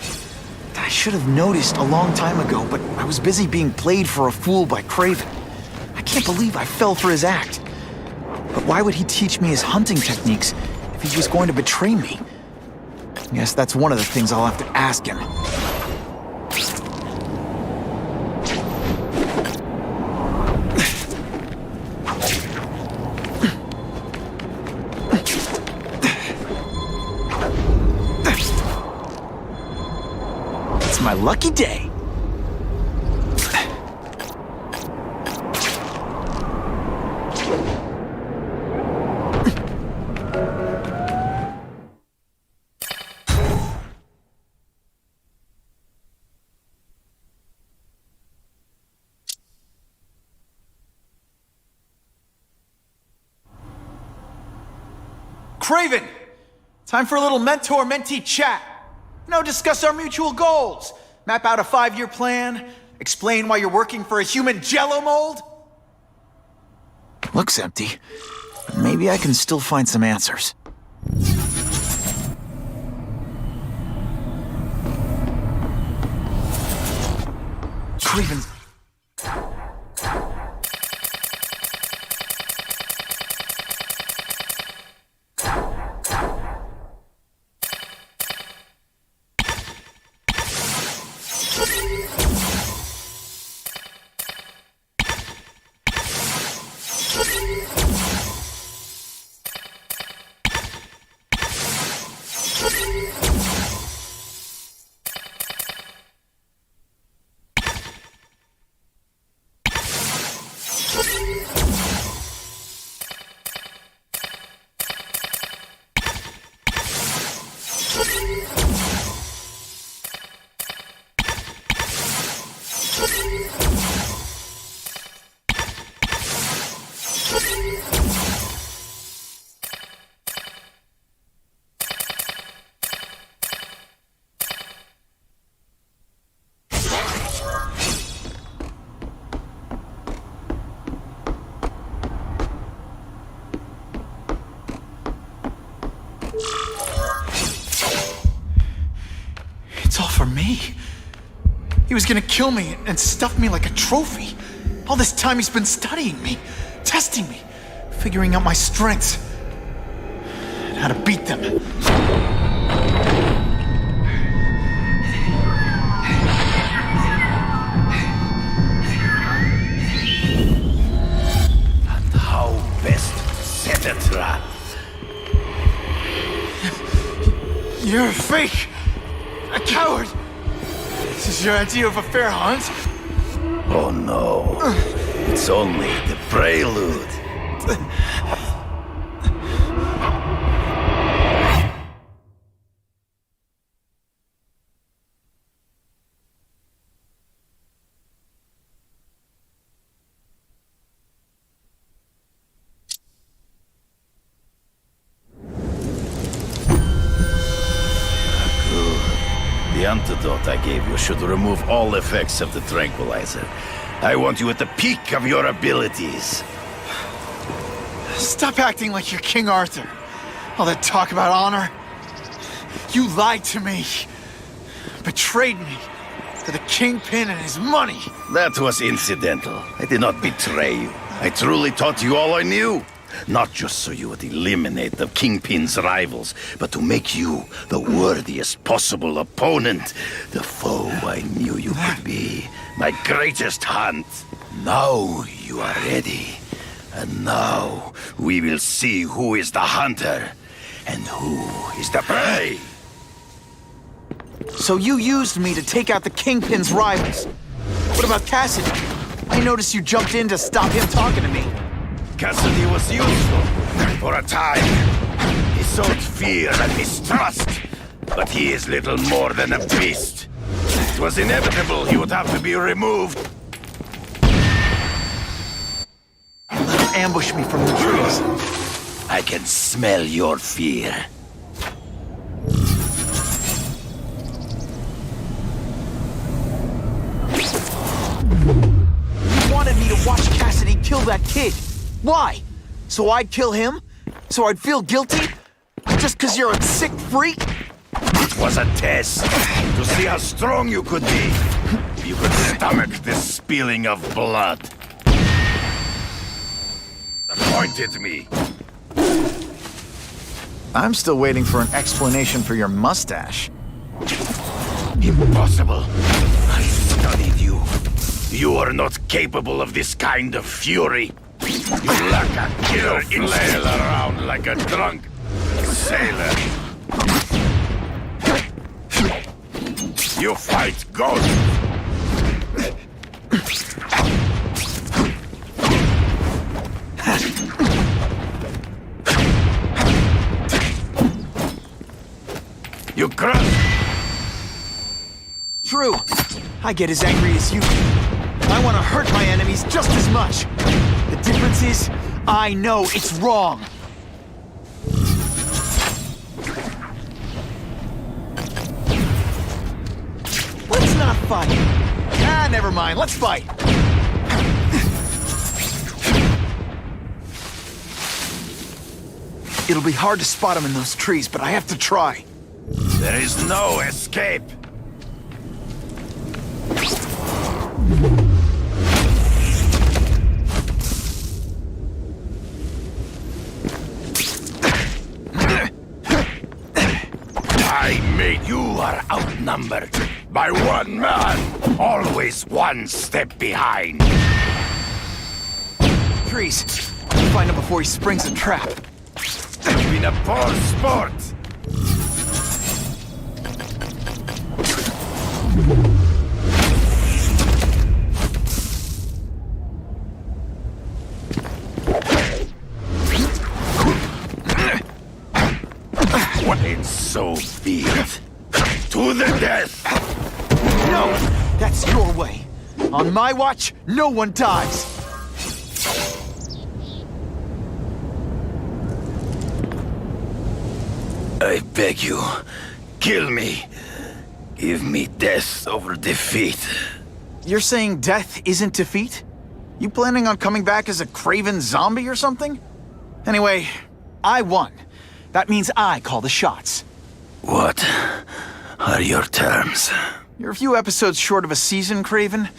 I should have noticed a long time ago, but I was busy being played for a fool by Craven. I can't believe I fell for his act. But why would he teach me his hunting techniques if he was going to betray me? I guess that's one of the things I'll have to ask him. It's my lucky day. Craven! Time for a little mentor-mentee chat. Discuss our mutual goals. Map out a 5-year plan. Explain why you're working for a human jello mold. Looks empty. But maybe I can still find some answers. Craven. It's all for me. He was gonna kill me and stuff me like a trophy. All this time he's been studying me, testing me, figuring out my strengths, and how to beat them. And how best set a trap. You're a fake! A coward! This is your idea of a fair hunt? Oh no. It's only the prelude. The antidote I gave you should remove all effects of the tranquilizer. I want you at the peak of your abilities. Stop acting like you're King Arthur. All that talk about honor. You lied to me. Betrayed me. To the Kingpin and his money. That was incidental. I did not betray you. I truly taught you all I knew. Not just so you would eliminate the Kingpin's rivals, but to make you the worthiest possible opponent. The foe I knew you could be. My greatest hunt. Now you are ready. And now we will see who is the hunter and who is the prey. So you used me to take out the Kingpin's rivals. What about Cassidy? I noticed you jumped in to stop him talking to me. Cassidy was useful for a time. He sowed fear and mistrust, but he is little more than a beast. It was inevitable he would have to be removed. Let him ambush me from the trees. I can smell your fear. You wanted me to watch Cassidy kill that kid. Why? So I'd kill him? So I'd feel guilty? Just 'cause you're a sick freak? It was a test to see how strong you could be. You could stomach this spilling of blood. Pointed me. I'm still waiting for an explanation for your mustache. Impossible. I studied you. You are not capable of this kind of fury. You lack a killer instinct around like a drunk sailor. You fight ghosts. You crush. True. I get as angry as you. I want to hurt my enemies just as much. The difference is, I know it's wrong. Let's not fight. Ah, never mind. Let's fight. It'll be hard to spot him in those trees, but I have to try. There is no escape. You are outnumbered by one man, always one step behind. Trees. Find him before he springs a trap. It's been a poor sport. And so be it. To the death! No! That's your way. On my watch, no one dies. I beg you, kill me. Give me death over defeat. You're saying death isn't defeat? You planning on coming back as a craven zombie or something? Anyway, I won. That means I call the shots. What are your terms? You're a few episodes short of a season, Craven,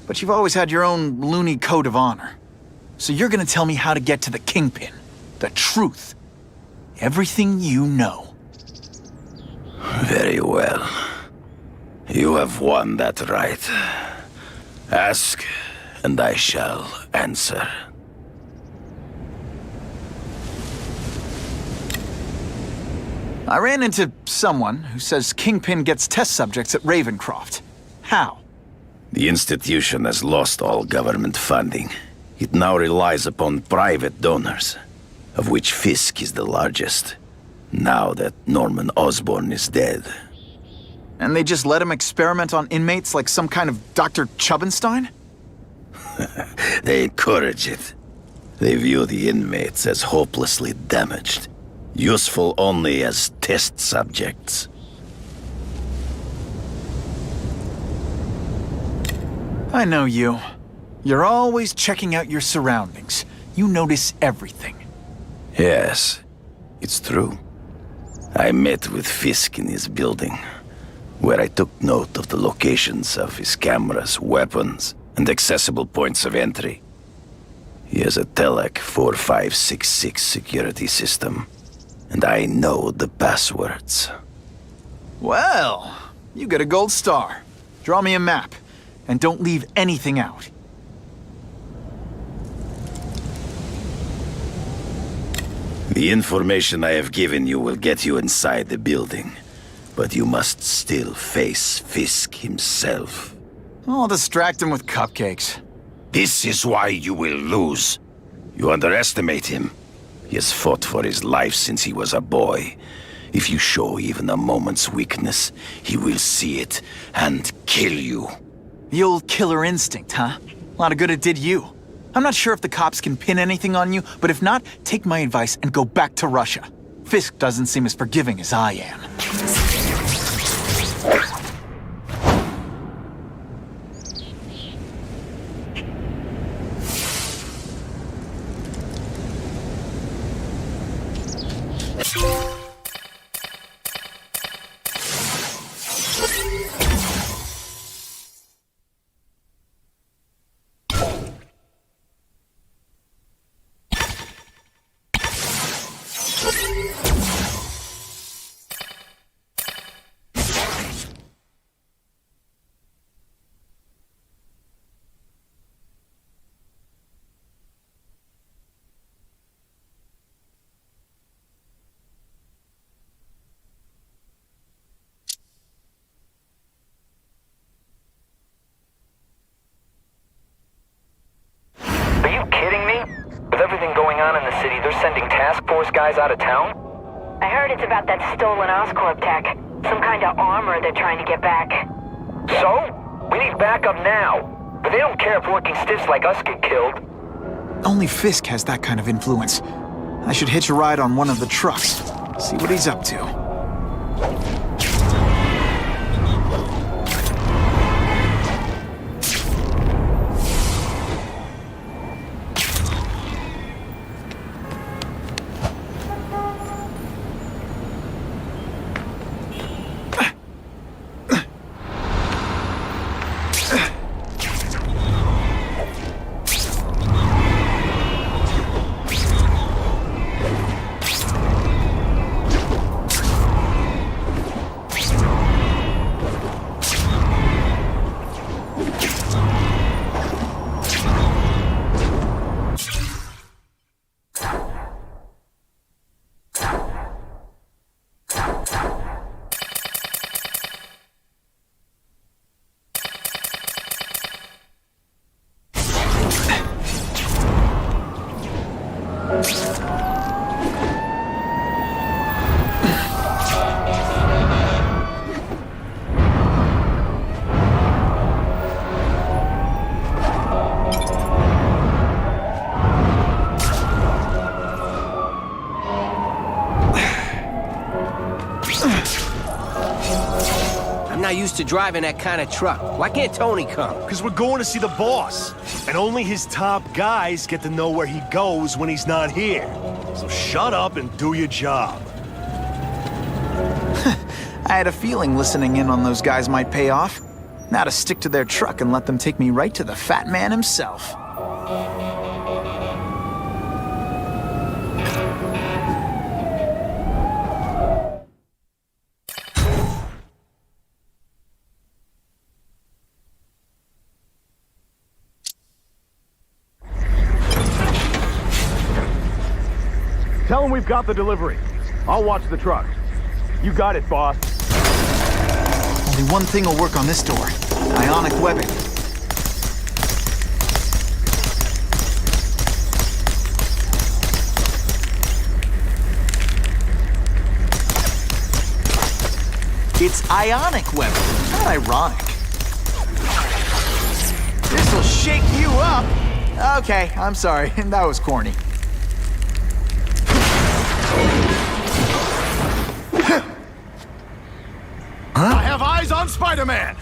but you've always had your own loony code of honor. So you're gonna tell me how to get to the Kingpin. The truth. Everything you know. Very well. You have won that right. Ask, and I shall answer. I ran into someone who says Kingpin gets test subjects at Ravencroft. How? The institution has lost all government funding. It now relies upon private donors, of which Fisk is the largest, now that Norman Osborn is dead. And they just let him experiment on inmates like some kind of Dr. Chubbenstein? They encourage it. They view the inmates as hopelessly damaged, useful only as test subjects. I know you. You're always checking out your surroundings. You notice everything. Yes, it's true. I met with Fisk in his building, where I took note of the locations of his cameras, weapons, and accessible points of entry. He has a Telek 4566 security system, and I know the passwords. Well, you get a gold star. Draw me a map, and don't leave anything out. The information I have given you will get you inside the building, But you must still face Fisk himself. I'll distract him with cupcakes. This is why you will lose. You underestimate him. He has fought for his life since he was a boy. If you show even a moment's weakness, he will see it and kill you. The old killer instinct, huh? A lot of good it did you. I'm not sure if the cops can pin anything on you, but if not, take my advice and go back to Russia. Fisk doesn't seem as forgiving as I am. They're sending task force guys out of town? I heard it's about that stolen Oscorp tech. Some kind of armor they're trying to get back. So? We need backup now. But they don't care if working stiffs like us get killed. Only Fisk has that kind of influence. I should hitch a ride on one of the trucks. See what he's up to. Used to driving that kind of truck. Why can't Tony come? Because we're going to see the boss. And only his top guys get to know where he goes when he's not here. So shut up and do your job. I had a feeling listening in on those guys might pay off. Now to stick to their truck and let them take me right to the fat man himself. Tell him we've got the delivery. I'll watch the truck. You got it, boss. Only one thing will work on this door. Ionic webbing. It's ionic webbing, not ironic. This'll shake you up. Okay, I'm sorry. That was corny. I have eyes on Spider-Man!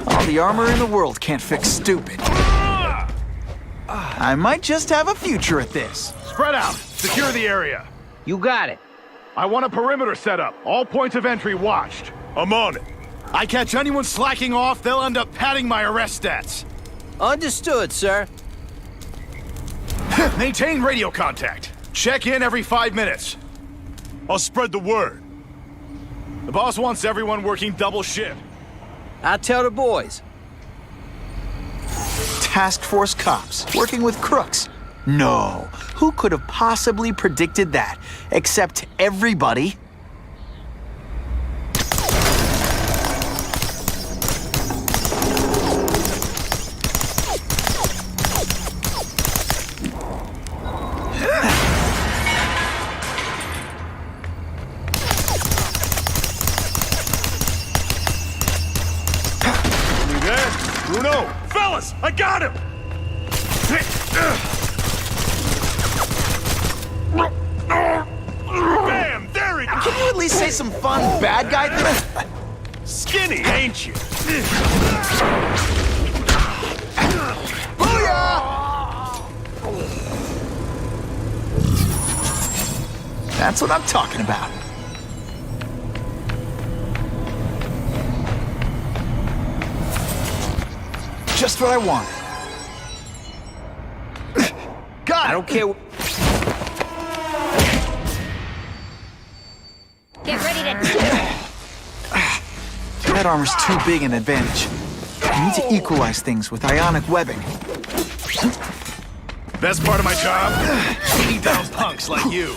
All the armor in the world can't fix stupid. I might just have a future at this. Spread out! Secure the area! You got it. I want a perimeter set up. All points of entry watched. I'm on it. I catch anyone slacking off, they'll end up padding my arrest stats. Understood, sir. Maintain radio contact. Check in every 5 minutes. I'll spread the word. The boss wants everyone working double shift. I'll tell the boys. Task Force cops working with crooks. No, who could have possibly predicted that? Except everybody. You there? Bruno! Fellas, I got him! Bam! There it is! Can you at least say some fun bad guy things? Skinny, ain't you? That's what I'm talking about. Just what I want. I don't care. Get ready to... That armor's too big an advantage. I need to equalize things with ionic webbing. Best part of my job? Beating down punks like you.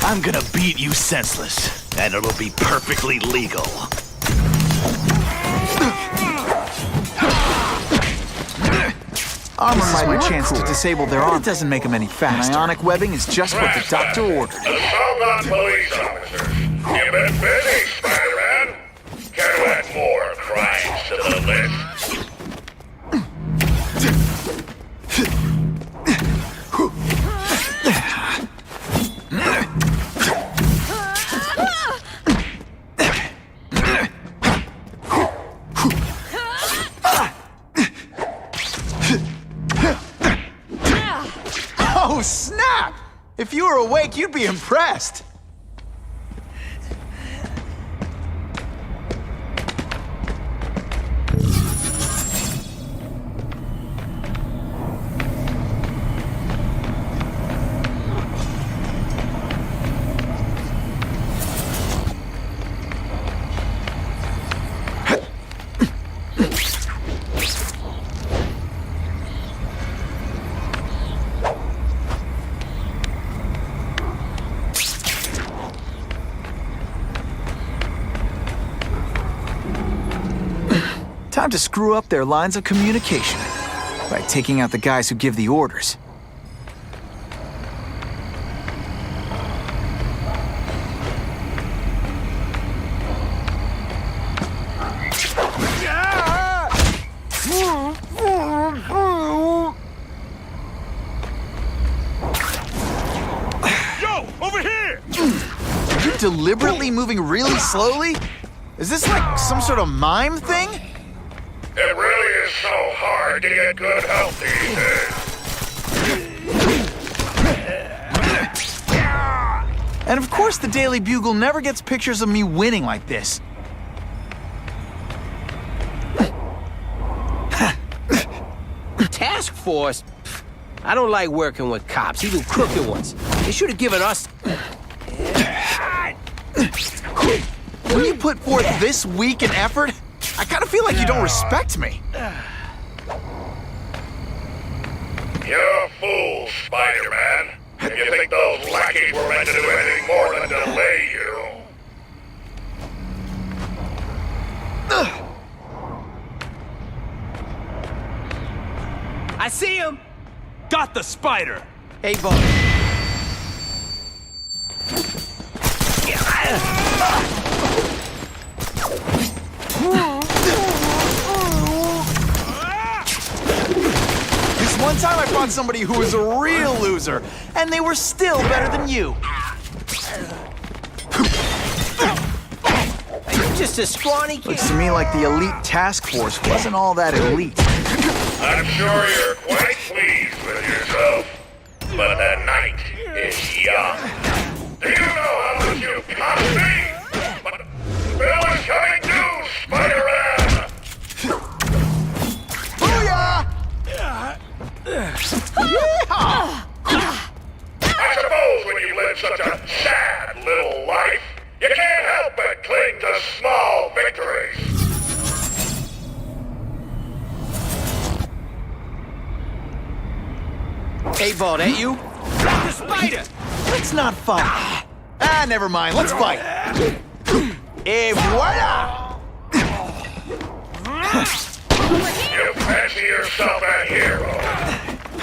I'm gonna beat you senseless, and it'll be perfectly legal. Armor might be a chance to disable their armor. It doesn't make them any faster. Ionic webbing is just what the doctor ordered. Assault police officers. You've been busy, Spider-Man. Care to add more crimes to the list? Oh, snap! If you were awake, you'd be impressed. Time to screw up their lines of communication by taking out the guys who give the orders. Yo, over here! Are you deliberately moving really slowly? Is this like some sort of mime thing? It really is so hard to get good help these days. And of course the Daily Bugle never gets pictures of me winning like this. Task Force? I don't like working with cops, even crooked ones. They should have given us... When you put forth this weak an effort, I kind of feel like you don't respect me. You're a fool, Spider-Man. If you think those lackeys were meant to do anything more than delay you. I see him! Got the spider! Hey, Bo. This one time I fought somebody who was a real loser, and they were still better than you. You're just a scrawny kid. Looks to me like the elite task force wasn't all that elite. I'm sure you're quite pleased with yourself, but the night is young. Do you know how much you cost me? But Bill is coming too, Spider-Man! Booyah! such a sad little life, you can't help but cling to small victories. Hey, Bald, ain't you? Got the spider! Let's not fight. Ah, never mind. Let's fight. Et voila! You fancy yourself a hero.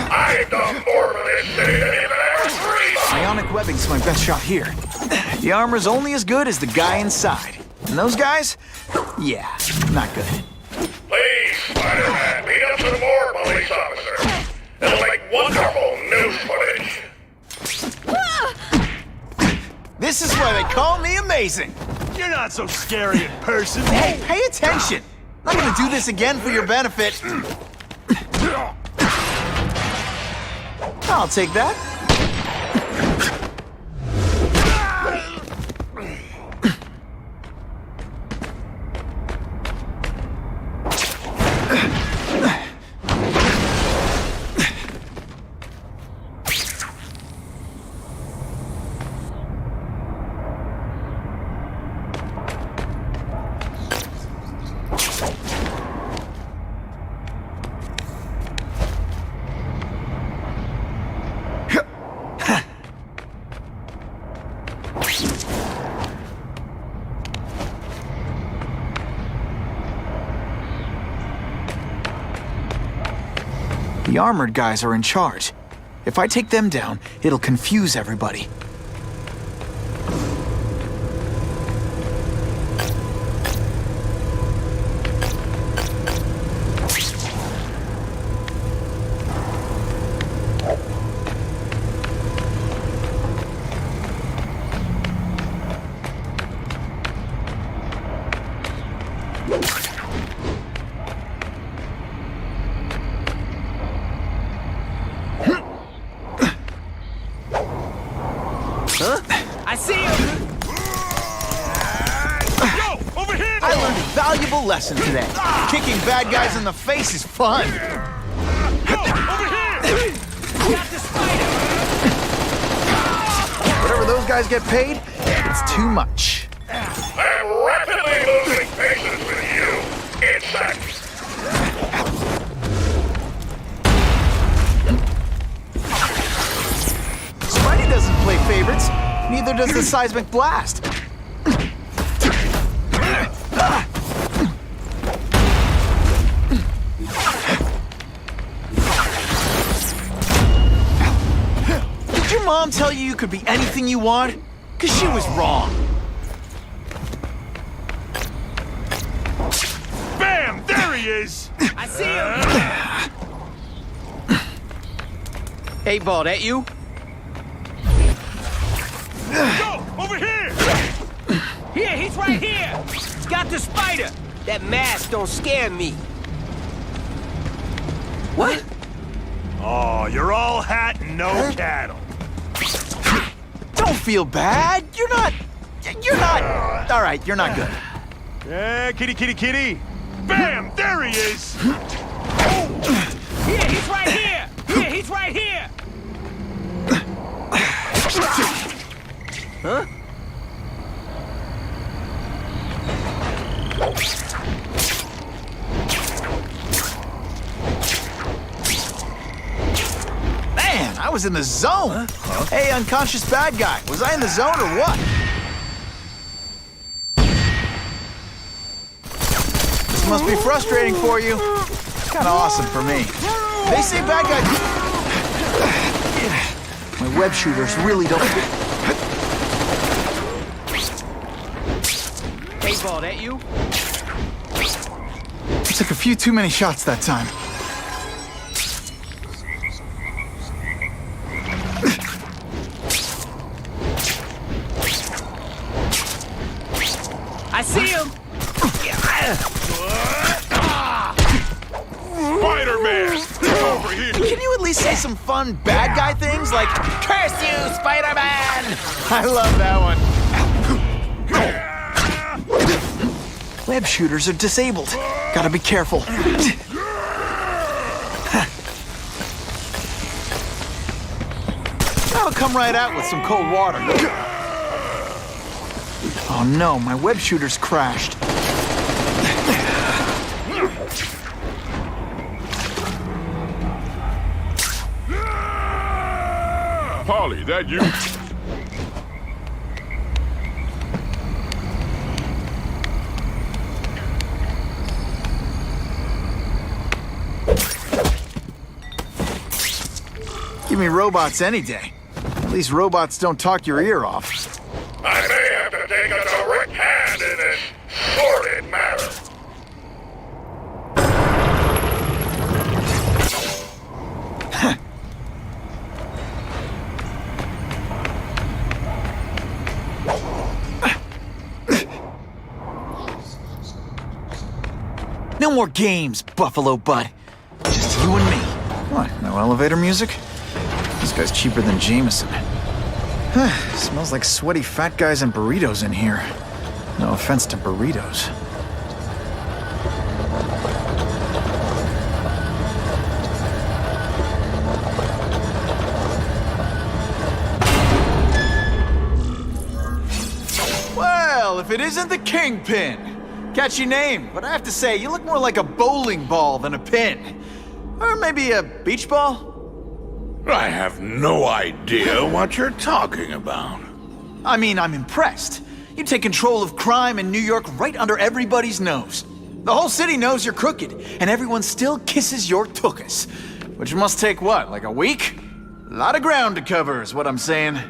I've done more for this city than even ever dreamed of. Ionic webbing's my best shot here. The armor's only as good as the guy inside. And those guys? Yeah, not good. Please, Spider-Man, beat up some more police officers. It'll make wonderful news footage. This is why they call me amazing. You're not so scary in person. Hey, pay attention. I'm not gonna do this again for your benefit. I'll take that. The armored guys are in charge. If I take them down, it'll confuse everybody. Huh? I see him! Yo, over here! I learned a valuable lesson today. Kicking bad guys in the face is fun. Yo, over here! Got the spider! Whatever those guys get paid, it's too much. I'm rapidly losing patience with you, insect. Spidey doesn't play favorites. Neither does the seismic blast. Did your mom tell you could be anything you want? 'Cause she was wrong. Bam! There he is! I see him! Hey, Bald, ain't you? Yo, over here! Here, he's right here! Got the spider! That mask don't scare me. What? Oh, you're all hat and no cattle. Don't feel bad. You're not. All right, you're not good. Yeah, kitty, kitty, kitty. Bam! There he is! Here, he's right here! Here, he's right here! Huh? Man, I was in the zone. Hey, unconscious bad guy. Was I in the zone or what? This must be frustrating for you. It's kind of awesome for me. They say bad guys. My web shooters really don't. Hey, Bald, ain't you? I took a few too many shots that time. I see him! Spider-Man! Over here! Can you at least say some fun bad guy things like, "Curse you, Spider-Man"? I love that one. Web shooters are disabled. Gotta be careful. come right out with some cold water. Oh no, my web shooter's crashed. Polly, that you? Give me robots any day. At least robots don't talk your ear off. I may have to take a direct hand in this sordid matter. No more games, Buffalo Bud. Just you and me. What, no elevator music? This guy's cheaper than Jameson. Smells like sweaty fat guys and burritos in here. No offense to burritos. Well, if it isn't the Kingpin. Catchy name, but I have to say, you look more like a bowling ball than a pin. Or maybe a beach ball? I have no idea what you're talking about. I mean, I'm impressed. You take control of crime in New York right under everybody's nose. The whole city knows you're crooked, and everyone still kisses your tuchus. Which must take what, like a week? A lot of ground to cover is what I'm saying.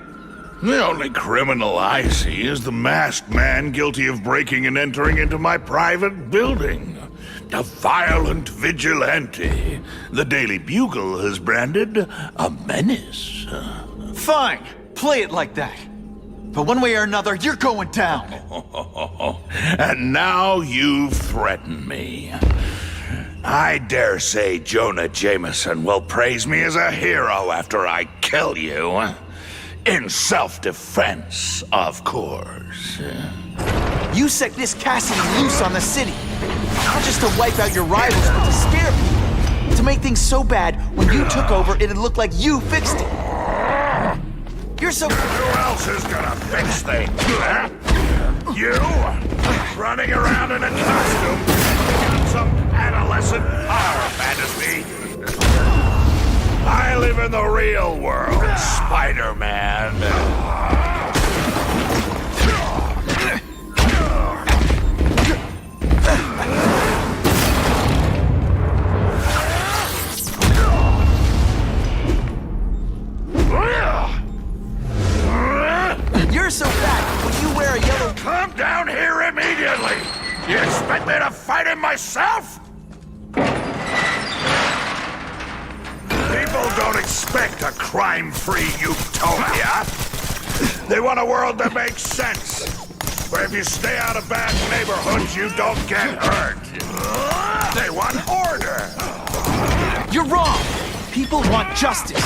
The only criminal I see is the masked man guilty of breaking and entering into my private building. A violent vigilante. The Daily Bugle has branded a menace. Fine, play it like that. But one way or another, you're going down. And now you've threatened me. I dare say Jonah Jameson will praise me as a hero after I kill you. In self-defense, of course. You set this Cassidy loose on the city. Not just to wipe out your rivals, but to scare people. To make things so bad, when you took over, it'd look like you fixed it. You're so... Who else is gonna fix things, huh? You? Running around in a costume, on some adolescent horror fantasy? I live in the real world, Spider-Man. You're so fat, when you wear a yellow... Come down here immediately! You expect me to fight him myself? People don't expect a crime-free utopia. They want a world that makes sense. Where if you stay out of bad neighborhoods, you don't get hurt. They want order. You're wrong! People want justice.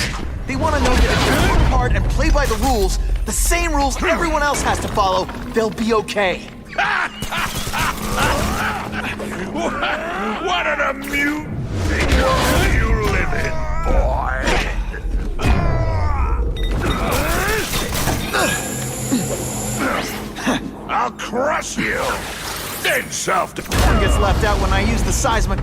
They want to know that if they work hard and play by the rules, the same rules everyone else has to follow, they'll be okay. What an amusing world you live in, boy. I'll crush you in self-defense. One gets left out when I use the seismic...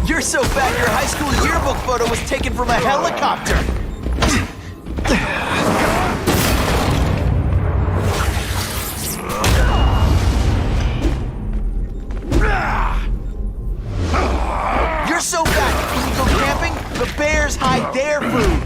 You're so fat, your high school yearbook photo was taken from a helicopter. You're so fat, when you go camping, the bears hide their food.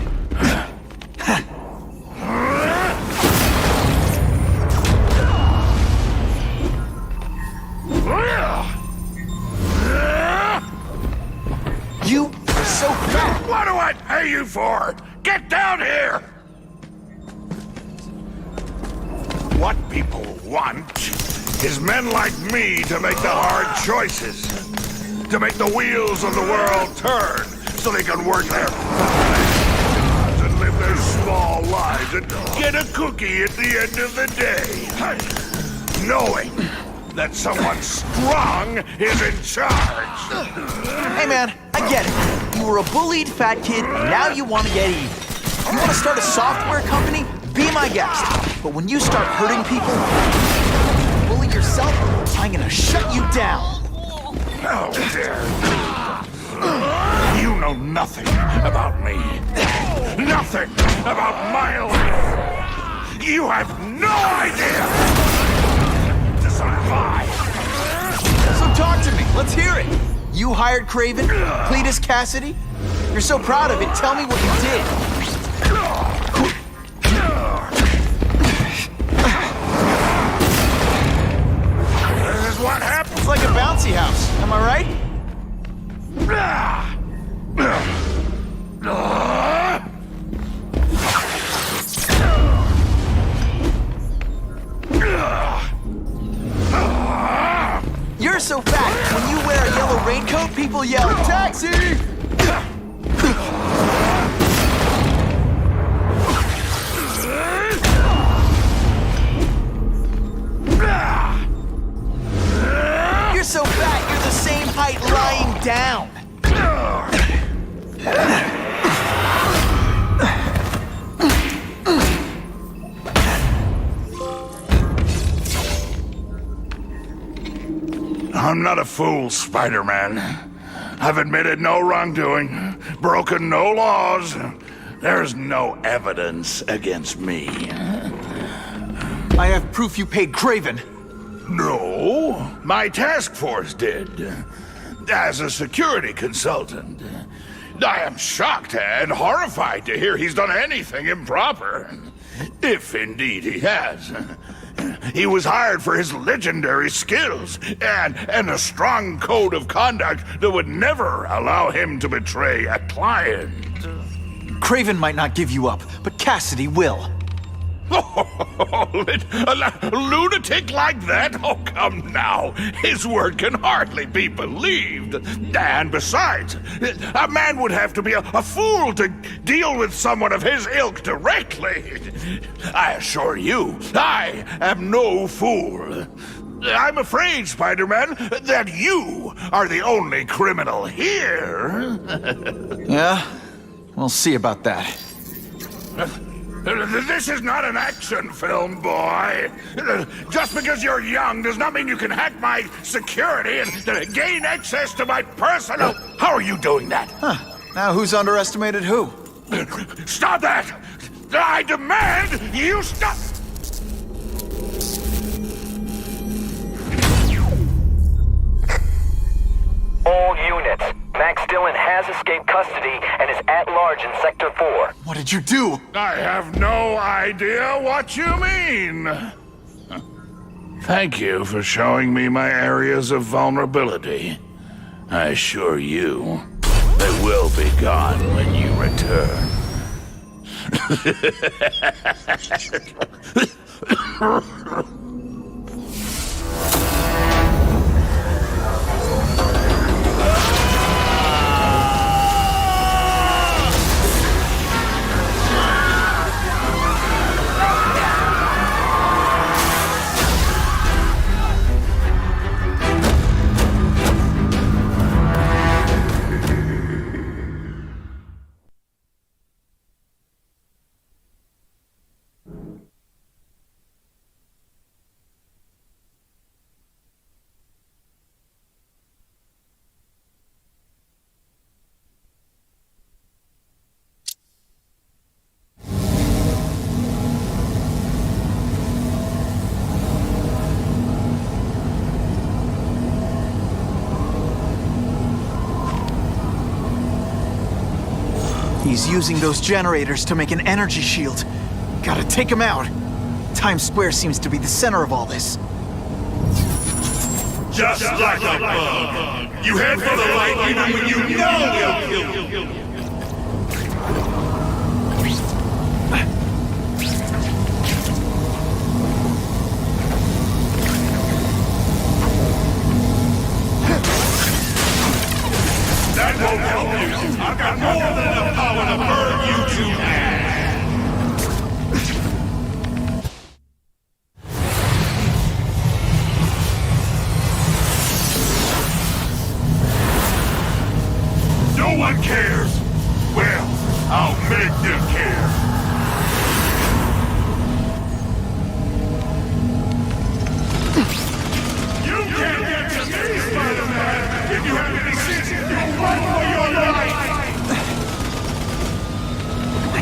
You are so fat! What do I pay you for? Get down here! What people want is men like me to make the hard choices. To make the wheels of the world turn so they can work their and live their all lies and get a cookie at the end of the day. Knowing that someone strong is in charge. Hey man, I get it. You were a bullied fat kid, and now you want to get even. You want to start a software company? Be my guest. But when you start hurting people, bully yourself, I'm gonna shut you down. How dare you! You know nothing about me. Nothing about my life. You have no idea to survive. So talk to me. Let's hear it. You hired Kraven, Cletus Cassidy? You're so proud of it. Tell me what you did. This is what happens. It's like a bouncy house. Am I right? You're so fat, when you wear a yellow raincoat, people yell, "Taxi!" You're so fat, you're the same height lying down. I'm not a fool, Spider-Man. I've admitted no wrongdoing, broken no laws. There's no evidence against me. I have proof you paid Kraven. No, my task force did. As a security consultant. I am shocked and horrified to hear he's done anything improper. If indeed he has. He was hired for his legendary skills and a strong code of conduct that would never allow him to betray a client. Kraven might not give you up, but Cassidy will. A lunatic like that? Oh, come now. His word can hardly be believed. And besides, a man would have to be a fool to deal with someone of his ilk directly. I assure you, I am no fool. I'm afraid, Spider-Man, that you are the only criminal here. Yeah? We'll see about that. This is not an action film, boy. Just because you're young does not mean you can hack my security and gain access to my personal... How are you doing that? Huh. Now who's underestimated who? Stop that! I demand you stop... All units. Max Dillon has escaped custody and is at large in Sector 4. What did you do? I have no idea what you mean. Thank you for showing me my areas of vulnerability. I assure you, they will be gone when you return. He's using those generators to make an energy shield. Gotta take him out. Times Square seems to be the center of all this. Just like a bug. You head for the light even when you know they'll kill you. That won't help you. I've got more than enough power to burn you to ash.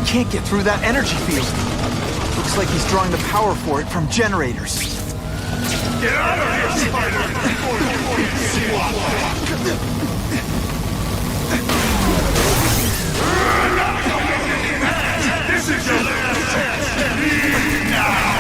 can't get through that energy field. Looks like he's drawing the power for it from generators. Get out of here, Spider! This is your last chance! Leave now!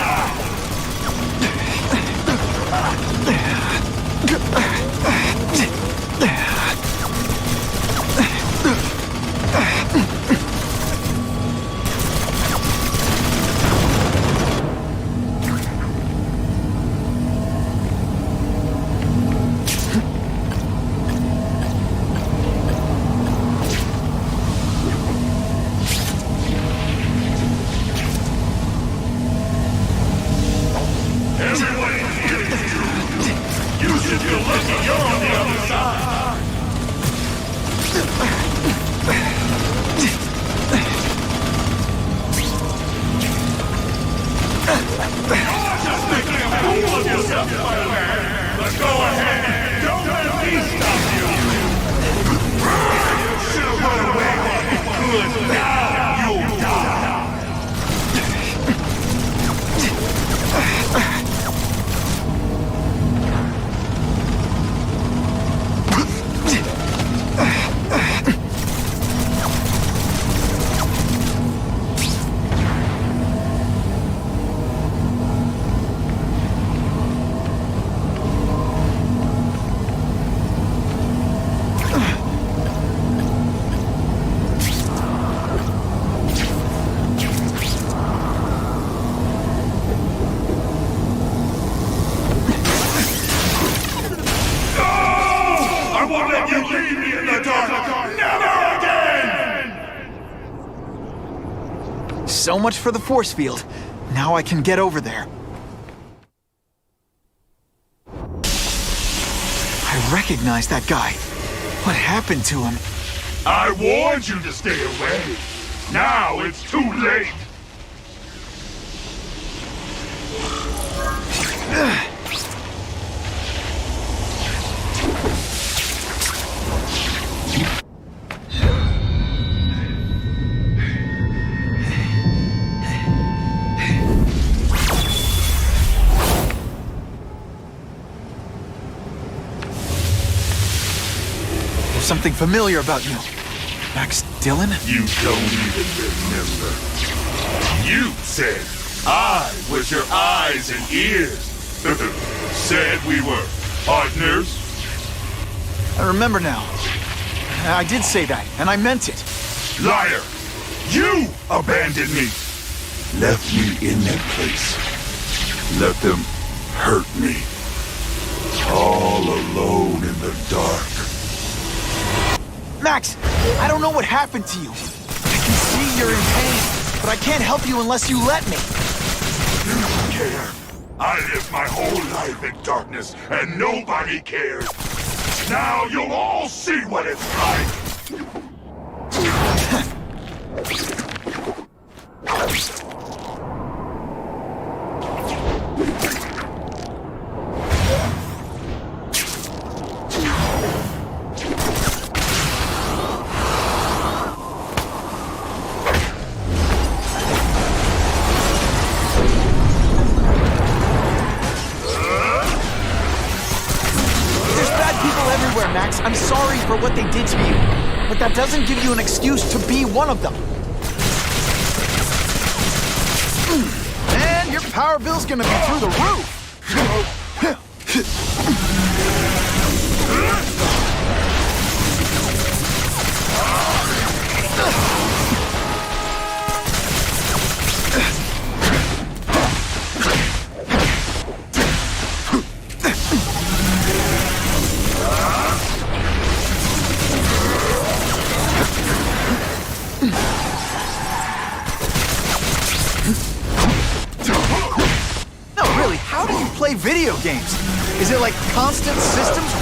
So much for the force field. Now I can get over there. I recognize that guy. What happened to him? I warned you to stay away. Now it's too late. Something familiar about you. Max Dillon? You don't even remember. You said I was your eyes and ears. Said we were partners. I remember now. I did say that, and I meant it. Liar! You abandoned me! Left me in that place. Let them hurt me. All alone in the dark. Max, I don't know what happened to you. I can see you're in pain, but I can't help you unless you let me. You don't care. I lived my whole life in darkness, and nobody cares. Now you'll all see what it's like. Max, I'm sorry for what they did to you, but that doesn't give you an excuse to be one of them. And your power bill's gonna be through the roof. Play video games? Is it like constant systems?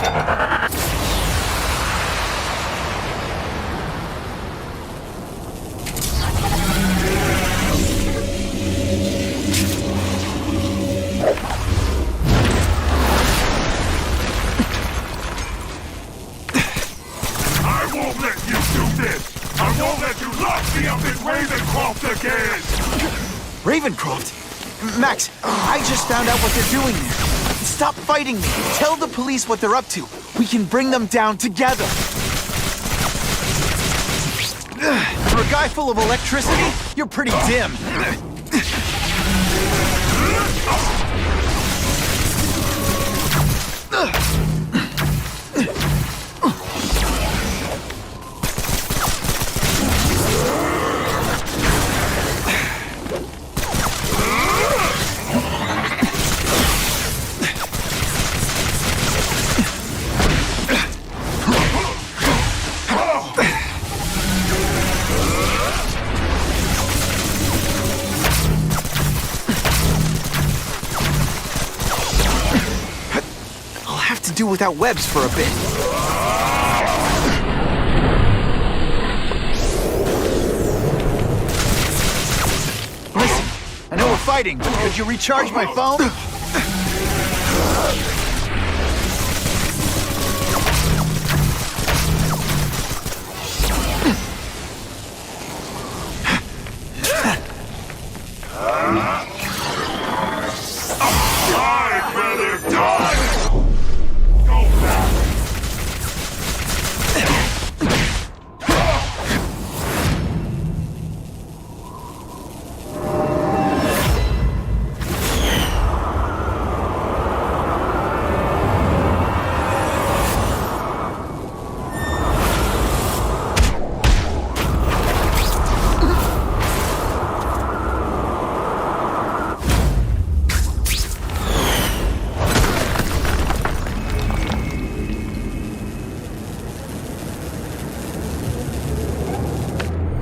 I won't let you do this! I won't let you lock me up in Ravencroft again! Ravencroft? Max, I just found out what they're doing there. Stop fighting me. Tell the police what they're up to. We can bring them down together. For a guy full of electricity, you're pretty dim. Do without webs for a bit. Listen, I know we're fighting, but could you recharge my phone? I'd rather die!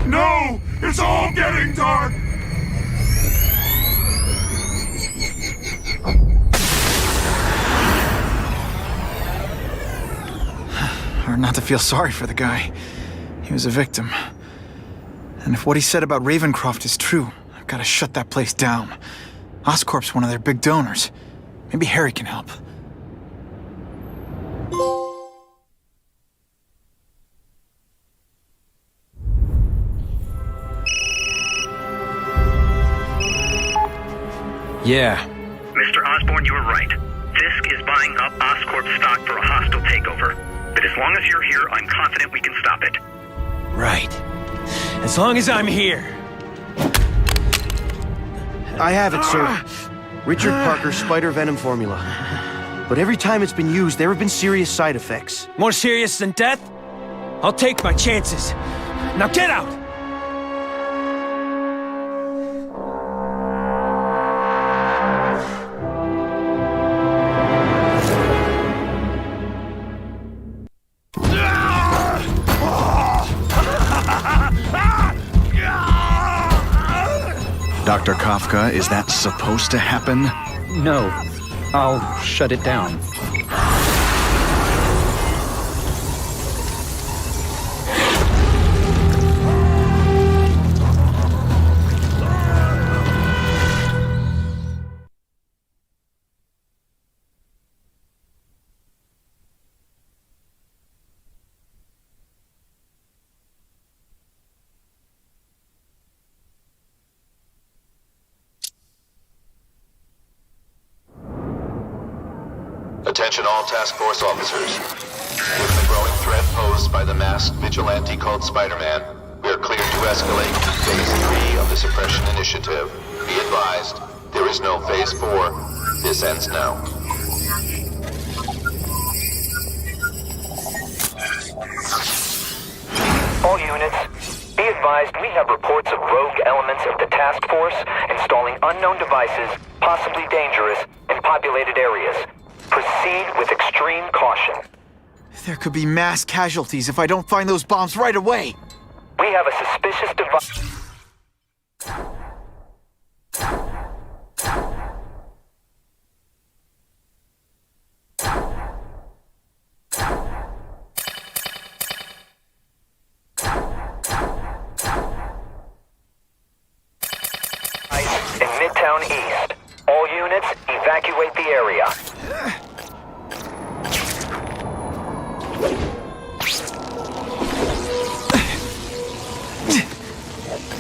No! It's all getting dark! Hard not to feel sorry for the guy. He was a victim. And if what he said about Ravencroft is true, I've got to shut that place down. Oscorp's one of their big donors. Maybe Harry can help. Yeah. Mr. Osborn, you were right. Fisk is buying up Oscorp stock for a hostile takeover. But as long as you're here, I'm confident we can stop it. Right. As long as I'm here. I have it, sir. Richard Parker's spider venom formula. But every time it's been used, there have been serious side effects. More serious than death? I'll take my chances. Now get out! Dr. Kafka, is that supposed to happen? No. I'll shut it down. Attention all task force officers. Given the growing threat posed by the masked vigilante called Spider-Man, we are cleared to escalate to Phase 3 of the Suppression Initiative. Be advised, there is no Phase 4. This ends now. All units, be advised we have reports of rogue elements of the task force installing unknown devices, possibly dangerous, in populated areas. Proceed with extreme caution. There could be mass casualties if I don't find those bombs right away. We have a suspicious device. Midtown East. All units, evacuate the area.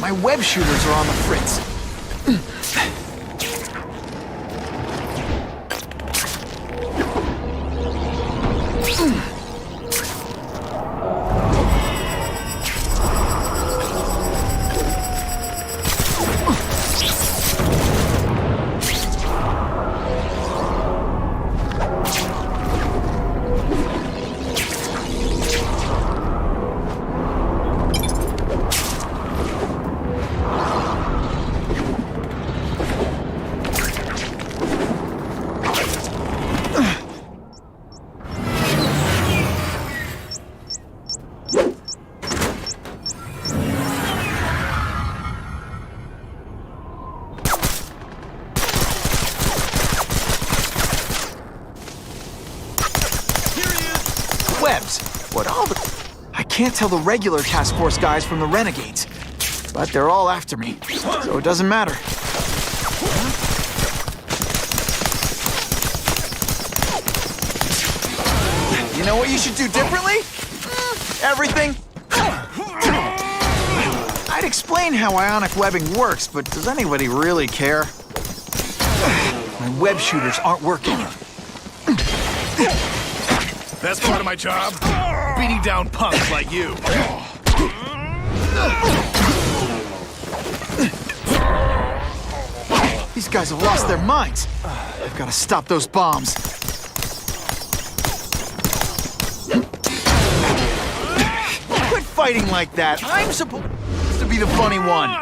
My web shooters are on the fritz. Webs. What all the... I can't tell the regular task force guys from the renegades. But they're all after me, so it doesn't matter. You know what you should do differently? Everything. I'd explain how ionic webbing works, but does anybody really care? My web shooters aren't working. Best part of my job? Beating down punks like you. These guys have lost their minds. I've got to stop those bombs. Quit fighting like that. I'm supposed to be the funny one.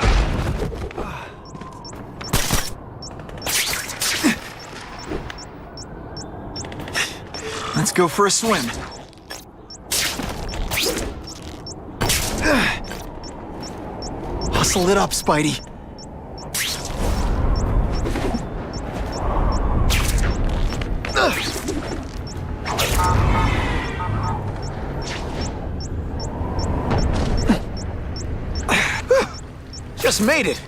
Let's go for a swim. Hustle it up, Spidey. Just made it.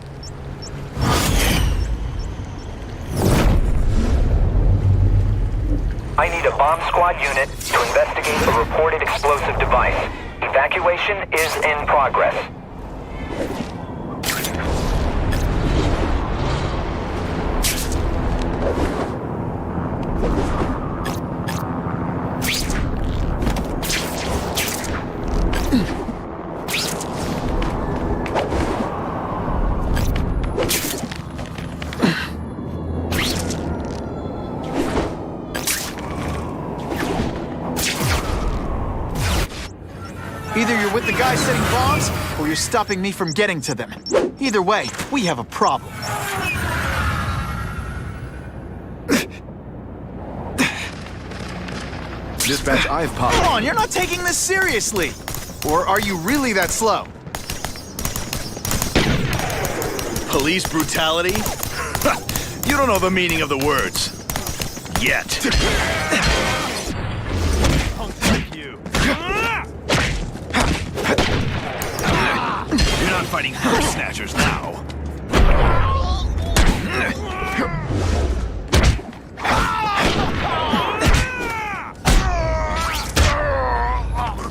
I need a bomb squad unit to investigate a reported explosive device. Evacuation is in progress. Either you're with the guys setting bombs, or you're stopping me from getting to them. Either way, we have a problem. Dispatch, I've popped. Come on, you're not taking this seriously! Or are you really that slow? Police brutality? You don't know the meaning of the words. Yet. You're not fighting bird snatchers now.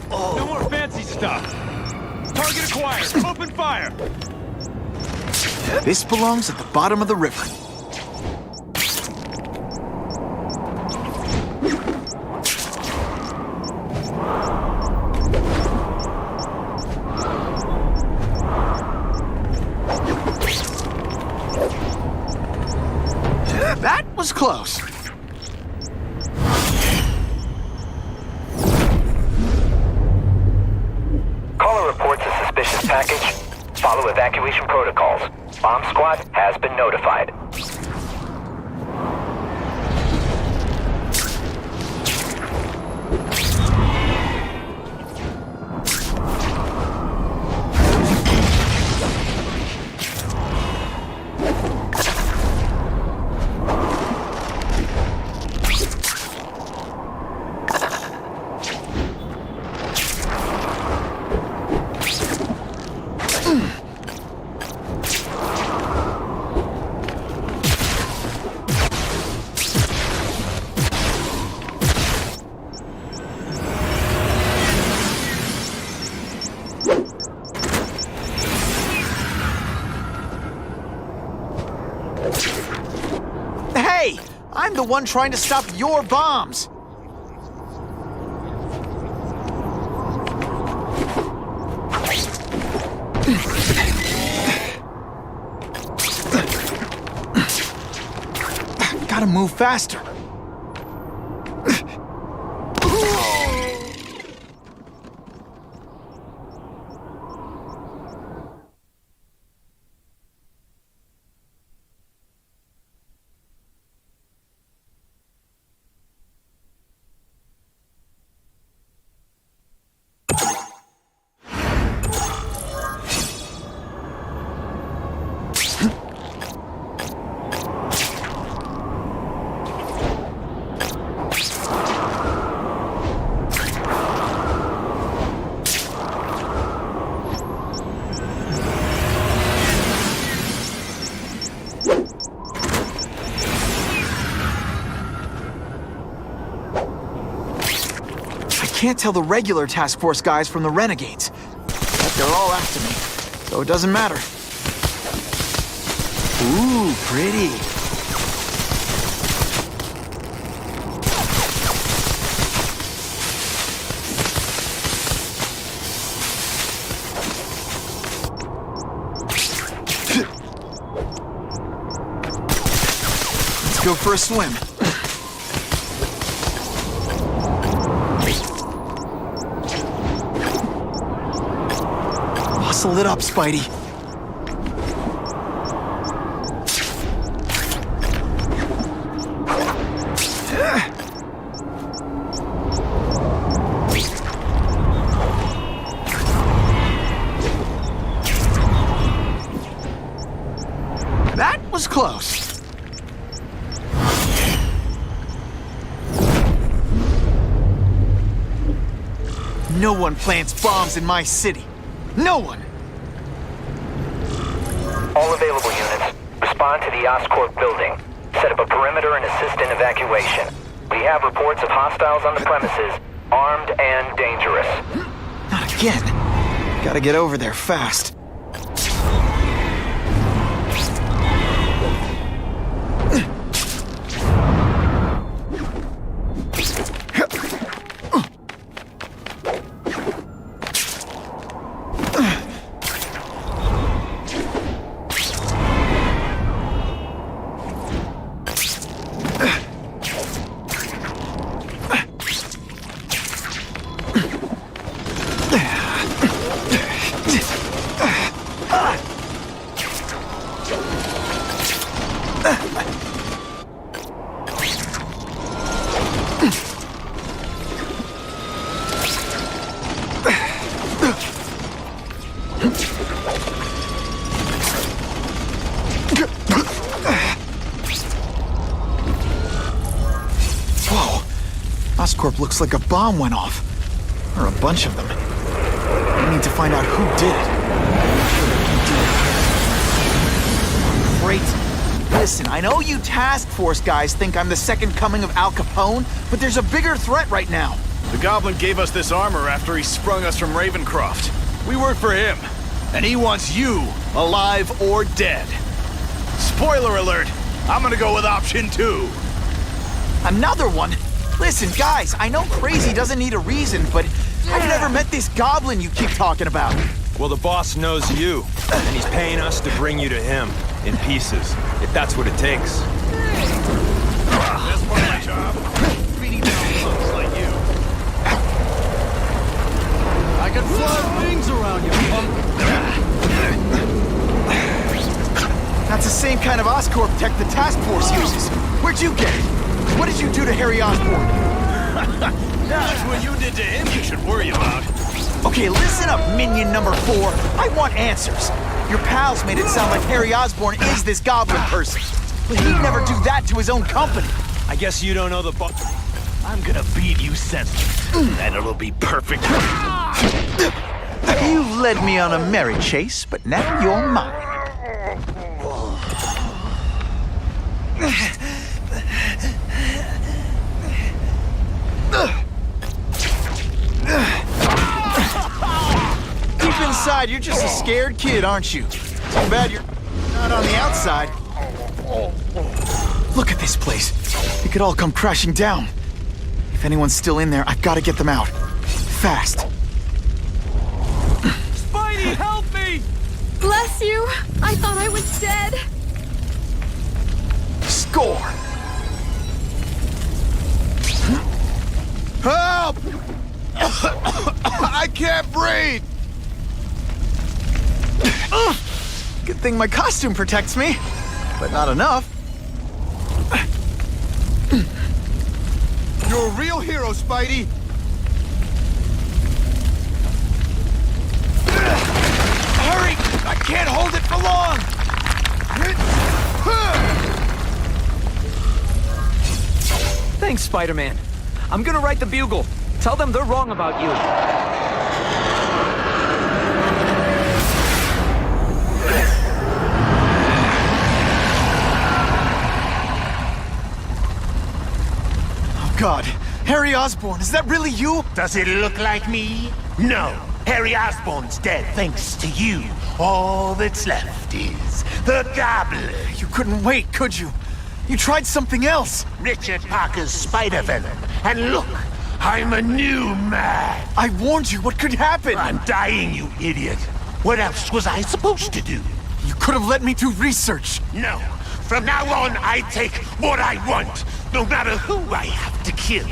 No more fancy stuff. Target acquired. Open fire. This belongs at the bottom of the river. That was close. Caller reports a suspicious package. Follow evacuation protocols. Bomb squad has been notified. one trying to stop your bombs. Gotta move faster. Can't tell the regular task force guys from the renegades. But they're all after me, so it doesn't matter. Ooh, pretty. Let's go for a swim. Muscle it up, Spidey. That was close. No one plants bombs in my city. No one! All available units, respond to the Oscorp building. Set up a perimeter and assist in evacuation. We have reports of hostiles on the premises, armed and dangerous. Not again. Gotta get over there fast. Oscorp looks like a bomb went off. Or a bunch of them. I need to find out who did it. Great. Listen, I know you task force guys think I'm the second coming of Al Capone, but there's a bigger threat right now. The Goblin gave us this armor after he sprung us from Ravencroft. We work for him, and he wants you alive or dead. Spoiler alert, I'm gonna go with option 2. Another one? Listen, guys, I know crazy doesn't need a reason, but I've never met this goblin you keep talking about. Well, the boss knows you, and he's paying us to bring you to him, in pieces, if that's what it takes. That's part of my job. Beating down folks like you. I can fly things around you, punk. That's the same kind of Oscorp tech the task force uses. Where'd you get it? What did you do to Harry Osborn? That's what you did to him you should worry about. Okay, listen up, minion number 4. I want answers. Your pals made it sound like Harry Osborn is this goblin person. But he'd never do that to his own company. I guess you don't know the I'm gonna beat you senseless, and it'll be perfect. You've led me on a merry chase, but now you're mine. Deep inside, you're just a scared kid, aren't you? Too bad you're not on the outside. Look at this place. It could all come crashing down. If anyone's still in there, I've got to get them out. Fast. Spidey, help me! Bless you! I thought I was dead! Score! Help! I can't breathe! Good thing my costume protects me, but not enough. You're a real hero, Spidey! Hurry! I can't hold it for long! Thanks, Spider-Man. I'm gonna write the Bugle. Tell them they're wrong about you. Oh, God. Harry Osborn, is that really you? Does it look like me? No. Harry Osborn's dead thanks to you. All that's left is the Goblin. You couldn't wait, could you? You tried something else. Richard Parker's Spider-Venom. And look, I'm a new man. I warned you. What could happen? I'm dying, you idiot. What else was I supposed to do? You could have let me do research. No. From now on, I take what I want, no matter who I have to kill.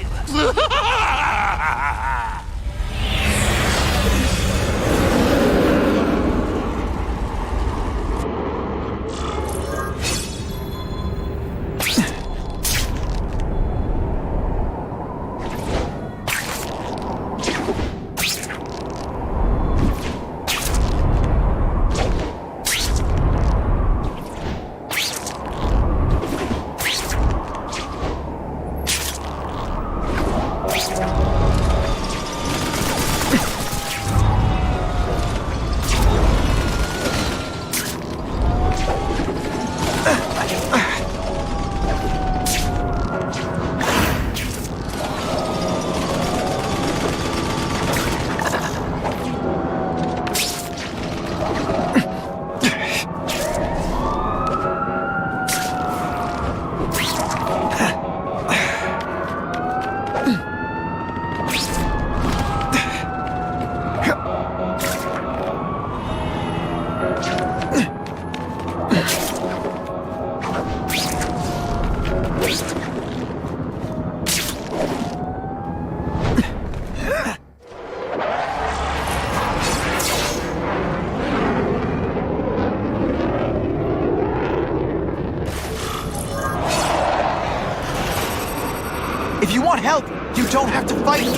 If you want help, you don't have to fight me.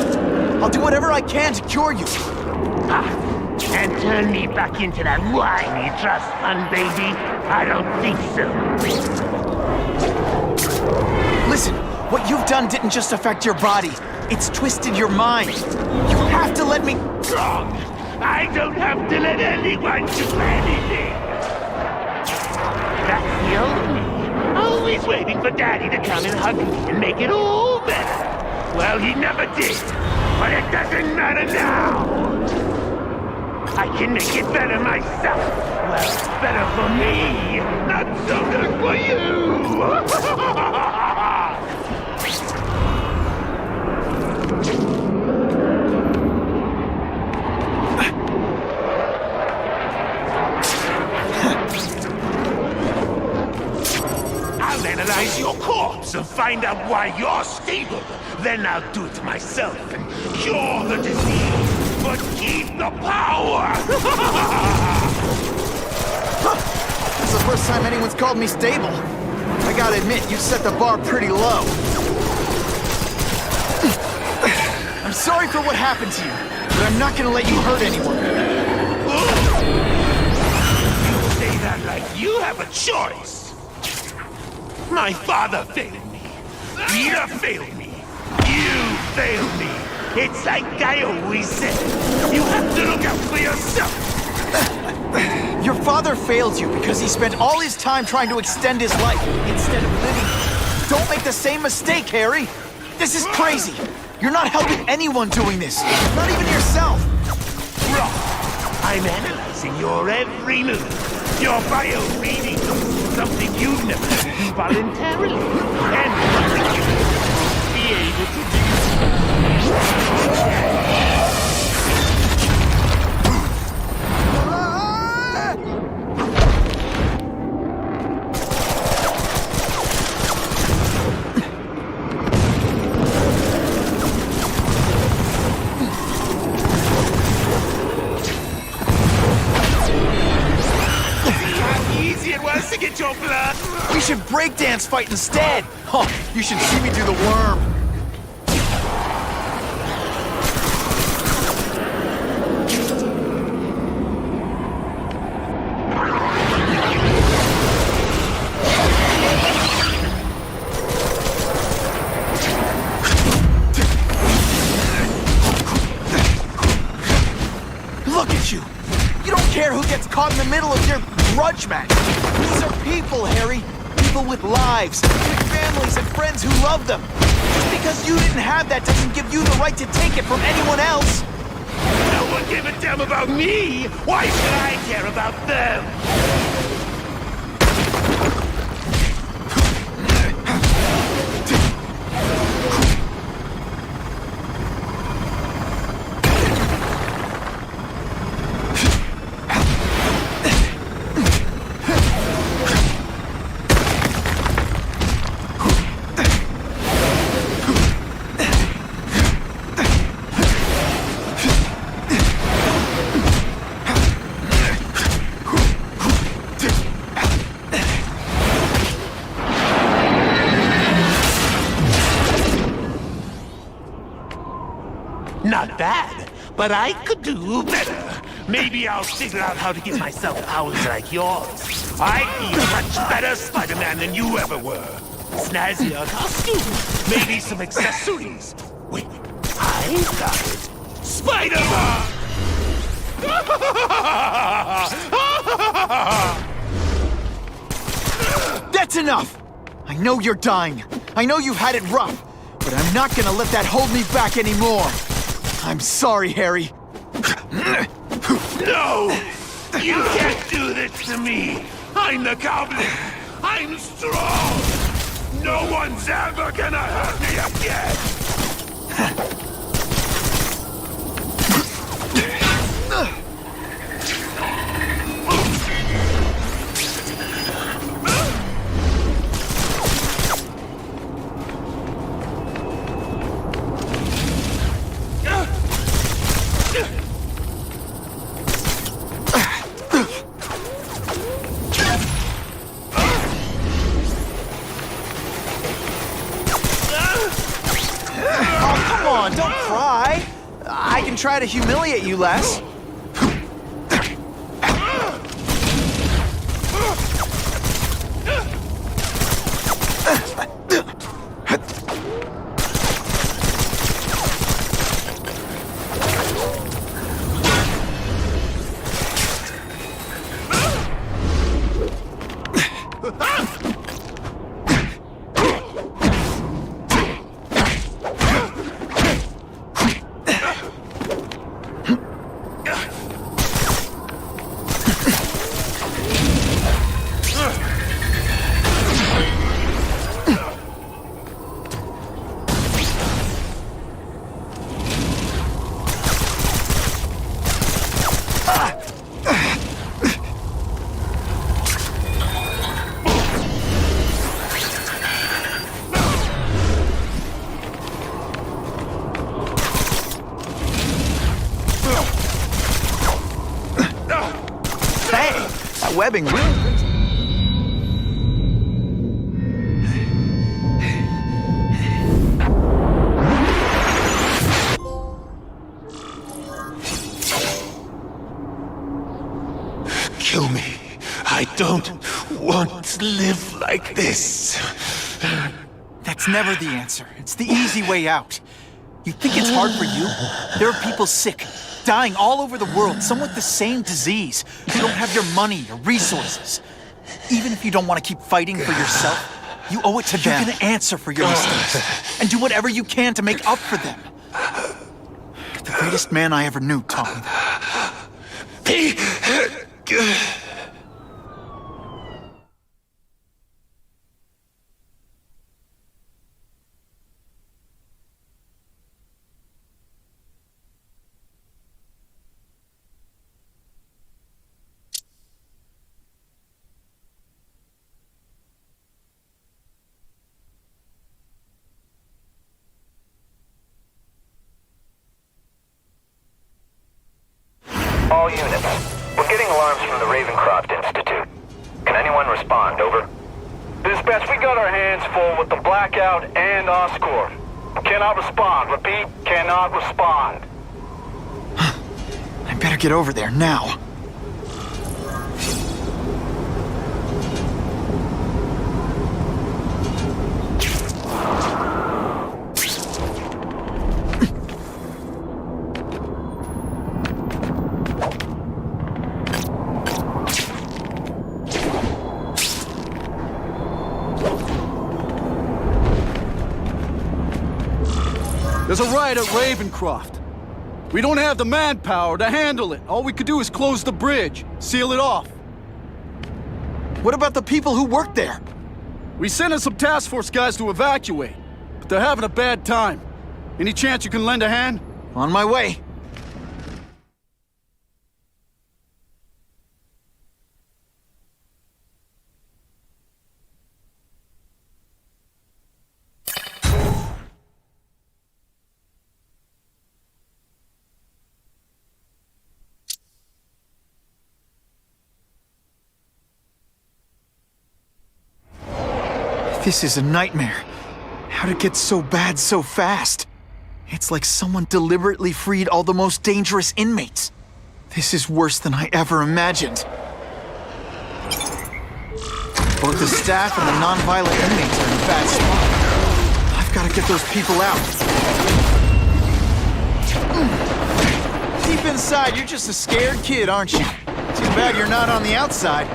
I'll do whatever I can to cure you. And turn me back into that whiny trust fund baby? I don't think so. Listen, what you've done didn't just affect your body. It's twisted your mind. You have to let me... Wrong! I don't have to let anyone do anything! That's the old me. Always waiting for Daddy to come and hug me and make it all better. Well, he never did. But it doesn't matter now! I can make it better myself. Well, better for me, not so good for you! I'll analyze your corpse and find out why you're stable. Then I'll do it myself and cure the disease, but keep the power! That's the first time anyone's called me stable. I gotta admit, you set the bar pretty low. I'm sorry for what happened to you, but I'm not gonna let you hurt anyone. You say that like you have a choice. My father failed me. Peter failed me. You failed me. It's like I always said. You have to look out for yourself. Your father failed you because he spent all his time trying to extend his life instead of living. Don't make the same mistake, Harry. This is crazy. You're not helping anyone doing this. Not even yourself. Wrong. I'm analyzing your every move. Your bio reading something you've never done voluntarily. And be able to do. To get your blood. We should breakdance fight instead. Oh, you should see me do the worm. Look at you. You don't care who gets caught in the middle of your grudge match. These are people, Harry. People with lives, with families and friends who love them. Just because you didn't have that doesn't give you the right to take it from anyone else. No one gave a damn about me! Why should I care about them? Not bad, but I could do better. Maybe I'll figure out how to give myself powers like yours. I'd be a much better Spider-Man than you ever were. Snazzier costume, maybe some accessories. Wait, I got it. Spider-Man! That's enough! I know you're dying. I know you've had it rough. But I'm not gonna let that hold me back anymore. I'm sorry, Harry. No! You can't do this to me! I'm the Goblin! I'm strong! No one's ever gonna hurt me again! Don't cry. I can try to humiliate you less. Webbing really... Kill me. I don't want to live like this. That's never the answer. It's the easy way out. You think it's hard for you? There are people sick, dying all over the world, some with the same disease, who don't have your money or resources. Even if you don't want to keep fighting for yourself, you owe it to them. You can answer for your mistakes, and do whatever you can to make up for them. The greatest man I ever knew taught me that. alarms from the Ravencroft Institute. Can anyone respond, over? Dispatch, we got our hands full with the Blackout and Oscorp. Cannot respond. Repeat, cannot respond. I better get over there now. There's a riot at Ravencroft. We don't have the manpower to handle it. All we could do is close the bridge, seal it off. What about the people who work there? We sent in some task force guys to evacuate, but they're having a bad time. Any chance you can lend a hand? On my way. This is a nightmare. How'd it get so bad so fast? It's like someone deliberately freed all the most dangerous inmates. This is worse than I ever imagined. Both the staff and the non-violent inmates are in a bad spot. I've got to get those people out. Deep inside, you're just a scared kid, aren't you? Too bad you're not on the outside.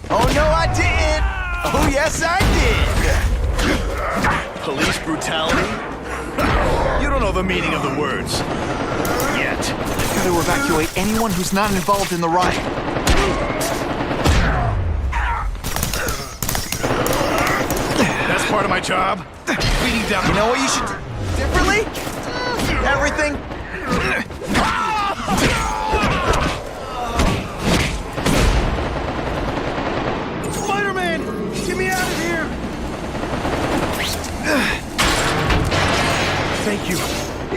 Oh, no, I didn't! Oh, yes, I did! Police brutality? You don't know the meaning of the words. Yet. I've got to evacuate anyone who's not involved in the riot. That's part of my job. Beating down. You know what you should do differently? Everything. Spider-Man! Get me out of here! Thank you.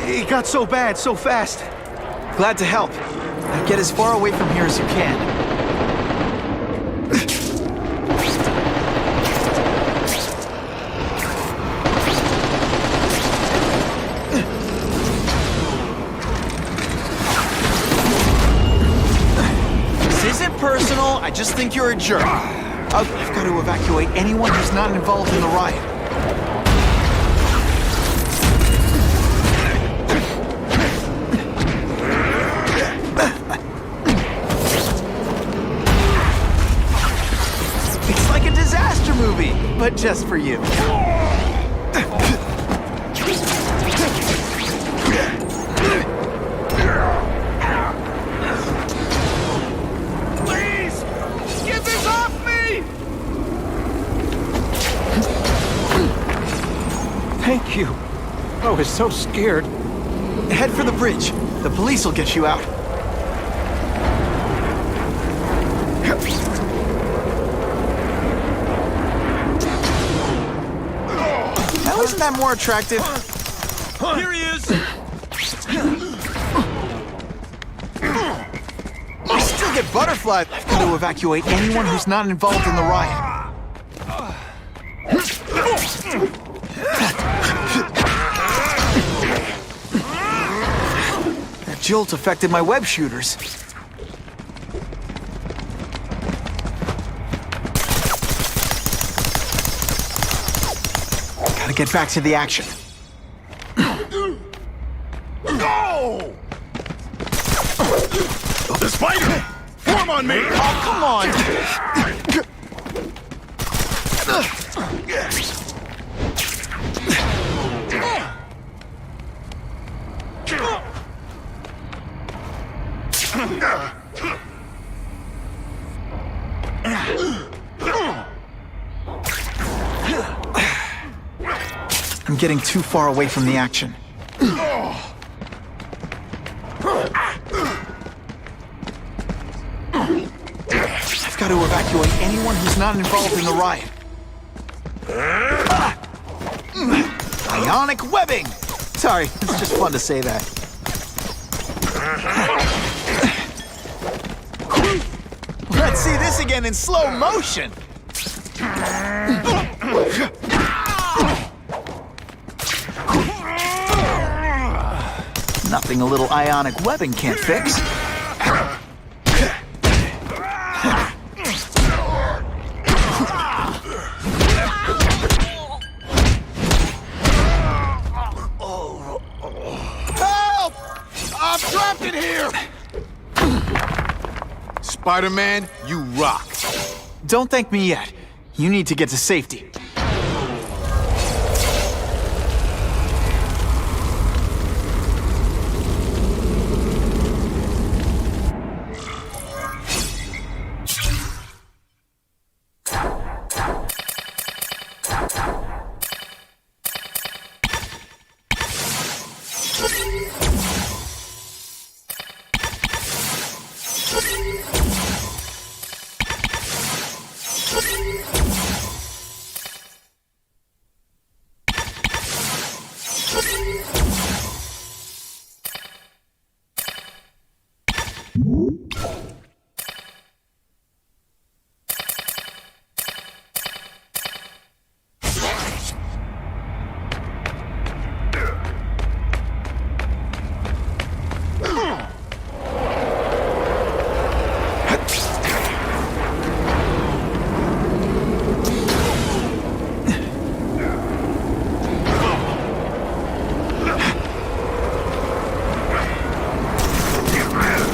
It got so bad, so fast. Glad to help. Now get as far away from here as you can. Personal, I just think you're a jerk. I've got to evacuate anyone who's not involved in the riot. It's like a disaster movie, but just for you. Thank you. I was so scared. Head for the bridge. The police will get you out. Now isn't that more attractive? Here he is! I still get butterflies. I've got to evacuate anyone who's not involved in the riot. That jolt affected my web shooters. Gotta get back to the action. Go! The spider! Form on me! Oh, come on! I'm getting too far away from the action. I've got to evacuate anyone who's not involved in the riot. Ionic webbing! Sorry, it's just fun to say that. Let's see this again in slow motion! Nothing a little ionic webbing can't fix. Help! I'm trapped in here! Spider-Man, you rock. Don't thank me yet. You need to get to safety.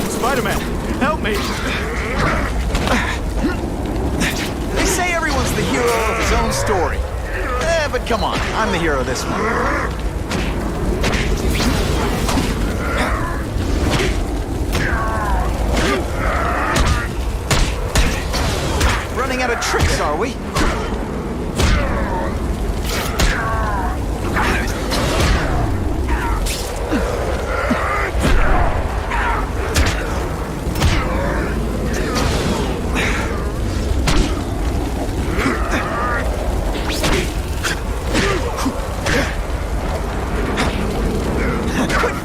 Spider-Man, help me! They say everyone's the hero of his own story. But come on, I'm the hero of this one. Running out of tricks, are we?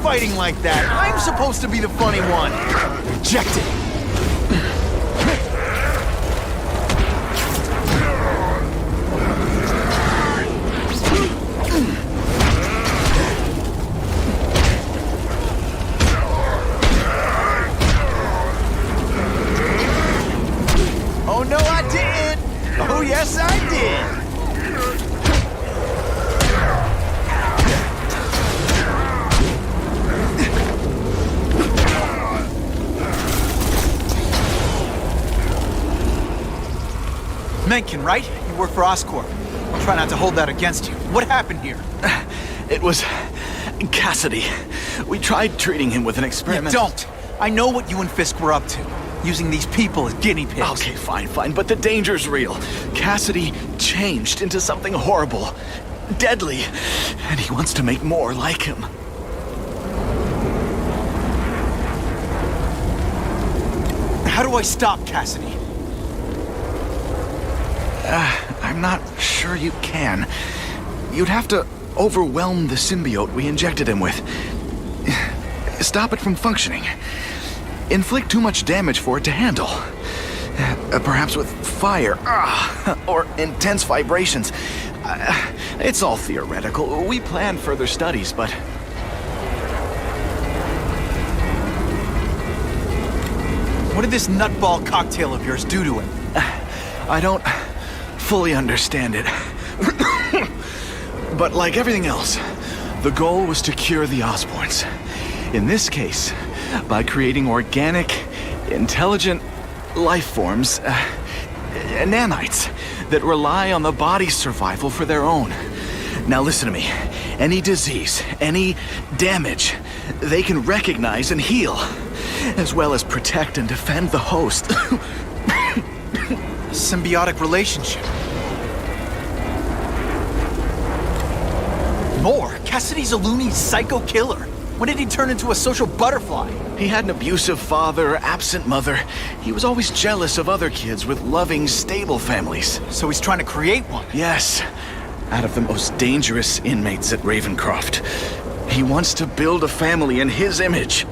Fighting like that. I'm supposed to be the funny one. Rejected. Oh no, I didn't. Oh yes, I did. Menken, right? You work for Oscorp. I'll try not to hold that against you. What happened here? It was Cassidy. We tried treating him with an experiment. You don't! I know what you and Fisk were up to. Using these people as guinea pigs. Okay, fine, but the danger's real. Cassidy changed into something horrible, deadly, and he wants to make more like him. How do I stop Cassidy? I'm not sure you can. You'd have to overwhelm the symbiote we injected him with. Stop it from functioning. Inflict too much damage for it to handle. Perhaps with fire, or intense vibrations. It's all theoretical. We plan further studies, but... What did this nutball cocktail of yours do to him? I don't fully understand it. But like everything else, the goal was to cure the Osborns. In this case, by creating organic, intelligent life forms, nanites, that rely on the body's survival for their own. Now listen to me. Any disease, any damage, they can recognize and heal, as well as protect and defend the host. Symbiotic relationship. More? Cassidy's a loony psycho killer. When did he turn into a social butterfly? He had an abusive father, absent mother. He was always jealous of other kids with loving, stable families. So he's trying to create one? Yes. out of the most dangerous inmates at Ravencroft. He wants to build a family in his image.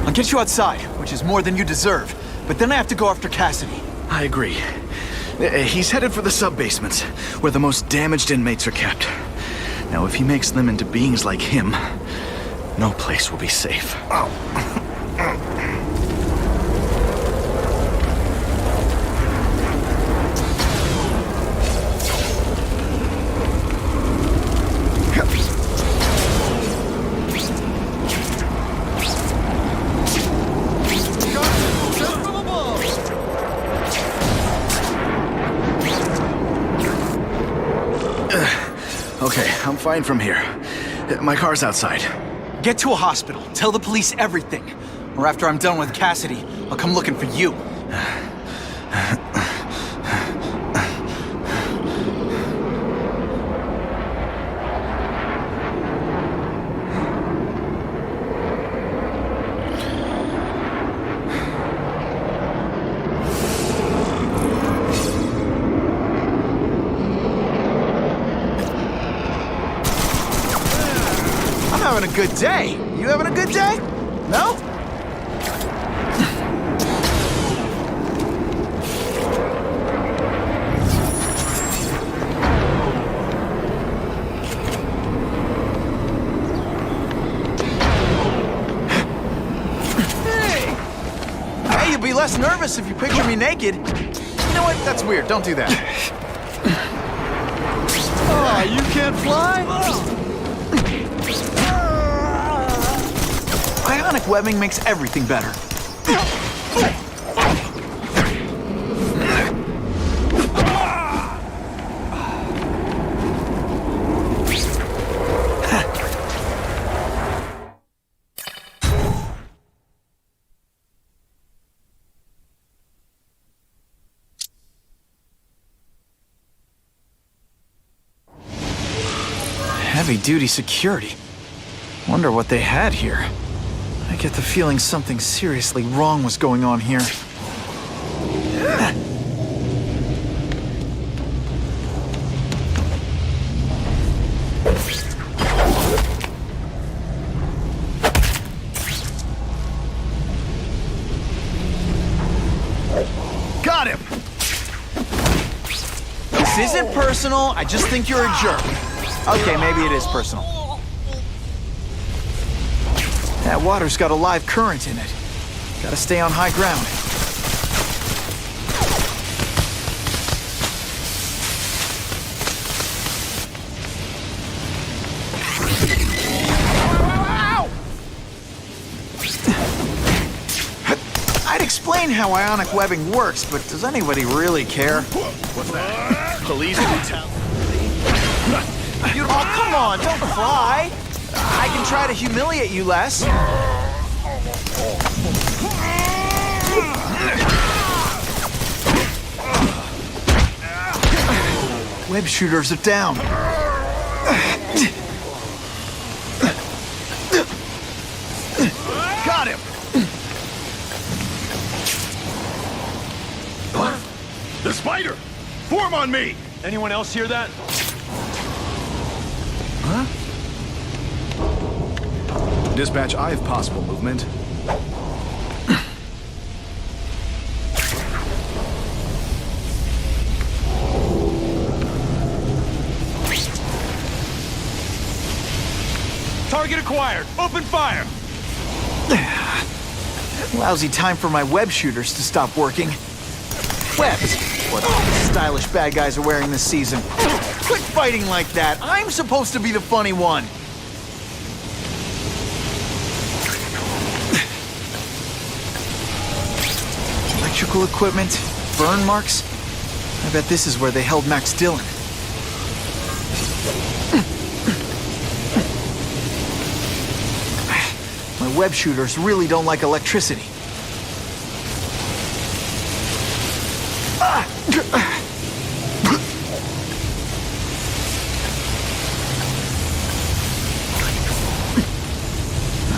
I'll get you outside, which is more than you deserve. But then I have to go after Cassidy. I agree. He's headed for the sub-basements, where the most damaged inmates are kept. Now, if he makes them into beings like him, no place will be safe. Okay, I'm fine from here. My car's outside. Get to a hospital. Tell the police everything. Or after I'm done with Cassidy, I'll come looking for you. I'm having a good day. You having a good day? No? Hey, you'll be less nervous if you picture me naked. You know what? That's weird. Don't do that. Oh, you can't fly? Ionic webbing makes everything better. Heavy-duty security. Wonder what they had here. I get the feeling something seriously wrong was going on here. Got him! This isn't personal, I just think you're a jerk. Okay, maybe it is personal. That water's got a live current in it. Gotta stay on high ground. I'd explain how ionic webbing works, but does anybody really care? What's that? Police brutality? Oh, come on, don't cry. I can try to humiliate you less. Web shooters are down. Got him! The spider! Form on me! Anyone else hear that? Huh? Dispatch, I have possible movement. Target acquired. Open fire. Lousy time for my web shooters to stop working. Webs! What all the stylish bad guys are wearing this season. Quit fighting like that. I'm supposed to be the funny one. Electrical equipment, burn marks. I bet this is where they held Max Dillon. My web shooters really don't like electricity.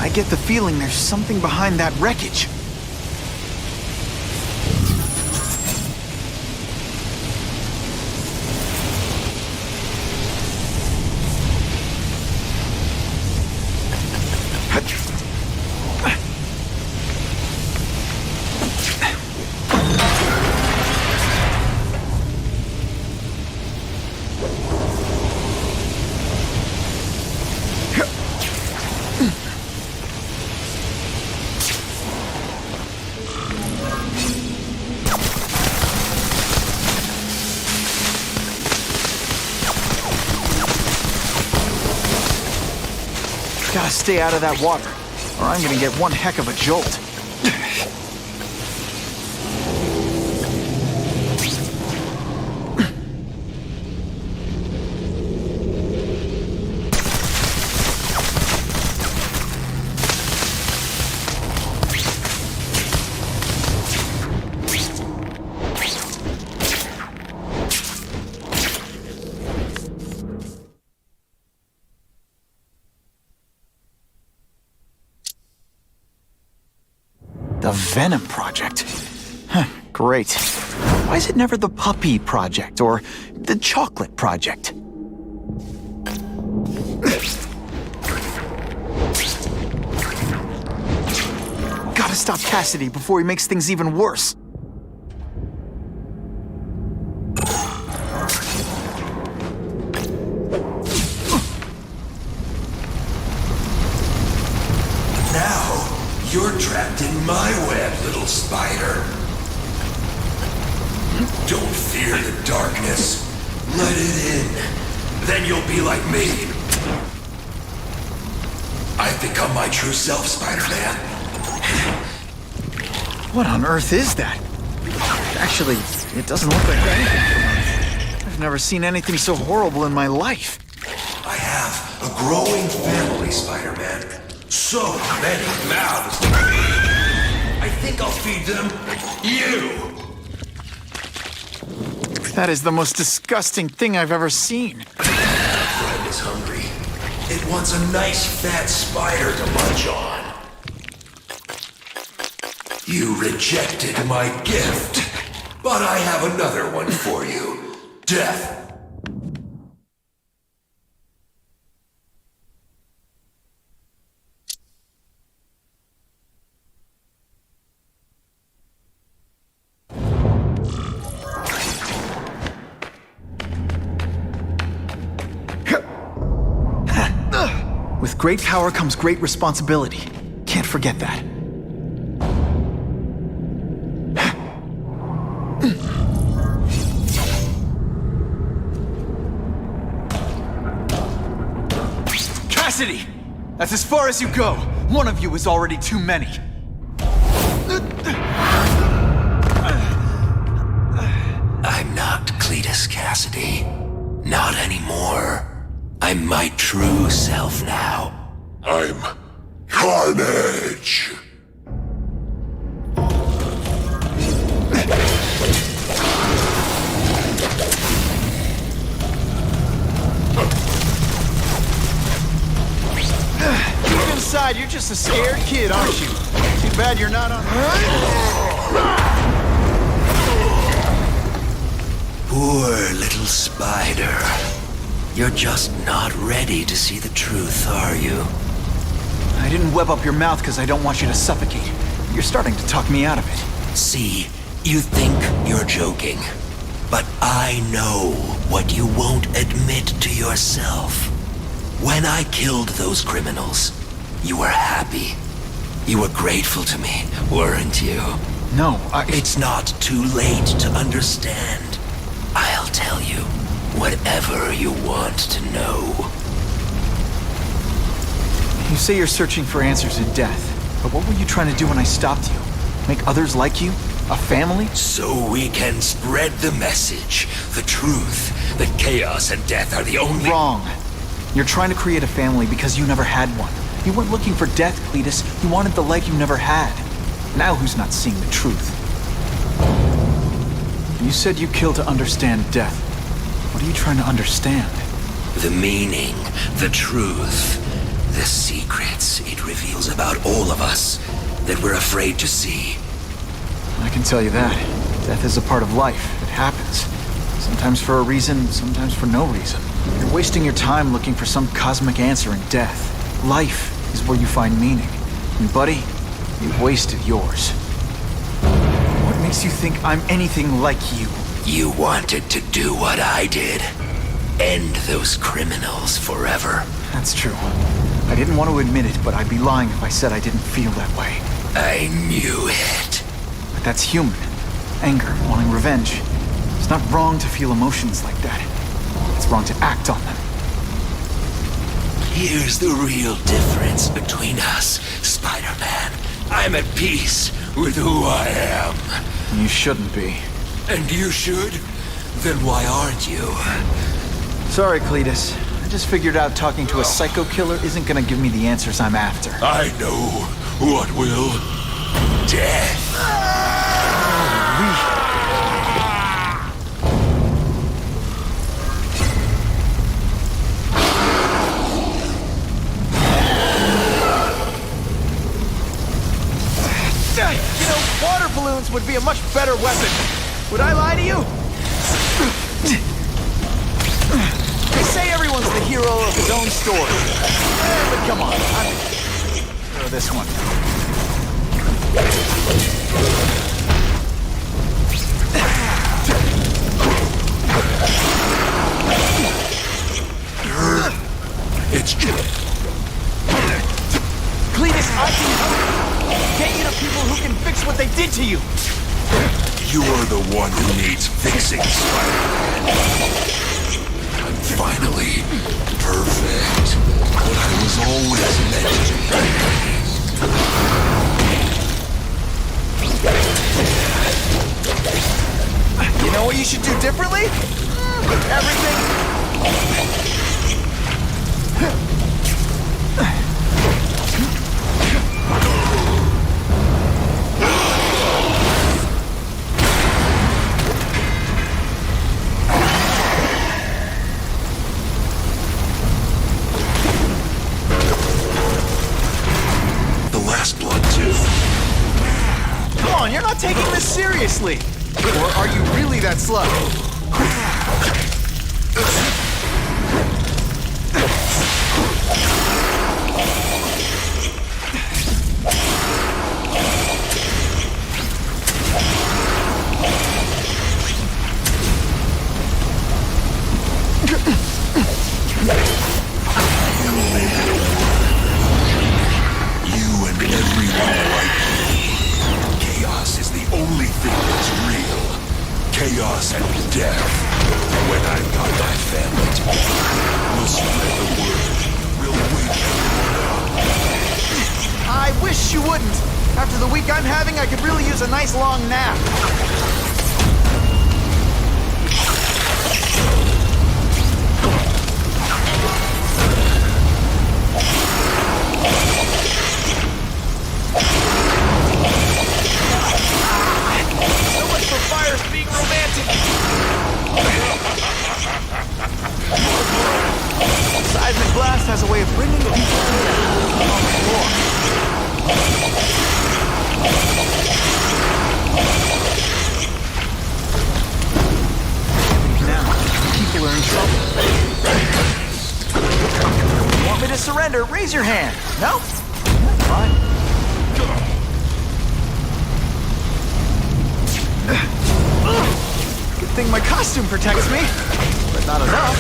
I get the feeling there's something behind that wreckage. Gotta stay out of that water, or I'm gonna get one heck of a jolt. The Venom Project? Huh, great. Why is it never the Puppy Project or the Chocolate Project? Gotta stop Cassidy before he makes things even worse. You're trapped in my web, little spider. Don't fear the darkness. Let it in. Then you'll be like me. I've become my true self, Spider-Man. What on earth is that? Actually, it doesn't look like anything from Earth. I've never seen anything so horrible in my life. I have a growing family, Spider-Man. So many mouths to feed. I think I'll feed them you. That is the most disgusting thing I've ever seen. My friend is hungry. It wants a nice fat spider to munch on. You rejected my gift, but I have another one for you. Death. With great power comes great responsibility. Can't forget that. Cassidy! That's as far as you go. One of you is already too many. I'm not Cletus Cassidy. Not anymore. I'm my true self now. I'm Carnage. Deep inside, you're just a scared kid, aren't you? Too bad you're not on... Poor little spider. You're just not ready to see the truth, are you? I didn't web up your mouth because I don't want you to suffocate. You're starting to talk me out of it. See, you think you're joking. But I know what you won't admit to yourself. When I killed those criminals, you were happy. You were grateful to me, weren't you? No, It's not too late to understand. I'll tell you whatever you want to know. You say you're searching for answers in death, but what were you trying to do when I stopped you? Make others like you? A family? So we can spread the message, the truth, that chaos and death are the only— Wrong. You're trying to create a family because you never had one. You weren't looking for death, Cletus. You wanted the life you never had. Now who's not seeing the truth? You said you kill to understand death. What are you trying to understand? The meaning, the truth, the secrets it reveals about all of us that we're afraid to see. I can tell you that. Death is a part of life. It happens. Sometimes for a reason, sometimes for no reason. You're wasting your time looking for some cosmic answer in death. Life is where you find meaning. And buddy, you've wasted yours. What makes you think I'm anything like you? You wanted to do what I did. End those criminals forever. That's true. I didn't want to admit it, but I'd be lying if I said I didn't feel that way. I knew it. But that's human. Anger, wanting revenge. It's not wrong to feel emotions like that. It's wrong to act on them. Here's the real difference between us, Spider-Man. I'm at peace with who I am. You shouldn't be. And you should? Then why aren't you? Sorry, Cletus. I just figured out talking to a psycho killer isn't gonna give me the answers I'm after. I know what will. Death. You know, water balloons would be a much better weapon. Would I lie to you? They say everyone's the hero of his own story. But come on, throw this one. It's Cletus, I can get you to people who can fix what they did to you. You're the one who needs fixing, Spider-Man. I'm finally perfect. What I was always meant to be. You know what you should do differently? Everything. You're not taking this seriously. Or are you really that slow? You and everyone like Chaos is the only thing that's real. Chaos and death. When I've got my family together, we'll spread the word. We'll wake everyone up. I wish you wouldn't. After the week I'm having, I could really use a nice long nap. Seismic blast has a way of bringing people together on the floor. Now, people are in trouble. Want me to surrender? Raise your hand. No? Fine. Good thing my costume protects me, but not enough.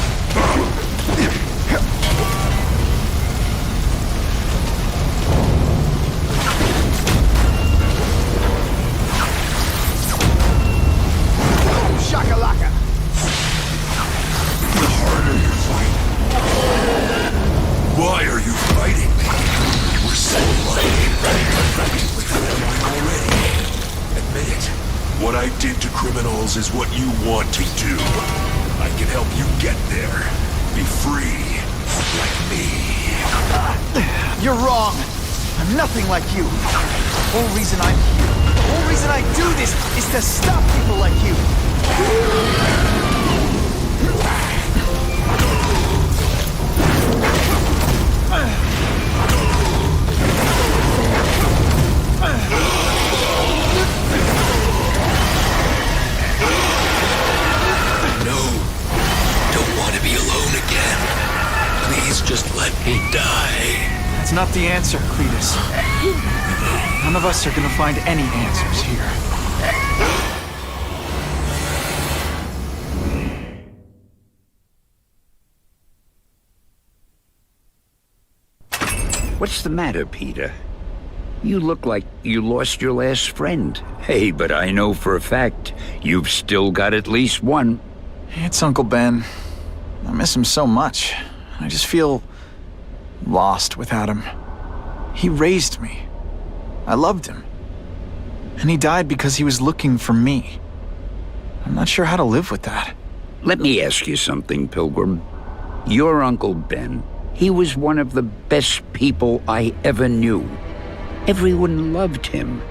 Shakalaka! The harder you fight. Why are you fighting me? We're so lucky. Practically family already. Admit it. What I did to criminals is what you want to do. I can help you get there. Be free. Like me. You're wrong. I'm nothing like you. The whole reason I'm here, the whole reason I do this is to stop people like you. Just let me die. That's not the answer, Cletus. None of us are gonna find any answers here. What's the matter, Peter? You look like you lost your last friend. Hey, but I know for a fact you've still got at least one. It's Uncle Ben. I miss him so much. I just feel lost without him. He raised me. I loved him. And he died because he was looking for me. I'm not sure how to live with that. Let me ask you something, Pilgrim. Your Uncle Ben, he was one of the best people I ever knew. Everyone loved him.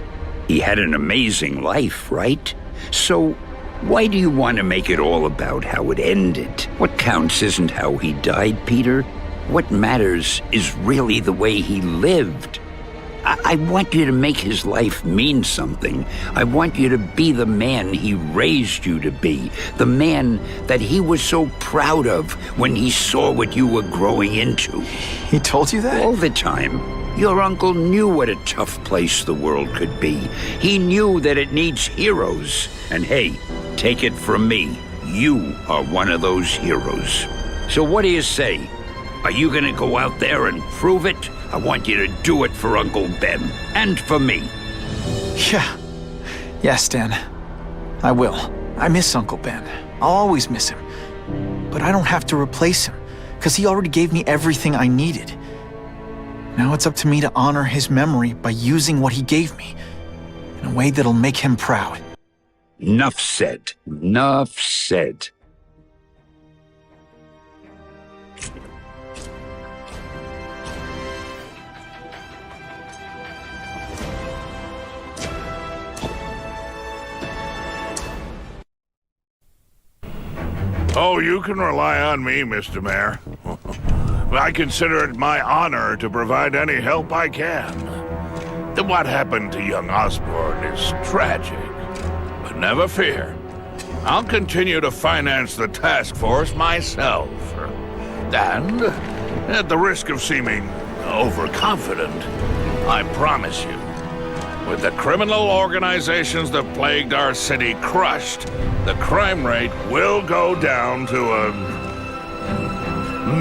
He had an amazing life, right? So why do you want to make it all about how it ended? What counts isn't how he died, Peter. What matters is really the way he lived. I want you to make his life mean something. I want you to be the man he raised you to be. The man that he was so proud of when he saw what you were growing into. He told you that? All the time. Your uncle knew what a tough place the world could be. He knew that it needs heroes. And hey, take it from me, you are one of those heroes. So what do you say? Are you gonna go out there and prove it? I want you to do it for Uncle Ben, and for me. Yeah. Yes, Dan. I will. I miss Uncle Ben. I'll always miss him. But I don't have to replace him, because he already gave me everything I needed. Now it's up to me to honor his memory by using what he gave me, in a way that'll make him proud. Enough said. Enough said. Oh, you can rely on me, Mr. Mayor. I consider it my honor to provide any help I can. What happened to young Osborn is tragic, but never fear. I'll continue to finance the task force myself. And, at the risk of seeming overconfident, I promise you, with the criminal organizations that plagued our city crushed, the crime rate will go down to a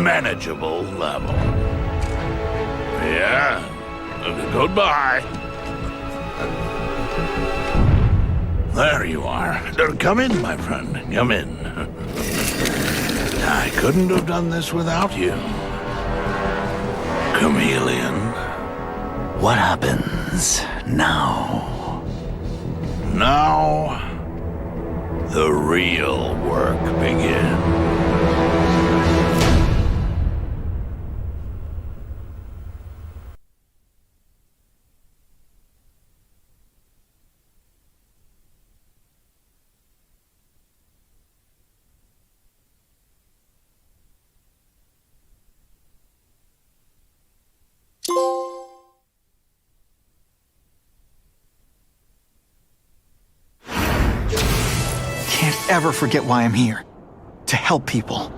manageable level. Yeah, goodbye. There you are. Come in, my friend. Come in. I couldn't have done this without you. Chameleon. What happens now? Now, the real work begins. Can't ever forget why I'm here. To help people.